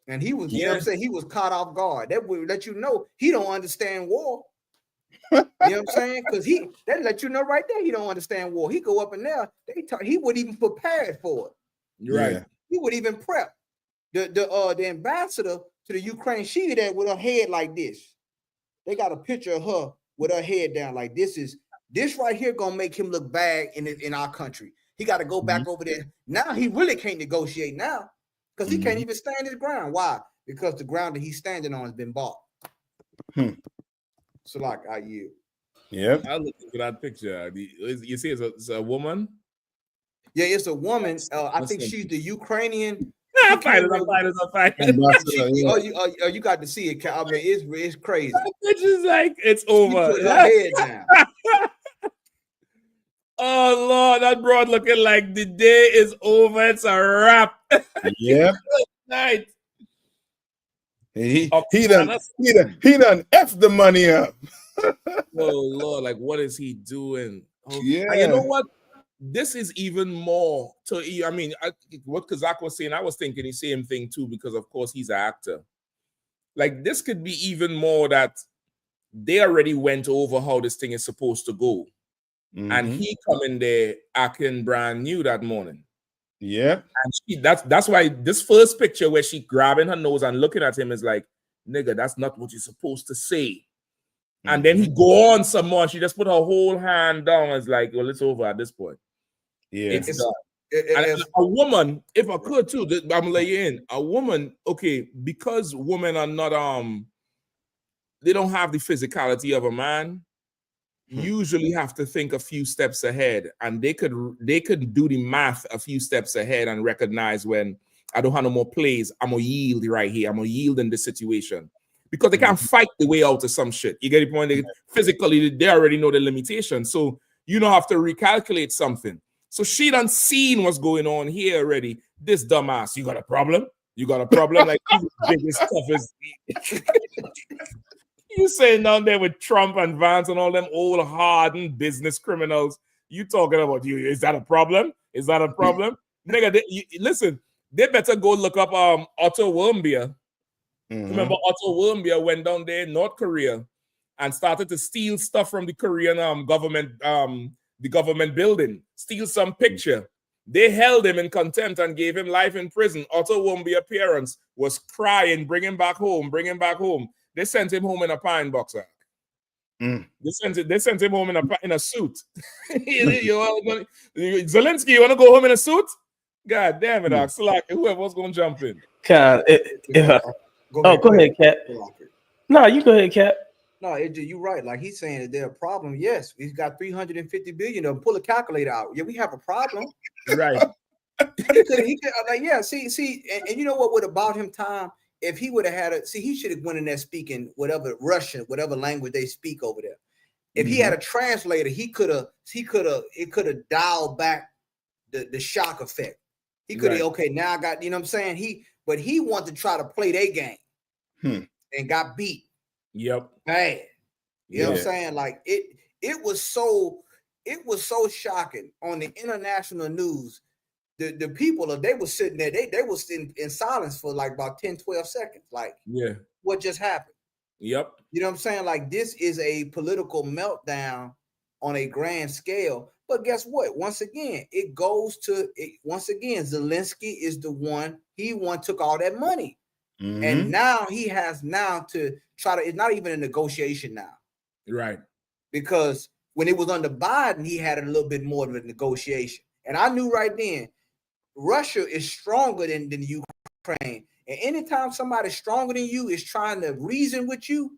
And he was, you know what I'm saying? He was caught off guard. That would let you know he don't understand war. You know what I'm saying? Because that let you know right there he don't understand war. He go up in there, he wouldn't even prepare for it. Right. He would even prep. The ambassador to the Ukraine, she there with her head like this. They got a picture of her with her head down like this right here gonna make him look bad in our country. He got to go back over there. Now he really can't negotiate now because he can't even stand his ground. Why? Because the ground that he's standing on has been bought. So like I yield. Yeah. I look at that picture. You see it's a woman? Yeah, it's a woman. I think she's the Ukrainian. I'm fighting. Oh, you got to see it. I mean, it's crazy. It's just like it's over. She put her head down. Oh Lord, that broad looking like the day is over. It's a wrap. Yeah. Night. He done F the money up. Oh Lord, like what is he doing? Oh, yeah. And you know what? This is even more to, I mean, what Kazak was saying, I was thinking the same thing too, because of course he's an actor. Like this could be even more that they already went over how this thing is supposed to go. And he come in there acting brand new that morning. Yeah. And that's why this first picture where she grabbing her nose and looking at him is like, nigga, that's not what you're supposed to say. And then he go on some more. She just put her whole hand down and it's like, well, it's over at this point. Yeah. It's done. And a woman, if I could too, I'm gonna let you in. A woman, okay, because women are not they don't have the physicality of a man, usually have to think a few steps ahead, and they could do the math a few steps ahead and recognize when I don't have no more plays, I'm gonna yield right here. I'm gonna yield in this situation. Because they can't fight the way out of some shit. You get the point? Physically, they already know the limitations. So you don't have to recalculate something. So she done seen what's going on here already. This dumbass, you got a problem? You got a problem? Like, biggest, toughest. You saying down there with Trump and Vance and all them old hardened business criminals. You talking about you? Is that a problem? Is that a problem? Nigga, listen, they better go look up Otto Warmbier. Remember Otto Warmbier went down there in North Korea and started to steal stuff from the Korean government, the government building, steal some picture. They held him in contempt and gave him life in prison. Otto Warmbier parents was crying, bring him back home, bring him back home. They sent him home in a pine box. They sent him home in a suit. Zelensky, you want to go home in a suit? God damn it, Slack. Whoever was going to jump in. Go ahead, Cat. No, you go ahead, Cat. No, you're right. Like he's saying, is there a problem? Yes, we've got 350 billion of them. Pull a calculator out. Yeah, we have a problem. Right. he could like, yeah, see, and you know what would have bought him time? If he would have had he should have went in there speaking whatever Russian, whatever language they speak over there. If he had a translator, it could have dialed back the shock effect. He could have, okay, now I got, you know what I'm saying? But he wanted to try to play their game and got beat. Yep. Bad. You know what I'm saying? Like it was so shocking on the international news. The people, they were sitting there, they was in silence for like about 10, 12 seconds. Like, what just happened? Yep. You know what I'm saying? Like, this is a political meltdown on a grand scale. But guess what? Once again, Zelensky is the one, took all that money. And now he has to try to, it's not even a negotiation now. Right. Because when it was under Biden, he had a little bit more of a negotiation. And I knew right then, Russia is stronger than Ukraine. And anytime somebody's stronger than you is trying to reason with you,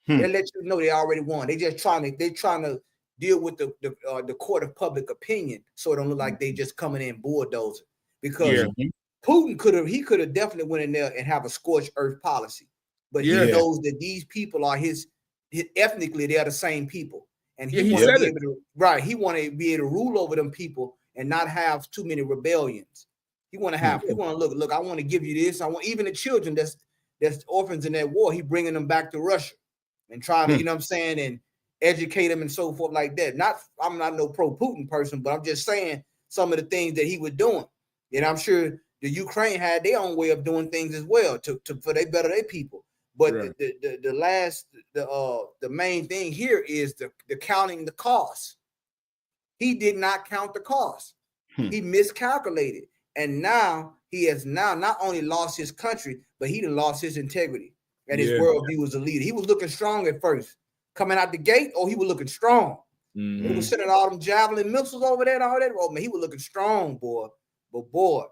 they let you know they already won. They just trying to deal with the court of public opinion, so it don't look like they just coming in bulldozing. Because Putin could have definitely went in there and have a scorched earth policy, but he knows that these people are his ethnically, they are the same people, and he want to be able to rule over them people and not have too many rebellions. He want to look. I want to give you this. I want even the children that's orphans in that war. He bringing them back to Russia and trying to, you know what I'm saying, and educate them and so forth like that. I'm not no pro-Putin person, but I'm just saying some of the things that he was doing. And I'm sure the Ukraine had their own way of doing things as well for they better their people. But the main thing here is the counting the cost. He did not count the cost. He miscalculated. And now he has not only lost his country, but he done lost his integrity and his worldview as a leader. He was looking strong at first. Coming out the gate, he was looking strong. He was sending all them javelin missiles over there and all that. Oh, man, he was looking strong, boy. But, boy,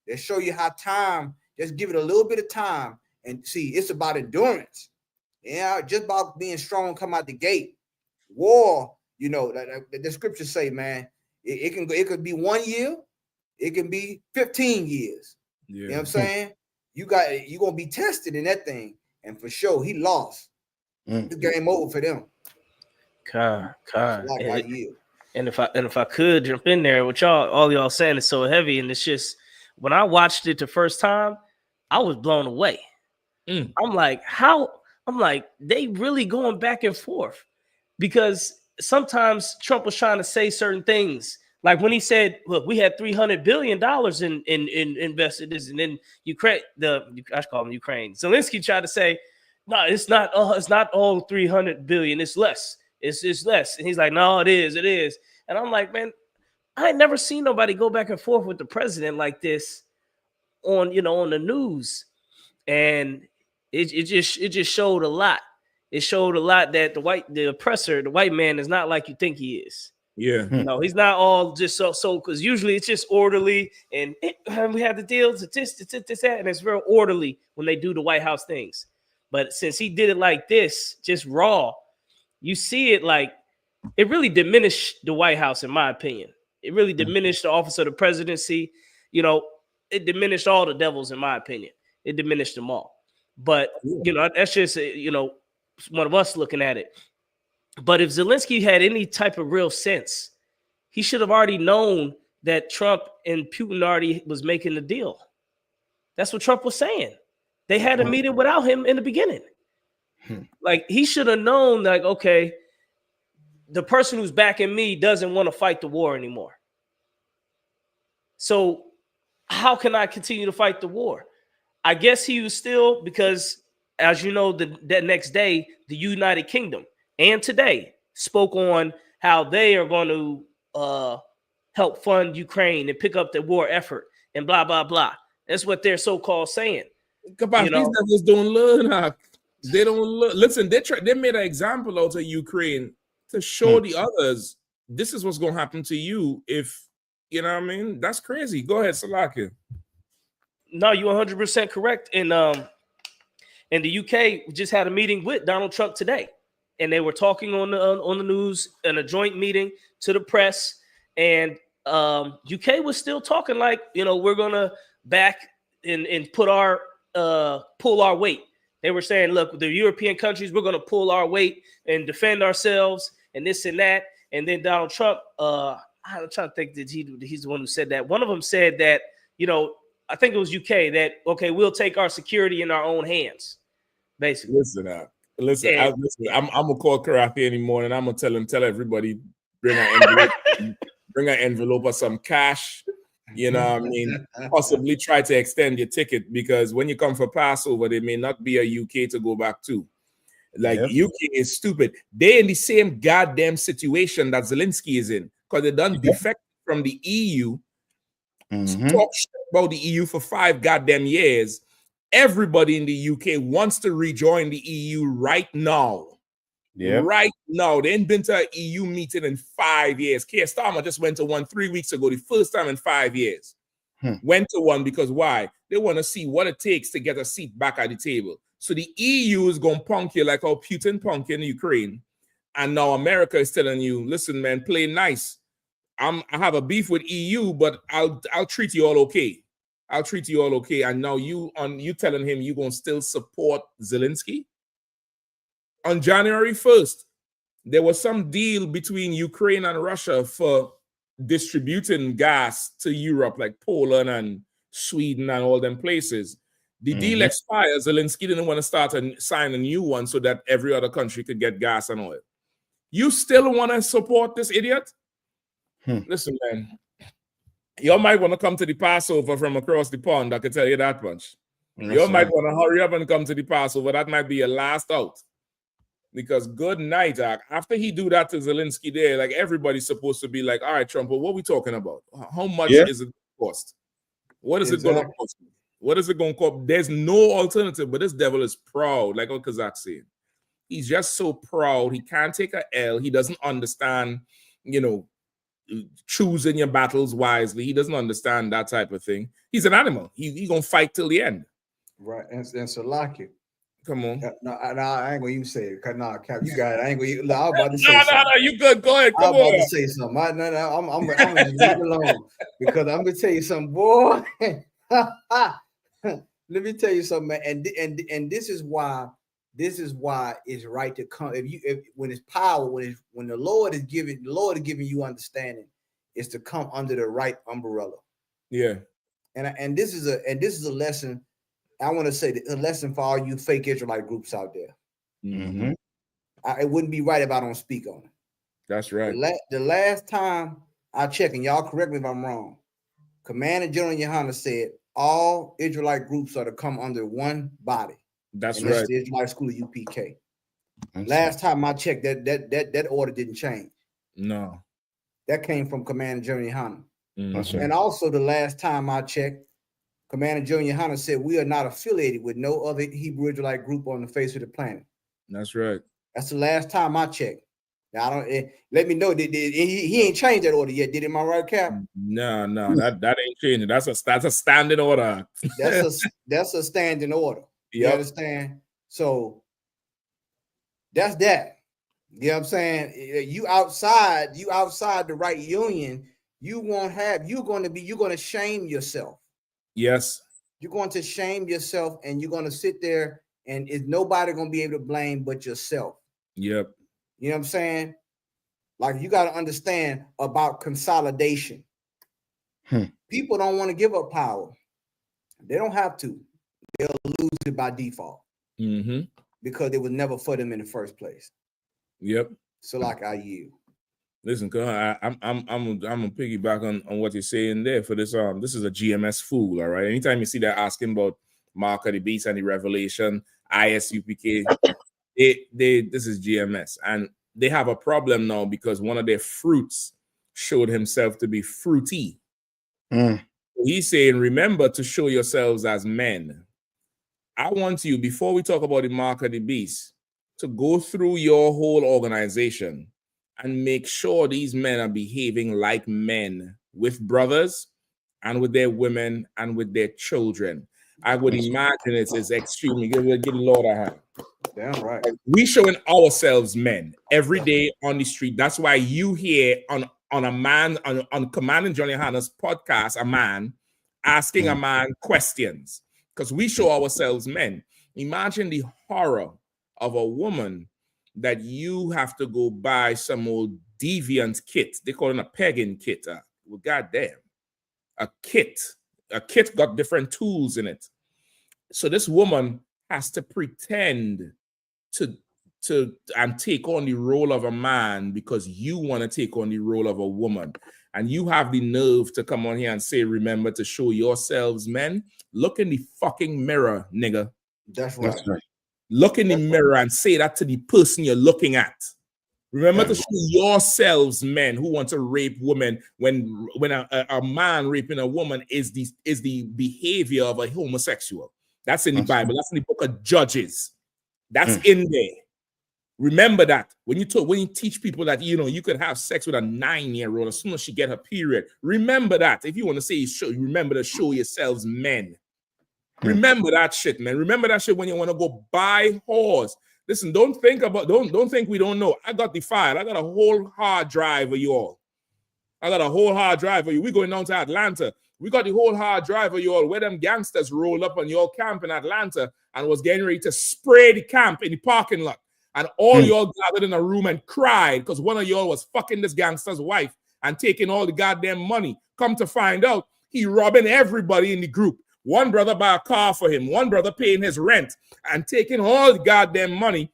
they show you how time, just give it a little bit of time and see, it's about endurance. Yeah, just about being strong, come out the gate. War, you know, the scriptures say, man, it could be 1 year. It can be 15 years. You know what I'm saying? You're going to be tested in that thing. And for sure, he lost. The game over for them. And if I could jump in there, what all y'all saying is so heavy, and it's just when I watched it the first time, I was blown away. I'm like, they really going back and forth, because sometimes Trump was trying to say certain things. Like when he said, look, we had $300 billion in invested this, and then Ukraine, I call them Ukraine. Zelensky tried to say, no, it's not all 300 billion. It's less. It's less. And he's like, no, it is. And I'm like, man, I ain't never seen nobody go back and forth with the president like this on the news. And it just showed a lot. It showed a lot that the oppressor, the white man, is not like you think he is. Yeah. No, he's not all just so because usually it's just orderly and we have the deals, this, that, and it's very orderly when they do the White House things. But since he did it like this, just raw, you see it like it really diminished the White House, in my opinion. It really diminished the office of the presidency. You know, it diminished all the devils, in my opinion. It diminished them all. But, that's just, one of us looking at it. But if Zelensky had any type of real sense, he should have already known that Trump and Putin already was making the deal. That's what Trump was saying. They had a meeting without him in the beginning. Like, he should have known, like, okay, the person who's backing me doesn't want to fight the war anymore. So how can I continue to fight the war? I guess he was still, because as you know, that next day, the United Kingdom and today spoke on how they are going to help fund Ukraine and pick up the war effort and blah, blah, blah. That's what they're so-called saying. These devils don't learn. They don't learn. Listen, they made an example out of Ukraine to show the others this is what's going to happen to you if, you know what I mean? That's crazy. Go ahead, Salaki. No, you're 100% correct. And in the UK, we just had a meeting with Donald Trump today, and they were talking on the news in a joint meeting to the press. And UK was still talking like, we're gonna back and put our pull our weight. They were saying, look, the European countries, we're gonna pull our weight and defend ourselves. and this and that. And then Donald Trump, I'm trying to think that he's the one who said that. One of them said that, you know, I think it was UK that, okay, we'll take our security in our own hands, basically. Listen, I'm gonna call Karafi anymore, and I'm gonna tell everybody, bring an envelope or some cash. You know what I mean? Possibly try to extend your ticket, because when you come for Passover, there may not be a UK to go back to. Like, UK is stupid. They're in the same goddamn situation that Zelensky is in, because they done defect from the EU. Talk shit about the EU for 5 goddamn years. Everybody in the UK wants to rejoin the EU right now. Right now. They ain't been to an EU meeting in 5 years. Keir Starmer just went to one 3 weeks ago, the first time in 5 years. Went to one because why? They want to see what it takes to get a seat back at the table. So the EU is going to punk you like how Putin punked in Ukraine. And now America is telling you, listen, man, play nice. I have a beef with EU, but I'll treat you all okay. I'll treat you all okay. And now you telling him you're going to still support Zelensky? On January 1st, there was some deal between Ukraine and Russia for distributing gas to Europe, like Poland and Sweden and all them places. The deal expired. Zelensky didn't want to sign a new one so that every other country could get gas and oil. You still want to support this idiot? Listen, man, you might want to come to the Passover from across the pond. I can tell you that much. You might want to hurry up and come to the Passover. That might be your last out. Because good night, after he do that to Zelensky there, like, everybody's supposed to be like, all right, Trump, but what are we talking about? How much is it cost? What is it going to cost? What is it going to cost? There's no alternative, but this devil is proud, like what Kazakh saying. He's just so proud. He can't take a L. He doesn't understand, you know, choosing your battles wisely. He doesn't understand that type of thing. He's an animal. He's going to fight till the end. Right. And Salaki. Come on. No, I ain't gonna even say it. Nah, Cap, you got it. I ain't gonna. I was about to say something. No, you good. Go ahead. Come I was on. about to say something. I'm gonna leave it alone, because I'm gonna tell you something, boy. Let me tell you something, man. And this is why it's right to come. When it's power, when the Lord is giving you understanding, is to come under the right umbrella. Yeah. And this is a lesson. I want to say a lesson for all you fake Israelite groups out there. It wouldn't be right if I don't speak on it. That's right. The last time I checked, and y'all correct me if I'm wrong, Commander General Yohana said all Israelite groups are to come under one body. That's right. That's the Israelite School of UPK. Last time I checked, that order didn't change. No. That came from Commander General Yohana. That's right. And also the last time I checked, Commander General Yohana said we are not affiliated with no other Hebrew Israelite group on the face of the planet. That's right. That's the last time I checked. Now, I don't. Let me know. He ain't changed that order yet, did it? Am I right, Cap? No, that ain't changing. That's a standing order. That's a standing order. You Yep. understand? So that's that. You know what I'm saying? You outside the right union, you're going to shame yourself. Yes. You're going to shame yourself, and you're going to sit there, and is nobody going to be able to blame but yourself. Yep. You know what I'm saying? Like, you got to understand about consolidation. People don't want to give up power. They don't have to. They'll lose it by default because it was never for them in the first place. Yep. So, like, I yield. Listen, I'm gonna piggyback on what you're saying there for this. This is a GMS fool, all right. Anytime you see that asking about Mark of the Beast and the Revelation, ISUPK, this is GMS, and they have a problem now because one of their fruits showed himself to be fruity. He's saying, remember to show yourselves as men. I want you, before we talk about the Mark of the Beast, to go through your whole organization and make sure these men are behaving like men with brothers and with their women and with their children. I would imagine it's extremely good. Give the Lord a hand. Damn right. We showing ourselves men every day on the street. That's why you hear on Commander Johnny Hanna's podcast, a man asking a man questions, because we show ourselves men. Imagine the horror of a woman that you have to go buy some old deviant kit. They call it a pagan kit. Well, goddamn, a kit. A kit got different tools in it. So this woman has to pretend to and take on the role of a man because you want to take on the role of a woman. And you have the nerve to come on here and say, remember to show yourselves, men. Look in the fucking mirror, nigga. That's right. Look in the mirror and say that to the person you're looking at. Remember to show yourselves, men who want to rape women, when a man raping a woman is the behavior of a homosexual. That's in the Bible. That's in the book of Judges. That's in there. Remember that when you teach people that you could have sex with a 9-year-old as soon as she get her period. Remember that. If you want to say remember to show yourselves, men. Remember that shit, man. Remember that shit when you want to go buy whores. Listen, don't think we don't know. I got the file. I got a whole hard drive of y'all. I got a whole hard drive of you. We going down to Atlanta. We got the whole hard drive of y'all where them gangsters rolled up on your camp in Atlanta and was getting ready to spray the camp in the parking lot. And all y'all gathered in a room and cried because one of y'all was fucking this gangster's wife and taking all the goddamn money. Come to find out, he robbing everybody in the group. One brother buy a car for him. One brother paying his rent and taking all the goddamn money.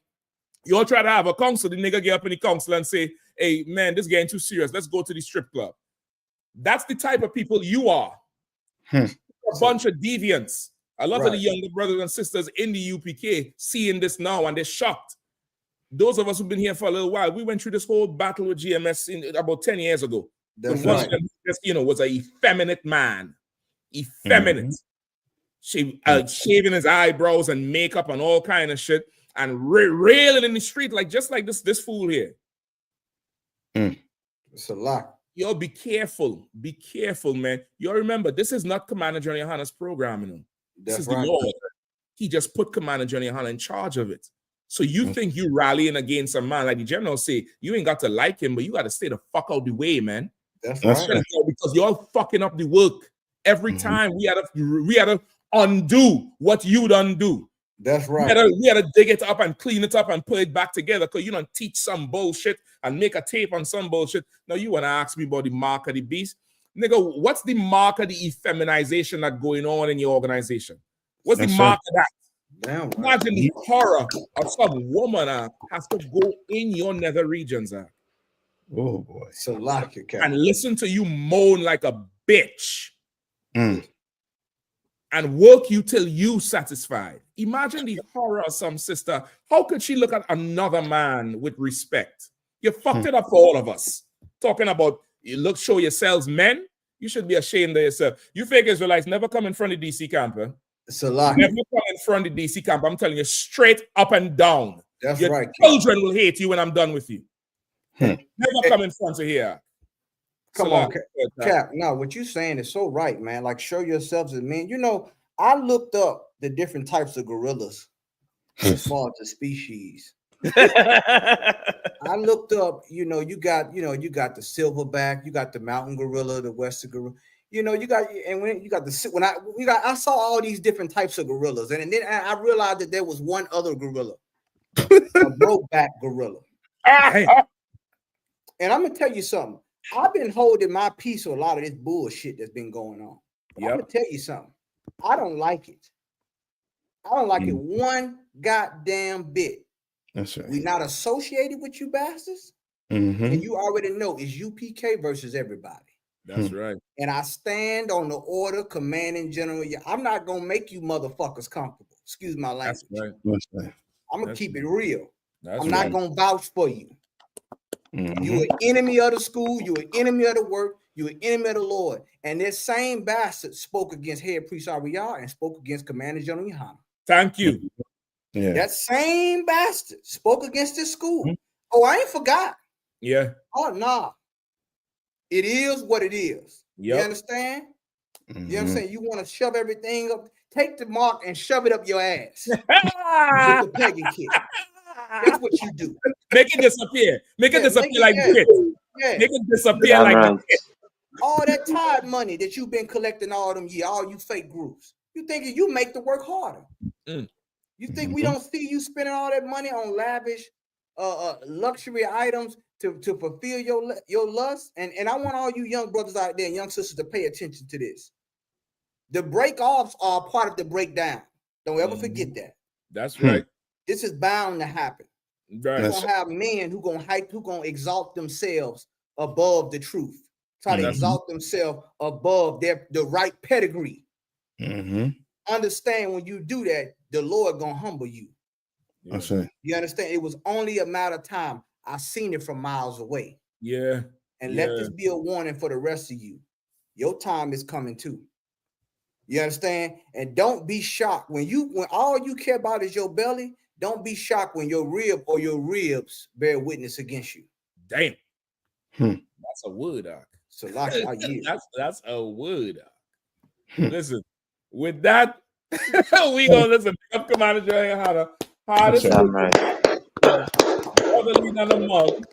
You all try to have a council. The nigga get up in the council and say, hey, man, this is getting too serious. Let's go to the strip club. That's the type of people you are. A bunch of deviants. A lot of the younger brothers and sisters in the UPK seeing this now and they're shocked. Those of us who've been here for a little while, we went through this whole battle with GMS about 10 years ago. That's one of them just, was an effeminate man. Effeminate. Shaving his eyebrows and makeup and all kind of shit and railing in the street just like this fool here. It's a lot. Yo, be careful, man. You remember, this is not Commander Johnny Hanna's program, This is the Lord. He just put Commander Johnny Hanna in charge of it. So you think you rallying against a man, like the general say, you ain't got to like him, but you got to stay the fuck out the way, man. That's right. Because y'all fucking up the work every time. We had to undo what you done do. That's right. We had to dig it up and clean it up and put it back together because you don't teach some bullshit and make a tape on some bullshit. Now you want to ask me about the mark of the beast? Nigga, what's the mark of the effeminization that's going on in your organization? What's the mark of that? Damn, imagine the horror of some woman has to go in your nether regions oh boy, so like it, and listen to you moan like a bitch and work you till you satisfied. Imagine the horror of some sister. How could she look at another man with respect? You fucked it up for all of us. Talking about show yourselves, men. You should be ashamed of yourself. You fake Israelites never come in front of DC camp. It's a lot. Never come in front of DC camp. I'm telling you straight up and down. That's your right. Children will hate you when I'm done with you. Never come in front of here. Come on, Cap. No, what you're saying is so right, man. Like, show yourselves as men. I looked up the different types of gorillas as far as the species. I looked up, you got the silverback, you got the mountain gorilla, the western gorilla. I saw all these different types of gorillas, and then I realized that there was one other gorilla, a brokeback gorilla. And I'm gonna tell you something. I've been holding my peace with a lot of this bullshit that's been going on. I'm gonna tell you something. I don't like it. I don't like it one goddamn bit. That's right. We're not associated with you bastards, and you already know it's UPK versus everybody. That's right. And I stand on the order, commanding general. I'm not gonna make you motherfuckers comfortable. Excuse my language. That's right. I'm gonna keep it real. That's I'm not gonna vouch for you. You're an enemy of the school. You're an enemy of the work. You're an enemy of the Lord. And this same bastard spoke against head priest Ariel and spoke against Commander General Yohana. Thank you. Yeah. That same bastard spoke against this school. Oh, I ain't forgot. Yeah. Oh, nah. It is what it is. Yep. You understand? You know what I'm saying? You want to shove everything up, take the mark and shove it up your ass. With the pagan kid. That's what you do. Make it disappear. Make it disappear like shit. Yeah. Make it disappear like shit. All that tithe money that you've been collecting all them years, all you fake groups. You thinking you make the work harder. You think we don't see you spending all that money on lavish luxury items to fulfill your lust. And I want all you young brothers out there and young sisters to pay attention to this. The break-offs are part of the breakdown. Don't ever forget that. That's right. This is bound to happen. Right. You're gonna have men who gonna exalt themselves above the truth. Try to exalt themselves above the right pedigree. Understand when you do that, the Lord gonna humble you. That's it. You understand? It was only a matter of time. I seen it from miles away. Yeah. And let this be a warning for the rest of you. Your time is coming too. You understand? And don't be shocked when all you care about is your belly. Don't be shocked when your rib or your ribs bear witness against you. Damn. That's a word, Doc. So that's a word, Doc. Listen, with that, we gonna listen. Up, Commander Jerry Hunter. Hardest brotherly than a month.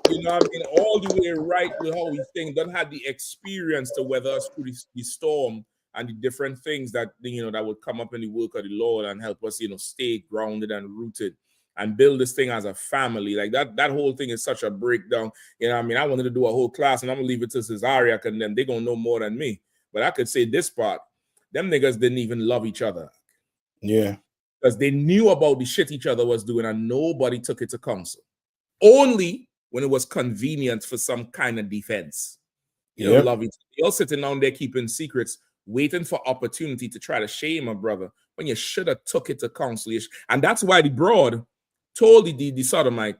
You know, I mean, all the way right with how we think. Don't have the experience to weather us through the storm and the different things that that would come up in the work of the Lord and help us, stay grounded and rooted and build this thing as a family. Like that whole thing is such a breakdown. You know, I mean, I wanted to do a whole class, and I'm gonna leave it to Cesariak and them. They're gonna know more than me. But I could say this part: them niggas didn't even love each other. Yeah. Because they knew about the shit each other was doing, and nobody took it to counsel. Only when it was convenient for some kind of defense. Love each other. You're sitting down there keeping secrets, waiting for opportunity to try to shame a brother when you should have took it to counsel. And that's why the broad told the sodomite,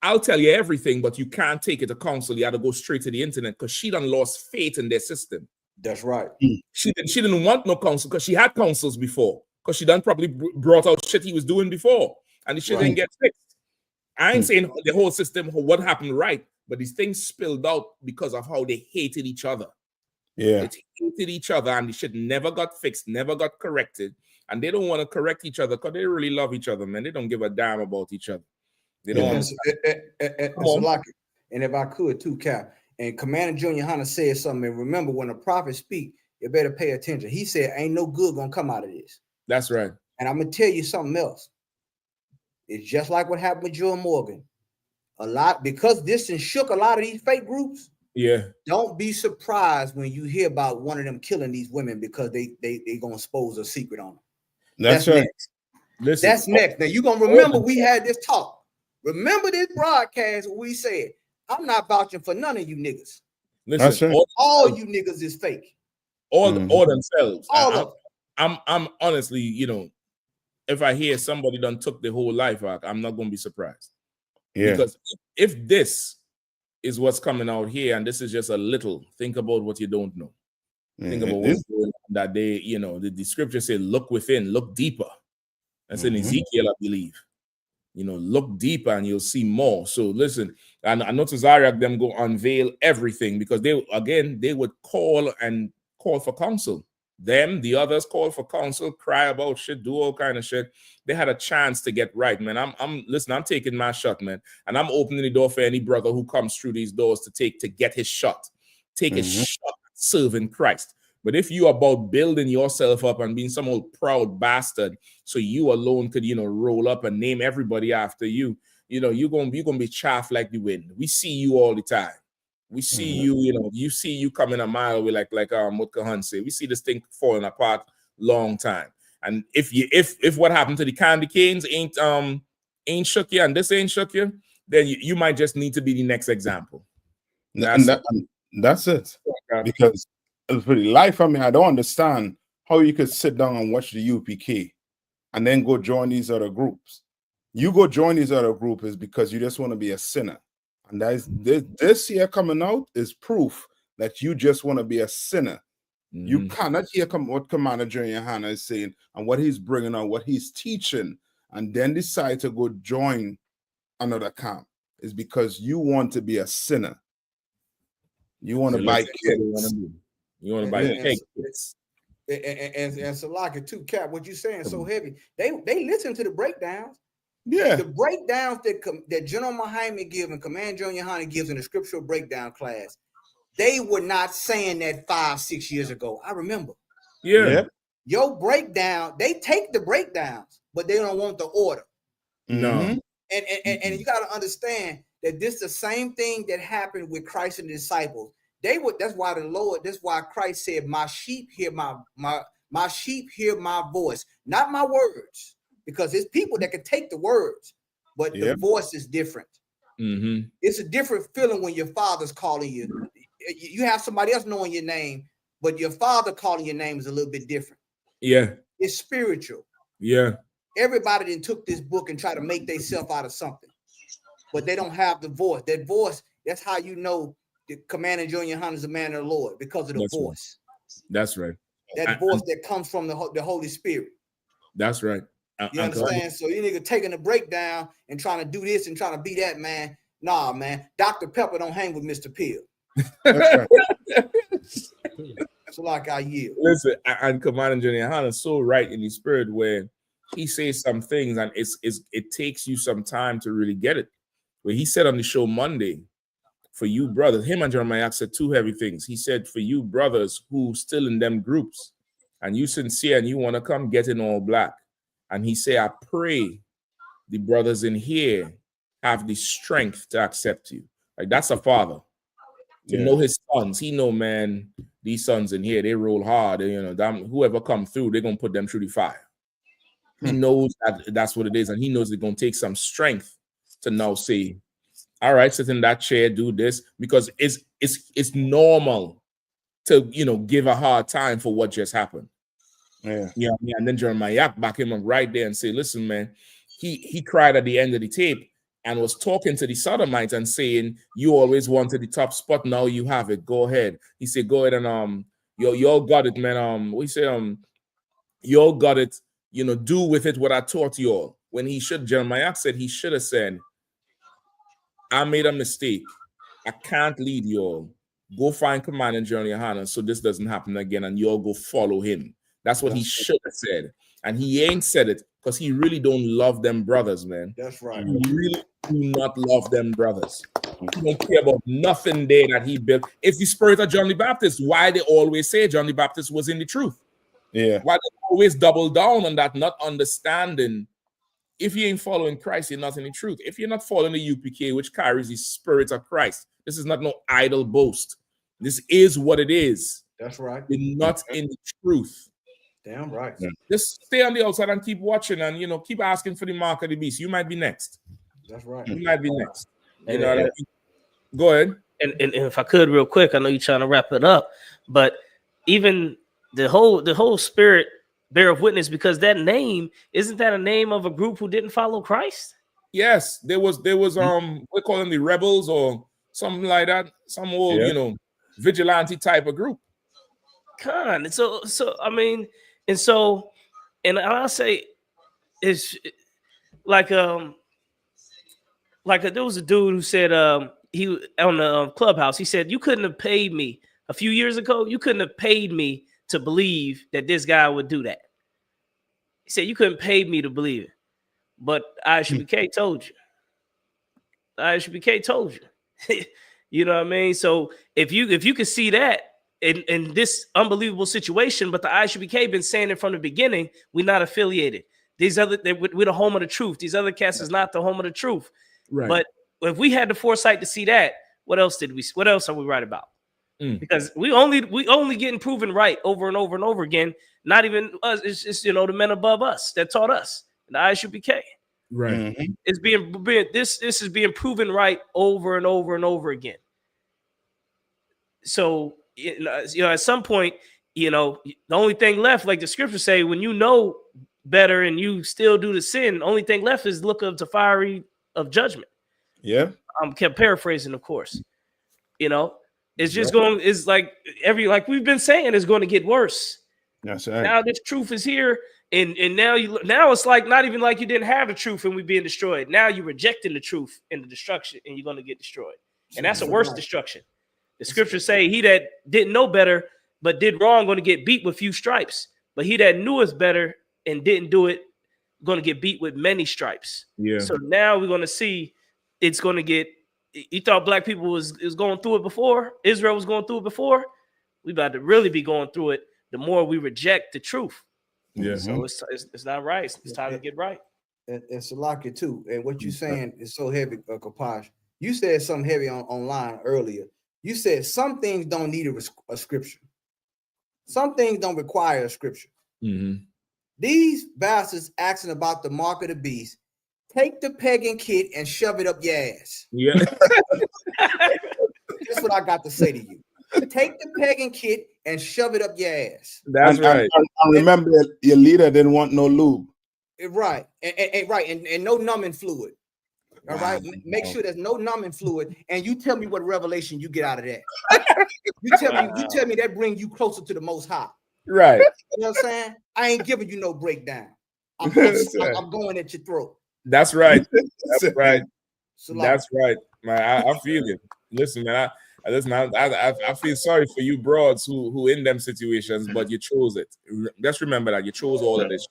I'll tell you everything, but you can't take it to counsel. You had to go straight to the internet, because she done lost faith in their system. That's right. She didn't want no counsel because she had counsels before, because she done probably brought out shit he was doing before, and the shit didn't get fixed. I ain't saying the whole system, what happened right, but these things spilled out because of how they hated each other. Yeah. They hated each other, and the shit never got fixed, never got corrected. And they don't want to correct each other because they really love each other, man. They don't give a damn about each other. They don't. And if I could too, Cap, and Commander Junior Hunter said something. And remember, when a prophet speak, you better pay attention. He said, "Ain't no good gonna come out of this." That's right. And I'm gonna tell you something else. It's just like what happened with Joe Morgan. Because this and shook a lot of these fake groups. Yeah. Don't be surprised when you hear about one of them killing these women because they gonna expose a secret on them. That's right. Next. Listen, that's next. Now you're gonna remember we had this talk. Remember this broadcast where we said, I'm not vouching for none of you niggas. Listen, right. all you niggas is fake. All themselves. All of them. I'm honestly, if I hear somebody done took the whole life out, I'm not gonna be surprised. Yeah. Because if this is what's coming out here, and this is just a little, think about what you don't know. Think about what's going on that day. The scripture said, look within, look deeper. That's in Ezekiel, I believe. Look deeper and you'll see more. So listen, and I know Cesariak them go unveil everything, because they would call for counsel. Them, the others call for counsel, cry about shit, do all kind of shit. They had a chance to get right, man. I'm taking my shot, man. And I'm opening the door for any brother who comes through these doors to get his shot. Take his shot serving Christ. But if you are about building yourself up and being some old proud bastard, so you alone could, roll up and name everybody after you, you're gonna be chaff like the wind. We see you all the time. We see you, you see you coming a mile away, like Mutka Hunt say. We see this thing falling apart long time. And if what happened to the candy canes ain't shook you, and this ain't shook you, then you might just need to be the next example. That's it. Because for the life of me, I don't understand how you could sit down and watch the UPK and then go join these other groups. You go join these other groups is because you just want to be a sinner. And that is this here coming out is proof that you just want to be a sinner. You cannot hear what Commander Jerry Hanna is saying and what he's bringing on, what he's teaching, and then decide to go join another camp. Is because you want to be a sinner. You want to buy kids. You want to buy kids. And Salaka too, Cap, what you saying so heavy. They listen to the breakdowns. Yeah. The breakdowns that General Muhammad gives and Commander Junior Hunter gives in the scriptural breakdown class, they were not saying that 5-6 years ago. I remember. Yeah. Your breakdown, they take the breakdowns, but they don't want the order. No. And you got to understand that this is the same thing that happened with Christ and the disciples. That's why Christ said, my sheep hear my sheep hear my voice, not my words, because it's people that can take the words, but the voice is different. Mm-hmm. It's a different feeling when your father's calling you. You have somebody else knowing your name, but your father calling your name is a little bit different. Yeah. It's spiritual. Yeah. Everybody then took this book and try to make themselves out of something, but they don't have the voice. That voice, that's how you know the Commander Junior Hunt is a man of the Lord, because of the voice. Right. That's right. That voice that comes from the Holy Spirit. That's right. You understand? So you nigga taking the breakdown and trying to do this and trying to be that, man. Nah, man. Dr. Pepper don't hang with Mr. Pill. So like I yield. Listen, and Commander Junior Hunt is so right in his spirit where he says some things and it takes you some time to really get it. Where he said on the show Monday, for you brothers, him and Jeremiah said two heavy things. He said, for you brothers who still in them groups and you sincere and you want to come get in all black. And he said, I pray the brothers in here have the strength to accept you. Like that's a father. To know his sons. He know, man, these sons in here, they roll hard. And, you know, whoever come through, they're going to put them through the fire. He knows that's what it is. And he knows it's going to take some strength to now say, all right, sit in that chair, do this, because it's normal to, you know, give a hard time for what just happened. Yeah. And then Jeremiah back him up right there and say, listen, man, he cried at the end of the tape and was talking to the Sodomites and saying, you always wanted the top spot, now you have it. Go ahead. He said, go ahead and y'all got it, man. We say y'all got it, you know, do with it what I taught you all. When Jeremiah said he should have said, I made a mistake. I can't lead you all. Go find Commander Junior Hunt so this doesn't happen again, and you all go follow him. That's what he should have said. And he ain't said it because he really don't love them brothers, man. That's right. He really do not love them brothers. He don't care about nothing there that he built. It's the spirit of John the Baptist. Why they always say John the Baptist was in the truth. Yeah. Why they always double down on that, not understanding. If you ain't following Christ, you're not in the truth. If you're not following the UPK, which carries the spirit of Christ, this is not no idle boast. This is what it is. That's right. You're not in the truth. Damn right. Just stay on the outside and keep watching and, you know, keep asking for the mark of the beast. You might be next. That's right. You might be next. You know what I mean? Go ahead. And if I could real quick, I know you're trying to wrap it up, but even the whole spirit bear of witness, because that name, isn't that a name of a group who didn't follow Christ? Yes, there was we call them the rebels or something like that, some old, you know, vigilante type of group. So I mean, and I'll say it's like there was a dude who said he on the Clubhouse, he said, you couldn't have paid me a few years ago, you couldn't have paid me to believe that this guy would do that. He said, you couldn't pay me to believe it. But ISUBK told you. ISUBK told you. You know what I mean? So if you could see that in this unbelievable situation, but the ISUBK been saying it from the beginning, we're not affiliated. We're the home of the truth. These other cats is not the home of the truth. Right. But if we had the foresight to see that, what else are we right about? Because we only getting proven right over and over and over again. Not even us, it's the men above us that taught us. The ISUBK. Right. It's this is being proven right over and over and over again. So at some point, the only thing left, like the scriptures say, when you know better and you still do the sin, the only thing left is look of the fiery of judgment. Yeah. I'm kept paraphrasing, of course. It's just it's like we've been saying, it's going to get worse. That's right. Now this truth is here, and now it's like not even like you didn't have the truth and we're being destroyed. Now you're rejecting the truth and the destruction, and you're going to get destroyed. And that's a worse destruction. The scriptures say, he that didn't know better but did wrong going to get beat with few stripes. But he that kneweth better and didn't do it going to get beat with many stripes. Yeah. So now we're going to see it's going to get. You thought black people was going through it before? Israel was going through it before? We about to really be going through it the more we reject the truth. Yeah. So it's not right. It's time to get right. and Salaka too. And what you saying is so heavy, Kapash. You said something heavy online earlier. You said some things don't need a scripture. Some things don't require a scripture. Mm-hmm. These bastards asking about the mark of the beast. Take the pagan kit and shove it up your ass. Yeah. That's what I got to say to you. Take the pagan kit and shove it up your ass. That's right. And remember, your leader didn't want no lube. Right. And no numbing fluid. All right. Make sure there's no numbing fluid. And you tell me what revelation you get out of that. You tell me that brings you closer to the Most High. Right. You know what I'm saying? I ain't giving you no breakdown. I'm going at your throat. That's right. That's right. So That's right, man. I feel it. Listen, man. I feel sorry for you broads who in them situations, but you chose it. Just remember that you chose all of this.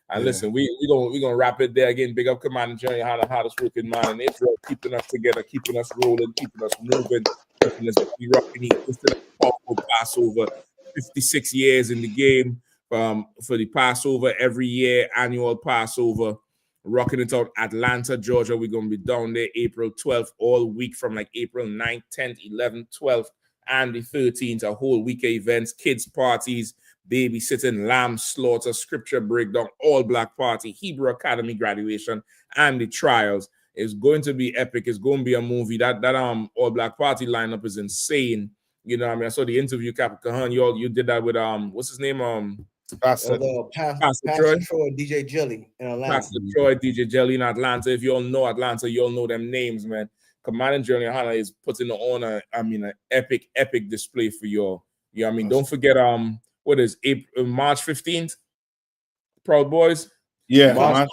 And listen, we gonna wrap it there again. Big up Command Journey, how the hardest working man in Israel, keeping us together, keeping us rolling, keeping us moving, keeping us rocking. It's a powerful Passover. 56 years in the game for the Passover every year, annual Passover. Rocking it out Atlanta, Georgia. We're going to be down there April 12th, all week from like April 9th, 10th, 11th, 12th, and the 13th. A whole week of events, kids' parties, babysitting, lamb slaughter, scripture breakdown, all black party, Hebrew Academy graduation, and the trials. It's going to be epic. It's going to be a movie. That all black party lineup is insane. You know what I mean? I saw the interview, Captain Kahan. You did that with what's his name? Pastor Troy, DJ Jelly in Atlanta. Pastor Troy, DJ Jelly in Atlanta. If you all know Atlanta, you all know them names, man. Command and Journey Hana is putting on an epic display for you all. You know what I mean? Don't forget what is March 15th? Proud Boys. Yeah, March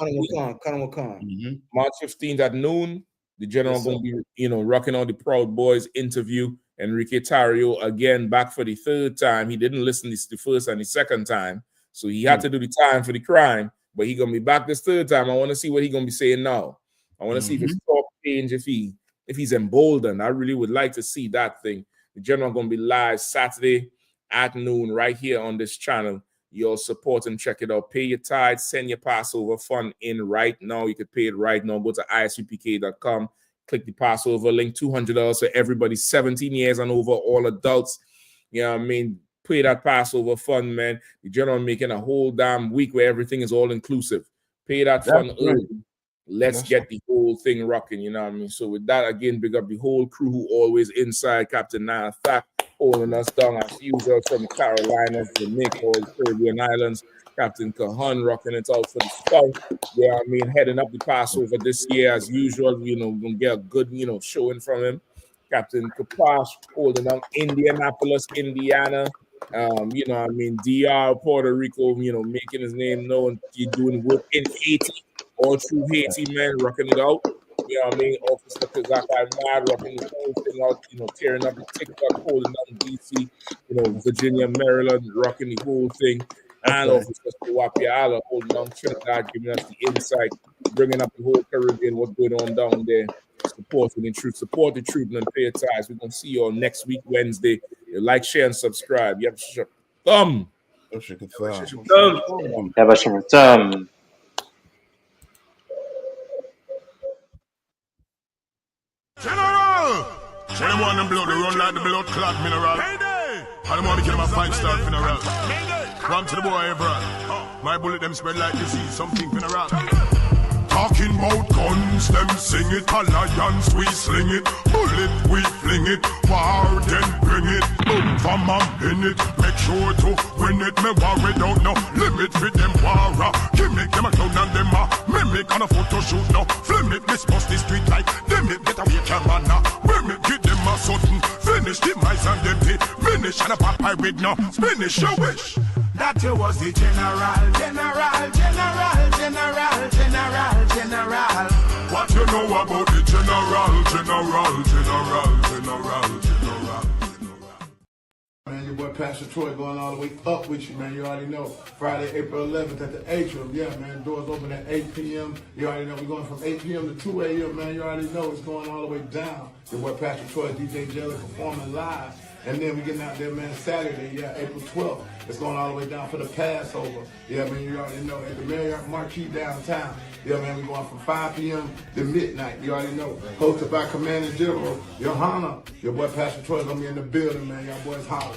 March 15th at noon. The general going to be, rocking on the Proud Boys interview. Enrique Tarrio again back for the third time. He didn't listen the first and the second time, so he had to do the time for the crime. But he gonna be back this third time. I want to see what he gonna be saying now. I want to see if his talk change, if he's emboldened. I really would like to see that thing. The general gonna be live Saturday at noon right here on this channel. Your support and check it out. Pay your tithes, send your Passover fund in right now. You could pay it right now. Go to isupk.com. Click the Passover link, $200 for everybody 17 years and over, all adults. You know what I mean? Pay that Passover fund, man. The general making a whole damn week where everything is all inclusive. Pay that fund early. Let's get the whole thing rocking, you know what I mean? So with that, again, big up the whole crew who always inside. Captain Nana Thack holding us down as usual from Carolina, Jamaica, all the Caribbean Islands. Captain Kahan rocking it out for the South. Yeah, I mean, heading up the Passover this year as usual. We're gonna get a good, showing from him. Captain Kapash holding on Indianapolis, Indiana. DR, Puerto Rico, making his name known. He's doing work in Haiti, all through Haiti, man, rocking it out. You know what I mean? Officer Kazak Ahmad rocking the whole thing out, tearing up the TikTok, holding down DC, Virginia, Maryland, rocking the whole thing. And Officer Wapiala holding down Trinidad, giving us the insight, bringing up the whole Caribbean, what's going on down there. Supporting the truth, support the truth, and pay ties. We're gonna see you all next week, Wednesday. Like, share, and subscribe. Yep, thumb. Have a thumb. General! Tell them one them blood, they run like the blood clot mineral. Payday! How them want to kill them a 5-star funeral. Ram to the boy, bro. My bullet them spread like disease, something funeral. Talking about guns, them sing it. Alliance, we sling it. Bullet, we fling it. War, then bring it. Boom, from a minute. Make sure to win it. Me worry don't know. Limit with them war. Gimmick them a clown and them a mimic on a photo shoot now. Flim it, miss bust the street like them it. Get away camera now. Bring it, get them a sudden. Finish the mice and them the finish and a pop with now. Finish your wish. That you was the general. What you know about the general? Man, your boy Pastor Troy going all the way up with you, man. You already know. Friday, April 11th at the Atrium. Yeah, man. Doors open at 8 p.m. You already know. We're going from 8 p.m. to 2 a.m., man. You already know it's going all the way down. Your boy Pastor Troy, DJ Jelly performing live. And then we getting out there, man, Saturday, April 12th. It's going all the way down for the Passover. Yeah, man, you already know. At the Marriott Marquis downtown. Yeah, man, we're going from 5 p.m. to midnight. You already know. Hosted by Commander General Johanna. Your boy Pastor Troy gonna be in the building, man. Y'all boys holler.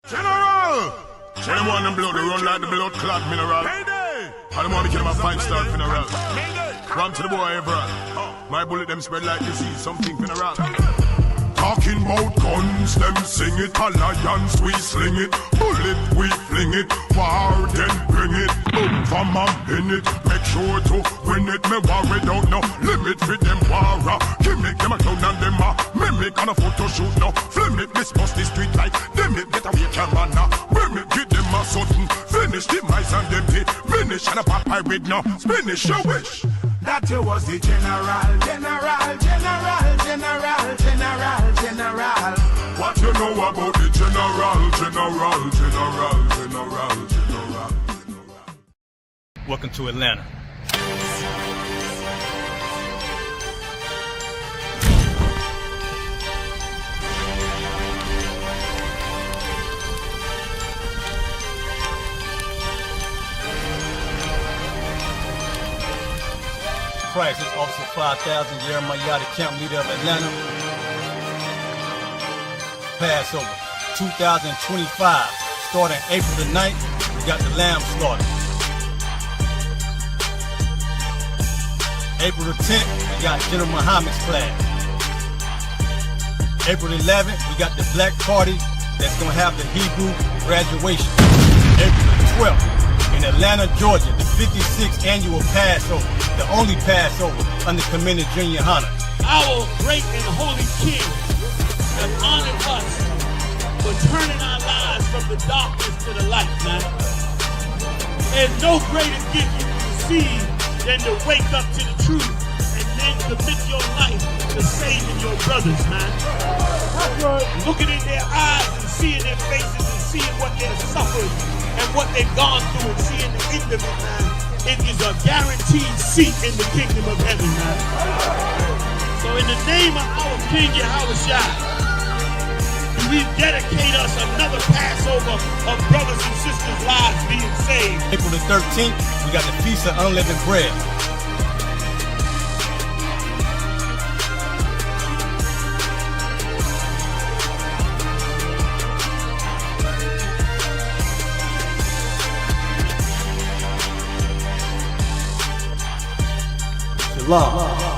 General! Tell them want them blood, they run like the blood clot mineral. Mayday! I don't want to kill them a 5-star funeral. Ram to the boy, Everett. My bullet them spread like disease, something funeral. Talking about guns, them sing it. Alliance, we sling it. Bullet, we fling it. War, then bring it. Boom, from a minute. Make sure to win it. Me worry, don't know. Limit with them war. Gimmick, them a clown and them a mimic on a photo shoot now. Film it, this bust the street like them it. Get away, camera now. Mimic, give them a sudden. Finish the mice and them diminish. And a pop with now. Spinish your wish. That you was the general, general, general, general, general, general. What you know about the general, general, general, general, general? Welcome to Atlanta. Price is Officer 5000, Jeremiah Yachty, camp leader of Atlanta. Passover 2025, starting April the 9th, we got the lamb slaughter. April the 10th, we got General Muhammad's class. April 11th, we got the black party that's gonna have the Hebrew graduation. April the 12th, in Atlanta, Georgia, the 56th annual Passover, the only Passover under Commander Junior Hunter. Our great and holy King has honored us for turning our lives from the darkness to the light, man. There's no greater gift you can receive than to wake up to the truth and then commit your life to saving your brothers, man. Looking in their eyes and seeing their faces and seeing what they've suffered and what they've gone through and seeing the end of it, man. It is a guaranteed seat in the kingdom of heaven, man. So in the name of our King Yahushua, we dedicate us another Passover of brothers and sisters' lives being saved. April the 13th, we got the Feast of Unleavened Bread. Shalom.